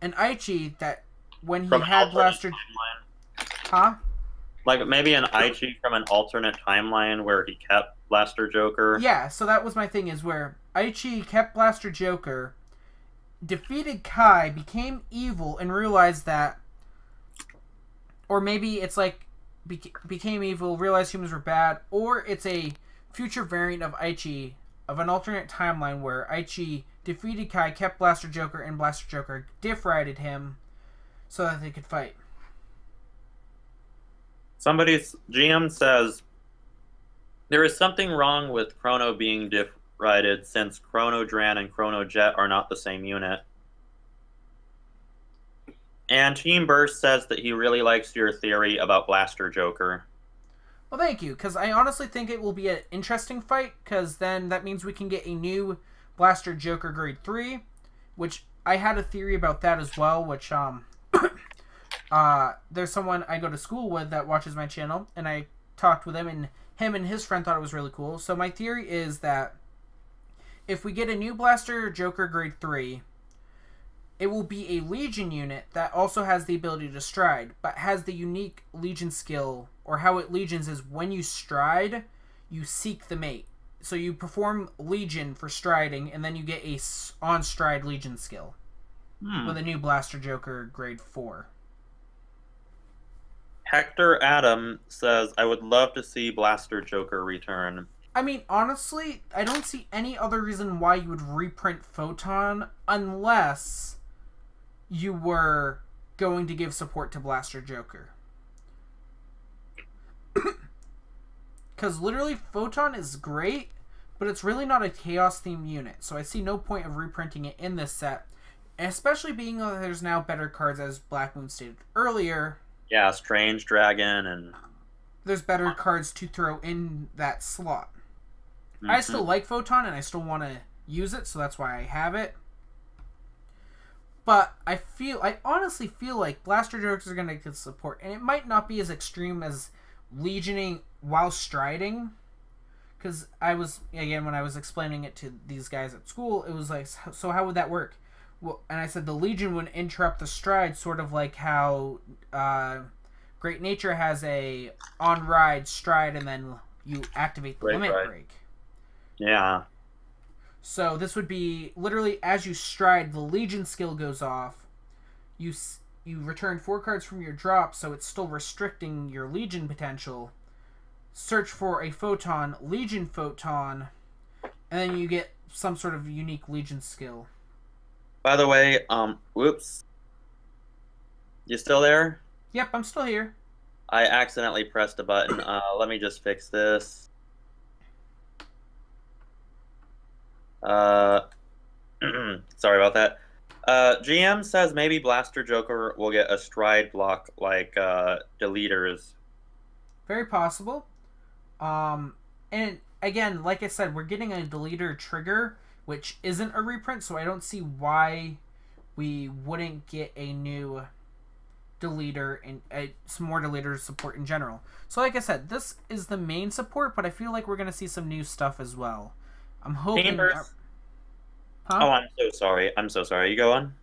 an Aichi that when he From an had alternate Blaster. timeline. Huh? Like maybe an Aichi from an alternate timeline where he kept Blaster Joker. Yeah, so that was my thing, is where Aichi kept Blaster Joker, defeated Kai, became evil, and realized that. Or maybe it's like became evil, realized humans were bad, or it's a future variant of Aichi, of an alternate timeline where Aichi defeated Kai, kept Blaster Joker, and Blaster Joker diff-righted him so that they could fight. Somebody's GM says there is something wrong with Chrono being diff-righted since Chrono Dran and Chrono Jet are not the same unit. And Team Burst says that he really likes your theory about Blaster Joker. Well, thank you, because I honestly think it will be an interesting fight, because then that means we can get a new Blaster Joker Grade 3, which I had a theory about that as well, which, there's someone I go to school with that watches my channel, and I talked with him, and his friend thought it was really cool. So my theory is that if we get a new Blaster Joker Grade 3, it will be a Legion unit that also has the ability to stride, but has the unique Legion skill, or how it Legions is when you stride, you seek the mate. So you perform Legion for striding, and then you get a on-stride Legion skill with a new Blaster Joker Grade 4. Hector Adam says, I would love to see Blaster Joker return. I mean, honestly, I don't see any other reason why you would reprint Photon unless you were going to give support to Blaster Joker. Because literally, Photon is great, but it's really not a Chaos-themed unit, so I see no point of reprinting it in this set, especially being that there's now better cards, as Black Moon stated earlier. Yeah, Strange Dragon, and there's better cards to throw in that slot. I still like Photon, and I still want to use it, so that's why I have it. But I honestly feel like Blaster Jokers are going to get support, and it might not be as extreme as Legioning while striding. Because when I was explaining it to these guys at school, it was like, so how would that work? Well, and I said the Legion would interrupt the stride, sort of like how Great Nature has a on-ride stride, and then you activate the limit break. Yeah. So this would be literally as you stride, the Legion skill goes off. You return 4 cards from your drop, so it's still restricting your Legion potential. Search for a Photon, Legion Photon, and then you get some sort of unique Legion skill. By the way, whoops. You still there? Yep, I'm still here. I accidentally pressed a button. Let me just fix this. Sorry about that. GM says maybe Blaster Joker will get a stride block like Deleters. Very possible. And again, like I said, we're getting a Deleter trigger, which isn't a reprint, so I don't see why we wouldn't get a new Deleter and some more Deleter support in general. So like I said, this is the main support, but I feel like we're going to see some new stuff as well. I'm hoping... Huh? Oh, I'm so sorry. I'm so sorry. You go on?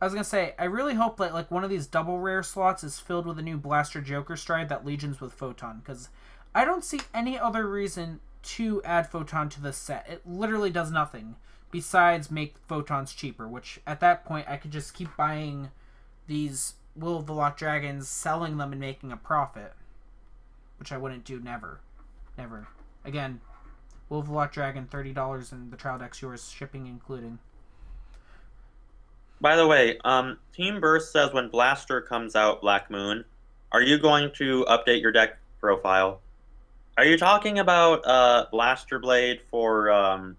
I was going to say, I really hope that like one of these double rare slots is filled with a new Blaster Joker stride that Legions with Photon, because I don't see any other reason to add Photon to this set. It literally does nothing besides make Photons cheaper, which at that point I could just keep buying these Will of the Lost Dragons, selling them and making a profit, which I wouldn't do never. Again, Will of the Lost Dragon, $30, and the trial deck's yours, shipping including. By the way, Team Burst says when Blaster comes out, Black Moon, are you going to update your deck profile? Are you talking about Blaster Blade for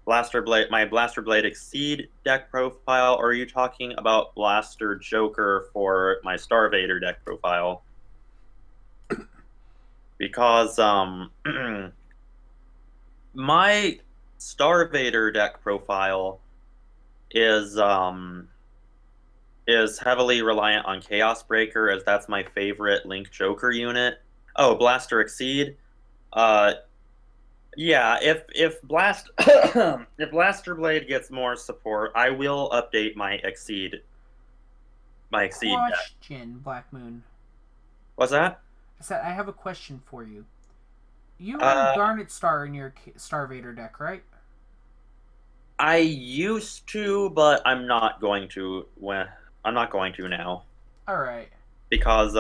my Blaster Blade Exceed deck profile, or are you talking about Blaster Joker for my Star Vader deck profile? Because my Star Vader deck profile is heavily reliant on Chaos Breaker, as that's my favorite Link Joker unit. Oh, Blaster Exceed. Yeah, if Blast if Blaster Blade gets more support, I will update my Exceed deck. Question, Black Moon. What's that? I said I have a question for you. You run Uh, Garnet Star in your Starvader deck, right? I used to, but I'm not going to now All right. because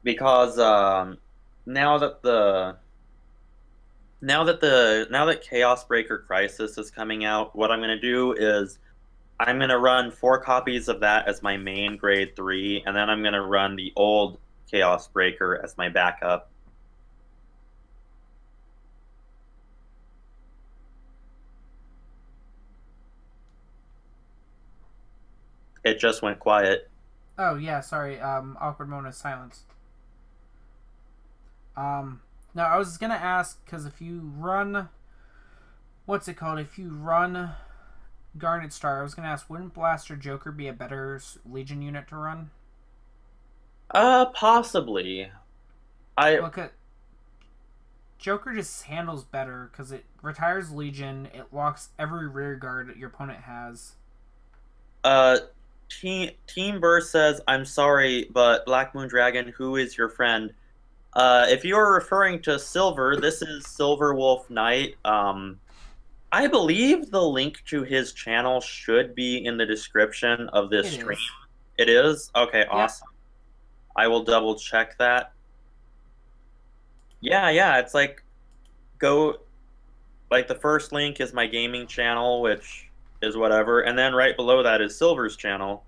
because now that the now that Chaos Breaker Crisis is coming out, what I'm gonna do is I'm gonna run 4 copies of that as my main grade 3, and then I'm gonna run the old Chaos Breaker as my backup. It just went quiet. Oh yeah, sorry. Awkward moment of silence. No, I was gonna ask because if you run, what's it called? If you run Garnet Star, I was gonna ask, wouldn't Blaster Joker be a better Legion unit to run? Possibly. I Look at Joker just handles better because it retires Legion. It locks every rear guard your opponent has. uh Team Burst says, "I'm sorry, but BlackMoonDragon, who is your friend?" If you are referring to Silver, this is Silver Wolf Knight. I believe the link to his channel should be in the description of this It stream. is. It is? Okay, Yep. awesome. I will double check that. Yeah, yeah, it's like go like the first link is my gaming channel, which is whatever, and then right below that is Silver's channel.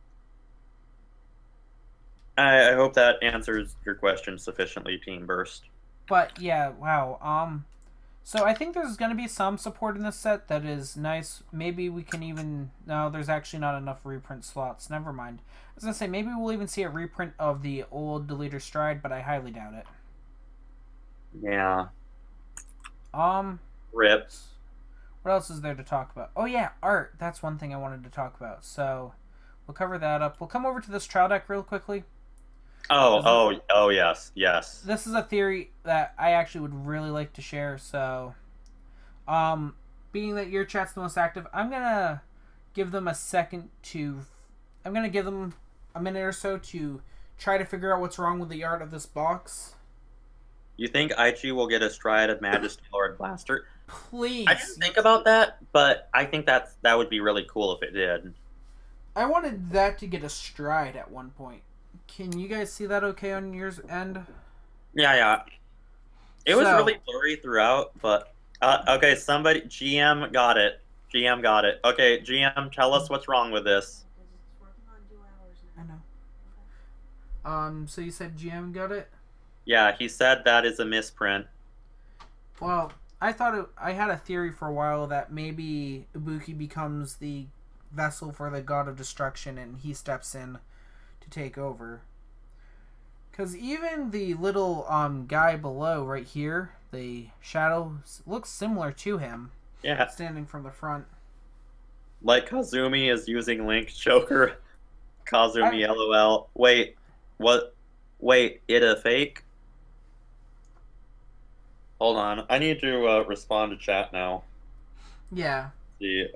I hope that answers your question sufficiently, Team Burst. But yeah, wow. So I think there's gonna be some support in this set that is nice. Maybe we can even no, there's actually not enough reprint slots. Never mind. I was gonna say maybe we'll even see a reprint of the old Deleter Stride, but I highly doubt it. Yeah. Um, Rips. what else is there to talk about? Oh yeah, art. That's one thing I wanted to talk about. So we'll cover that up. We'll come over to this trial deck real quickly. Oh, yes, yes. This is a theory that I actually would really like to share. So, being that your chat's the most active, I'm gonna give them a second to. I'm gonna give them a minute or so to try to figure out what's wrong with the art of this box. You think Aichi will get a stride of Majesty Lord Blaster? I didn't Please. think about that, but I think that would be really cool if it did. I wanted that to get a stride at one point. Can you guys see that okay on yours end? Yeah, yeah. It was So, really blurry throughout, but okay, somebody GM got it. GM got it. Okay, GM, tell us what's wrong with this. I know. So you said GM got it? Yeah, he said that is a misprint. Well, I had a theory for a while that maybe Ibuki becomes the vessel for the god of destruction and he steps in to take over. Because even the little guy below right here, the shadow, looks similar to him. Yeah, Standing from the front. like Kazumi is using Link Joker. Kazumi, LOL. Wait, what? Wait, it a fake? Hold on, I need to respond to chat now. Yeah. See.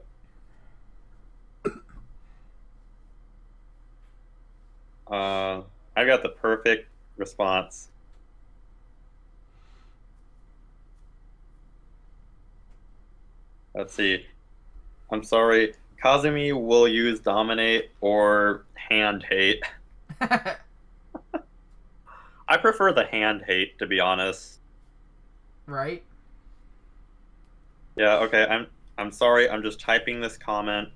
I got the perfect response. Let's see. I'm sorry. Kazumi will use Dominate or Hand Hate. I prefer the Hand Hate, to be honest. Right? Yeah, okay, I'm sorry, I'm just typing this comment.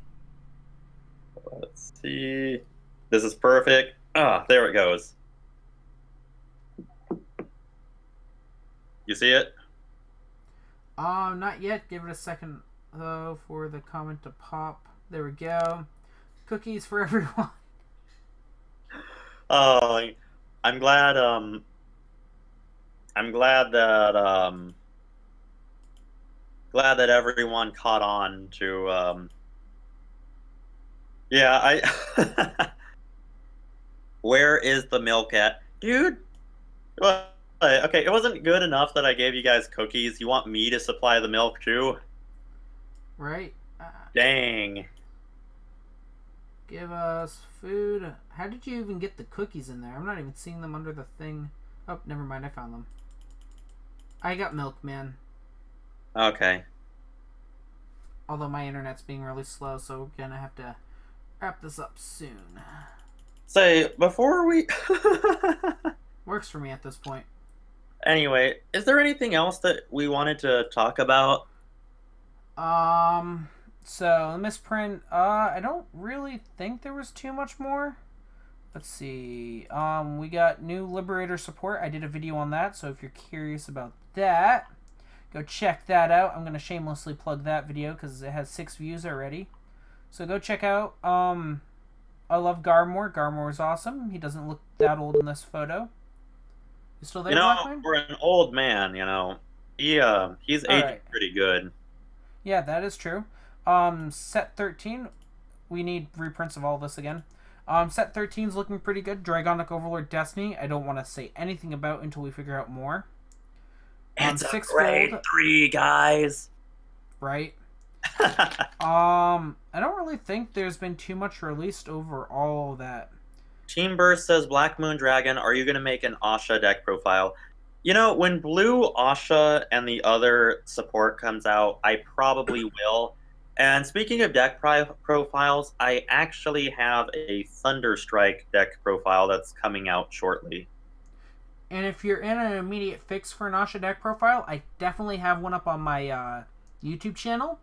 Let's see. This is perfect. Ah, there it goes. You see it? Not yet. Give it a second, though, for the comment to pop. There we go. Cookies for everyone. Oh, I'm glad, I'm glad that everyone caught on to, yeah, Where is the milk at? Dude, what? Okay, it wasn't good enough that I gave you guys cookies. You want me to supply the milk too? Right? Dang. Give us food. How did you even get the cookies in there? I'm not even seeing them under the thing. Oh, never mind. I found them. I got milk, man. Okay. Although my internet's being really slow, so we're gonna have to wrap this up soon. Say, before we... Works for me at this point. Anyway, is there anything else that we wanted to talk about? So the misprint, I don't really think there was too much more. Let's see. We got new Liberator support. I did a video on that, so if you're curious about that, go check that out. I'm gonna shamelessly plug that video because it has 6 views already. So go check out. I love Garmore. Garmore is awesome. He doesn't look that old in this photo. You still there, Blackman? For an old man, he's aging pretty good. Yeah, that is true. Set 13, we need reprints of all this again. Set 13 is looking pretty good. Dragonic Overlord Destiny, I don't want to say anything about until we figure out more. It's a grade 3, guys. Right. I don't really think there's been too much released overall that. Team Burst says, BlackMoonDragon, are you going to make an Asha deck profile? You know, when Blue, Asha, and the other support comes out, I probably will. And speaking of deck profiles, I actually have a Thunderstrike deck profile that's coming out shortly. And if you're in an immediate fix for an Asha deck profile, I definitely have one up on my YouTube channel.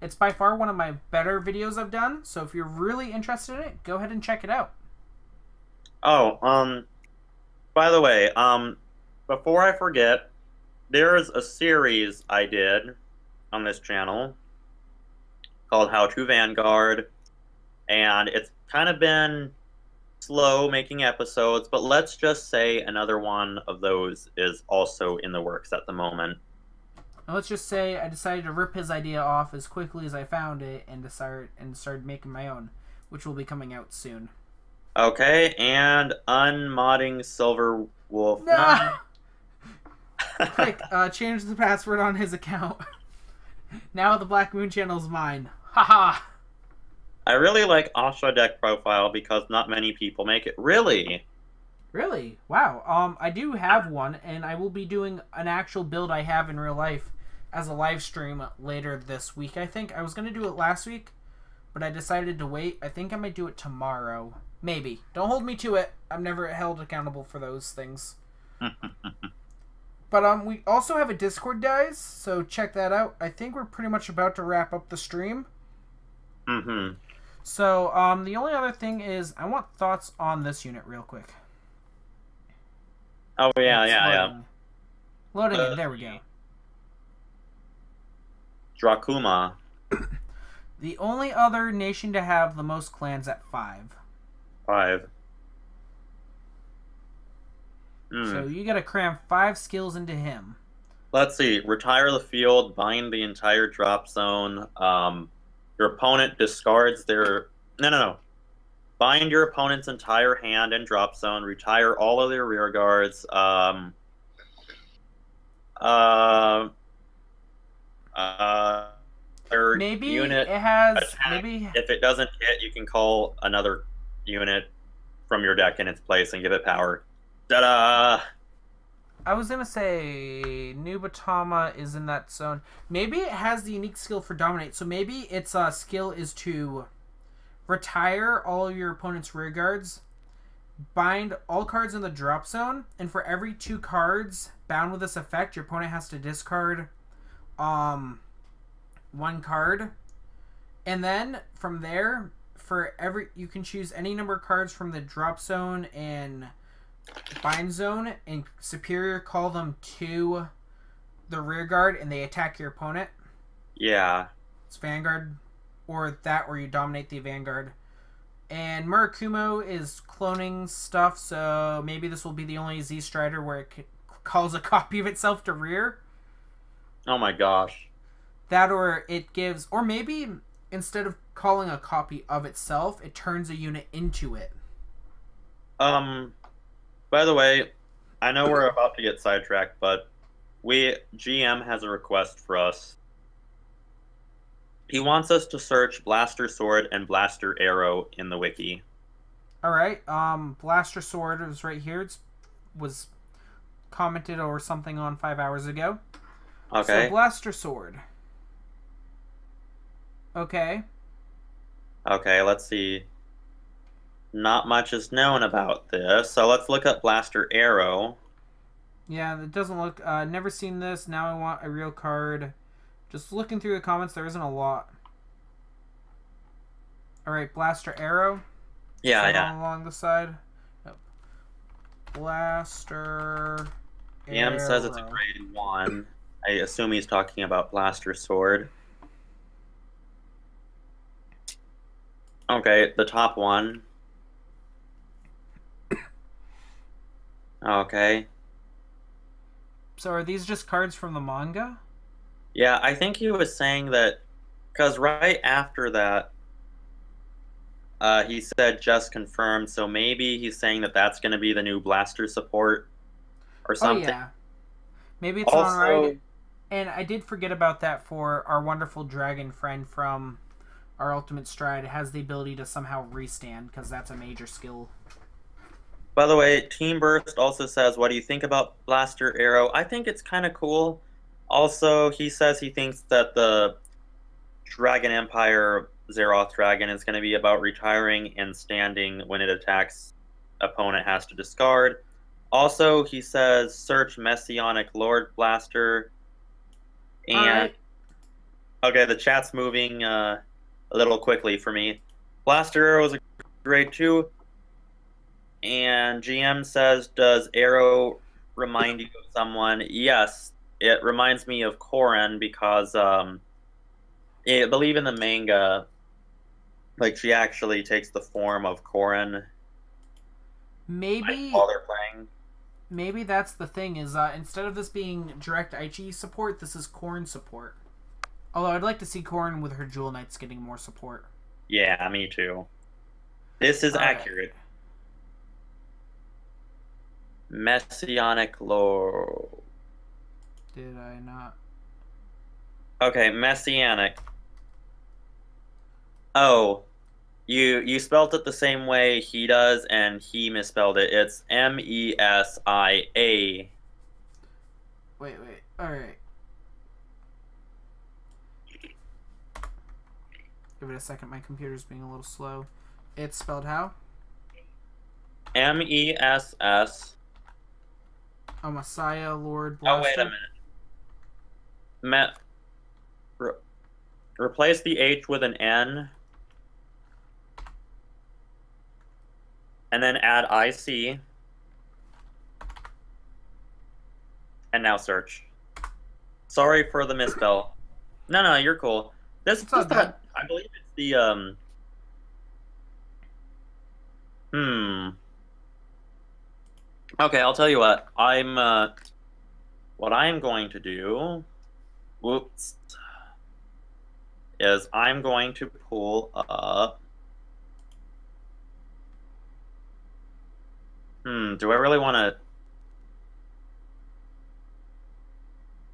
It's by far one of my better videos I've done, so if you're really interested in it, go ahead and check it out. Oh, by the way, before I forget, there's a series I did on this channel called How to Vanguard, and it's kind of been slow making episodes, but let's just say another one of those is also in the works at the moment. And let's just say I decided to rip his idea off as quickly as I found it and started making my own, which will be coming out soon. Okay, and unmodding Silver Wolf. No! Quick, change the password on his account. Now the Black Moon channel's mine. Haha! I really like Asha deck profile because not many people make it. Really? Really? Wow. I do have one, and I will be doing an actual build I have in real life as a live stream later this week, I think. I was going to do it last week, but I decided to wait. I think I might do it tomorrow. Maybe. Don't hold me to it. I'm never held accountable for those things. But we also have a Discord, guys, so check that out. I think we're pretty much about to wrap up the stream. Mm-hmm. So, the only other thing is I want thoughts on this unit real quick. Oh, yeah. Loading in. There we go. Dracuma. The only other nation to have the most clans at 5. 5. So you gotta cram 5 skills into him. Let's see. Retire the field. Bind the entire drop zone. Your opponent discards their... No. Bind your opponent's entire hand and drop zone. Retire all of their rear guards. Maybe unit it has... attack. If it doesn't hit, you can call another unit from your deck in its place and give it power. Ta-da! I was gonna say Nuba is in that zone. Maybe it has the unique skill for Dominate. So maybe its skill is to retire all of your opponent's rear guards, bind all cards in the drop zone, and for every 2 cards bound with this effect, your opponent has to discard 1 card. And then from there, you can choose any number of cards from the drop zone and bind zone, and superior call them to the rear guard and they attack your opponent. Yeah. It's Vanguard, or you dominate the Vanguard. And Murakumo is cloning stuff, so maybe this will be the only Z Strider where it calls a copy of itself to rear. Oh my gosh. That, or it gives, or maybe instead of calling a copy of itself, it turns a unit into it. By the way, I know we're about to get sidetracked, but GM has a request for us. He wants us to search Blaster Sword and Blaster Arrow in the wiki. All right. Blaster Sword is right here. It was commented or something on 5 hours ago. Okay. So Blaster Sword. Okay. Okay, let's see. Not much is known about this, so let's look up Blaster Arrow. Yeah, it doesn't look... never seen this. Now I want a real card. Just looking through the comments, there isn't a lot. Alright, Blaster Arrow. Yeah, yeah. Along the side. Yep. Blaster DM Arrow. says it's a grade 1. I assume he's talking about Blaster Sword. Okay, the top one. Okay. So are these just cards from the manga? Yeah, I think he was saying that because right after that, he said just confirmed. So maybe he's saying that that's going to be the new Blaster support or something. Oh yeah, maybe it's also, on right. And I did forget about that for our wonderful dragon friend from our Ultimate Stride. It has the ability to somehow restand because that's a major skill. By the way, Team Burst also says, what do you think about Blaster Arrow? I think it's kind of cool. Also, he says he thinks that the Dragon Empire Zeroth Dragon is going to be about retiring and standing when it attacks. Opponent has to discard. Also, he says, search Messianic Lord Blaster. And, okay, the chat's moving a little quickly for me. Blaster Arrow is a grade 2. And GM says, does Arrow remind you of someone? Yes, it reminds me of Korin because I believe in the manga, like she actually takes the form of Korin. Maybe while they're playing. Maybe that's the thing is instead of this being direct Aichi support, this is Korin support. Although I'd like to see Korin with her Jewel Knights getting more support. Yeah, me too. This is accurate. Messianic Lord. Did I not? Okay, Messianic. Oh, you spelled it the same way he does, and he misspelled it. It's Mesia. Wait. All right. Give it a second. My computer's being a little slow. It's spelled how? Mess. Oh, Messiah, Lord, Blaster. Oh, wait a minute. Replace the H with an N. And then add IC. And now search. Sorry for the misspell. No, you're cool. This is that. I believe it's the Okay, I'll tell you what. What I'm going to do. Whoops. Is I'm going to pull up. Do I really want to?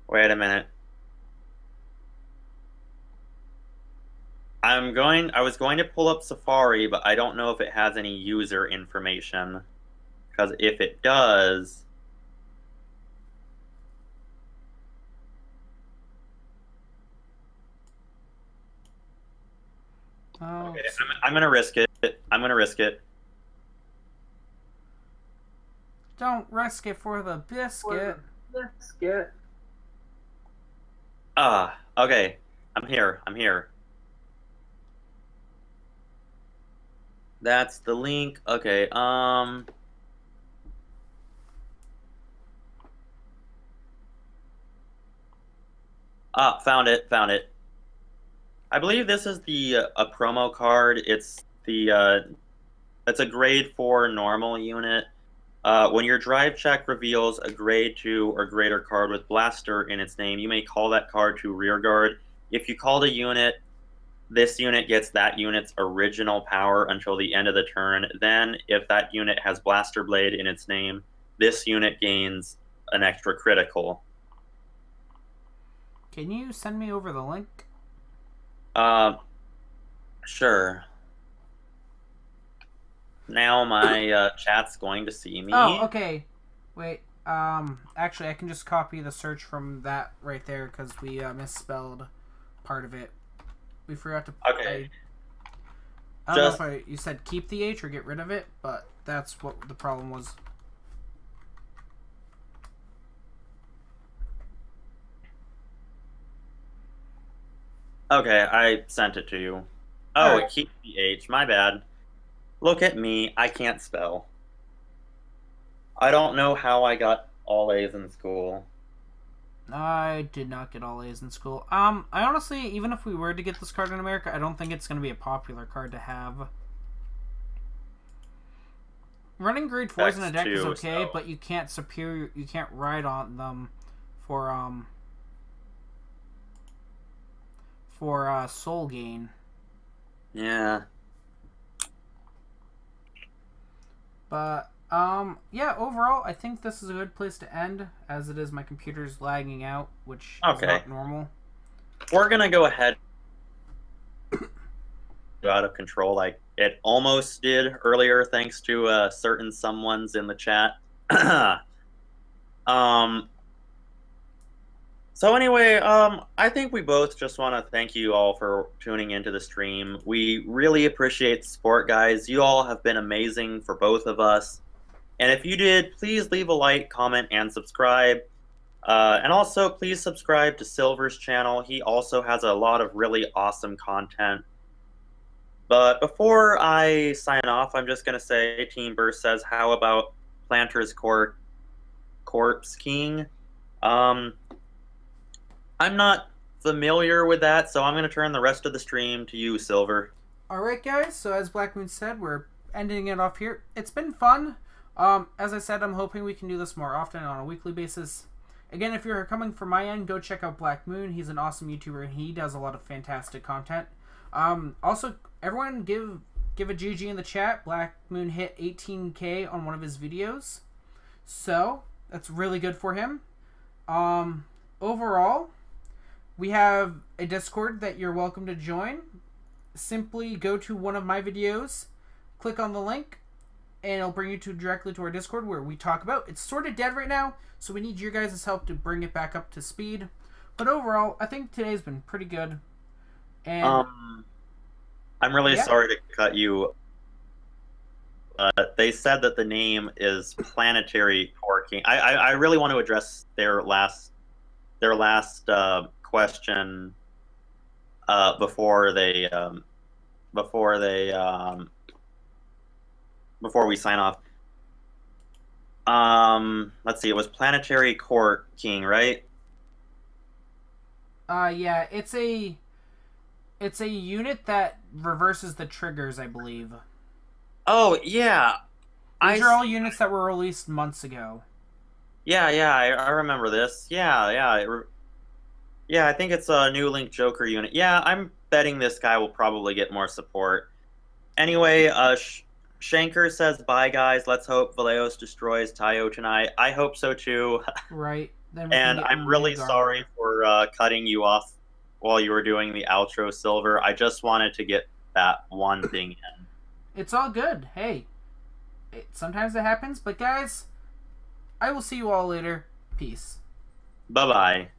Wait a minute. I was going to pull up Safari, but I don't know if it has any user information. Because if it does... Oh, okay, I'm going to risk it. I'm going to risk it. Don't risk it for the biscuit. Okay. I'm here. That's the link. Okay, found it. I believe this is a promo card. It's it's a grade 4 normal unit. When your drive check reveals a grade 2 or greater card with Blaster in its name, you may call that card to rearguard. If you called a unit, this unit gets that unit's original power until the end of the turn. Then, if that unit has Blaster Blade in its name, this unit gains an extra critical. Can you send me over the link? Sure. Now my chat's going to see me. Oh, okay. Wait. Actually, I can just copy the search from that right there because we misspelled part of it. We forgot to. Okay. I don't know if you said keep the H or get rid of it, but that's what the problem was. Okay, I sent it to you. Oh, right. Keep the H. My bad. Look at me. I can't spell. I don't know how I got all A's in school. I did not get all A's in school. I honestly, even if we were to get this card in America, I don't think it's going to be a popular card to have. Running grade 4s in a deck is okay, so. But you can't ride on them for soul gain. Yeah. But yeah, overall, I think this is a good place to end, as it is my computer's lagging out, which is not normal. We're gonna go ahead out of control like it almost did earlier, thanks to certain someones in the chat. So anyway, I think we both just want to thank you all for tuning into the stream. We really appreciate the support, guys. You all have been amazing for both of us. And if you did, please leave a like, comment, and subscribe. And also, please subscribe to Silver's channel. He also has a lot of really awesome content. But before I sign off, I'm just going to say, Team Burst says, how about Planter's Corpse King? I'm not familiar with that, so I'm going to turn the rest of the stream to you, Silver. Alright, guys, so as Black Moon said, we're ending it off here. It's been fun. As I said, I'm hoping we can do this more often on a weekly basis. Again, if you're coming from my end, go check out Black Moon. He's an awesome YouTuber, and he does a lot of fantastic content. Also, everyone give a GG in the chat. Black Moon hit 18K on one of his videos. So, that's really good for him. Overall, we have a Discord that you're welcome to join. Simply go to one of my videos, click on the link, and it'll bring you directly to our Discord where we talk about. It's sort of dead right now, so we need your guys' help to bring it back up to speed. But overall, I think today's been pretty good. And I'm really sorry to cut you. They said that the name is Planetary Corking. I really want to address their last question before we sign off. Let's see. It was Planetary Court King, right? Yeah. It's a unit that reverses the triggers, I believe. Oh yeah. These are all units that were released months ago. Yeah, I remember this. Yeah, I think it's a new Link Joker unit. Yeah, I'm betting this guy will probably get more support. Anyway, Shanker says, bye, guys. Let's hope Valeos destroys Tayo tonight. I hope so, too. Right. And I'm really sorry for cutting you off while you were doing the outro, Silver. I just wanted to get that one thing in. It's all good. Hey, sometimes it happens. But, guys, I will see you all later. Peace. Bye-bye.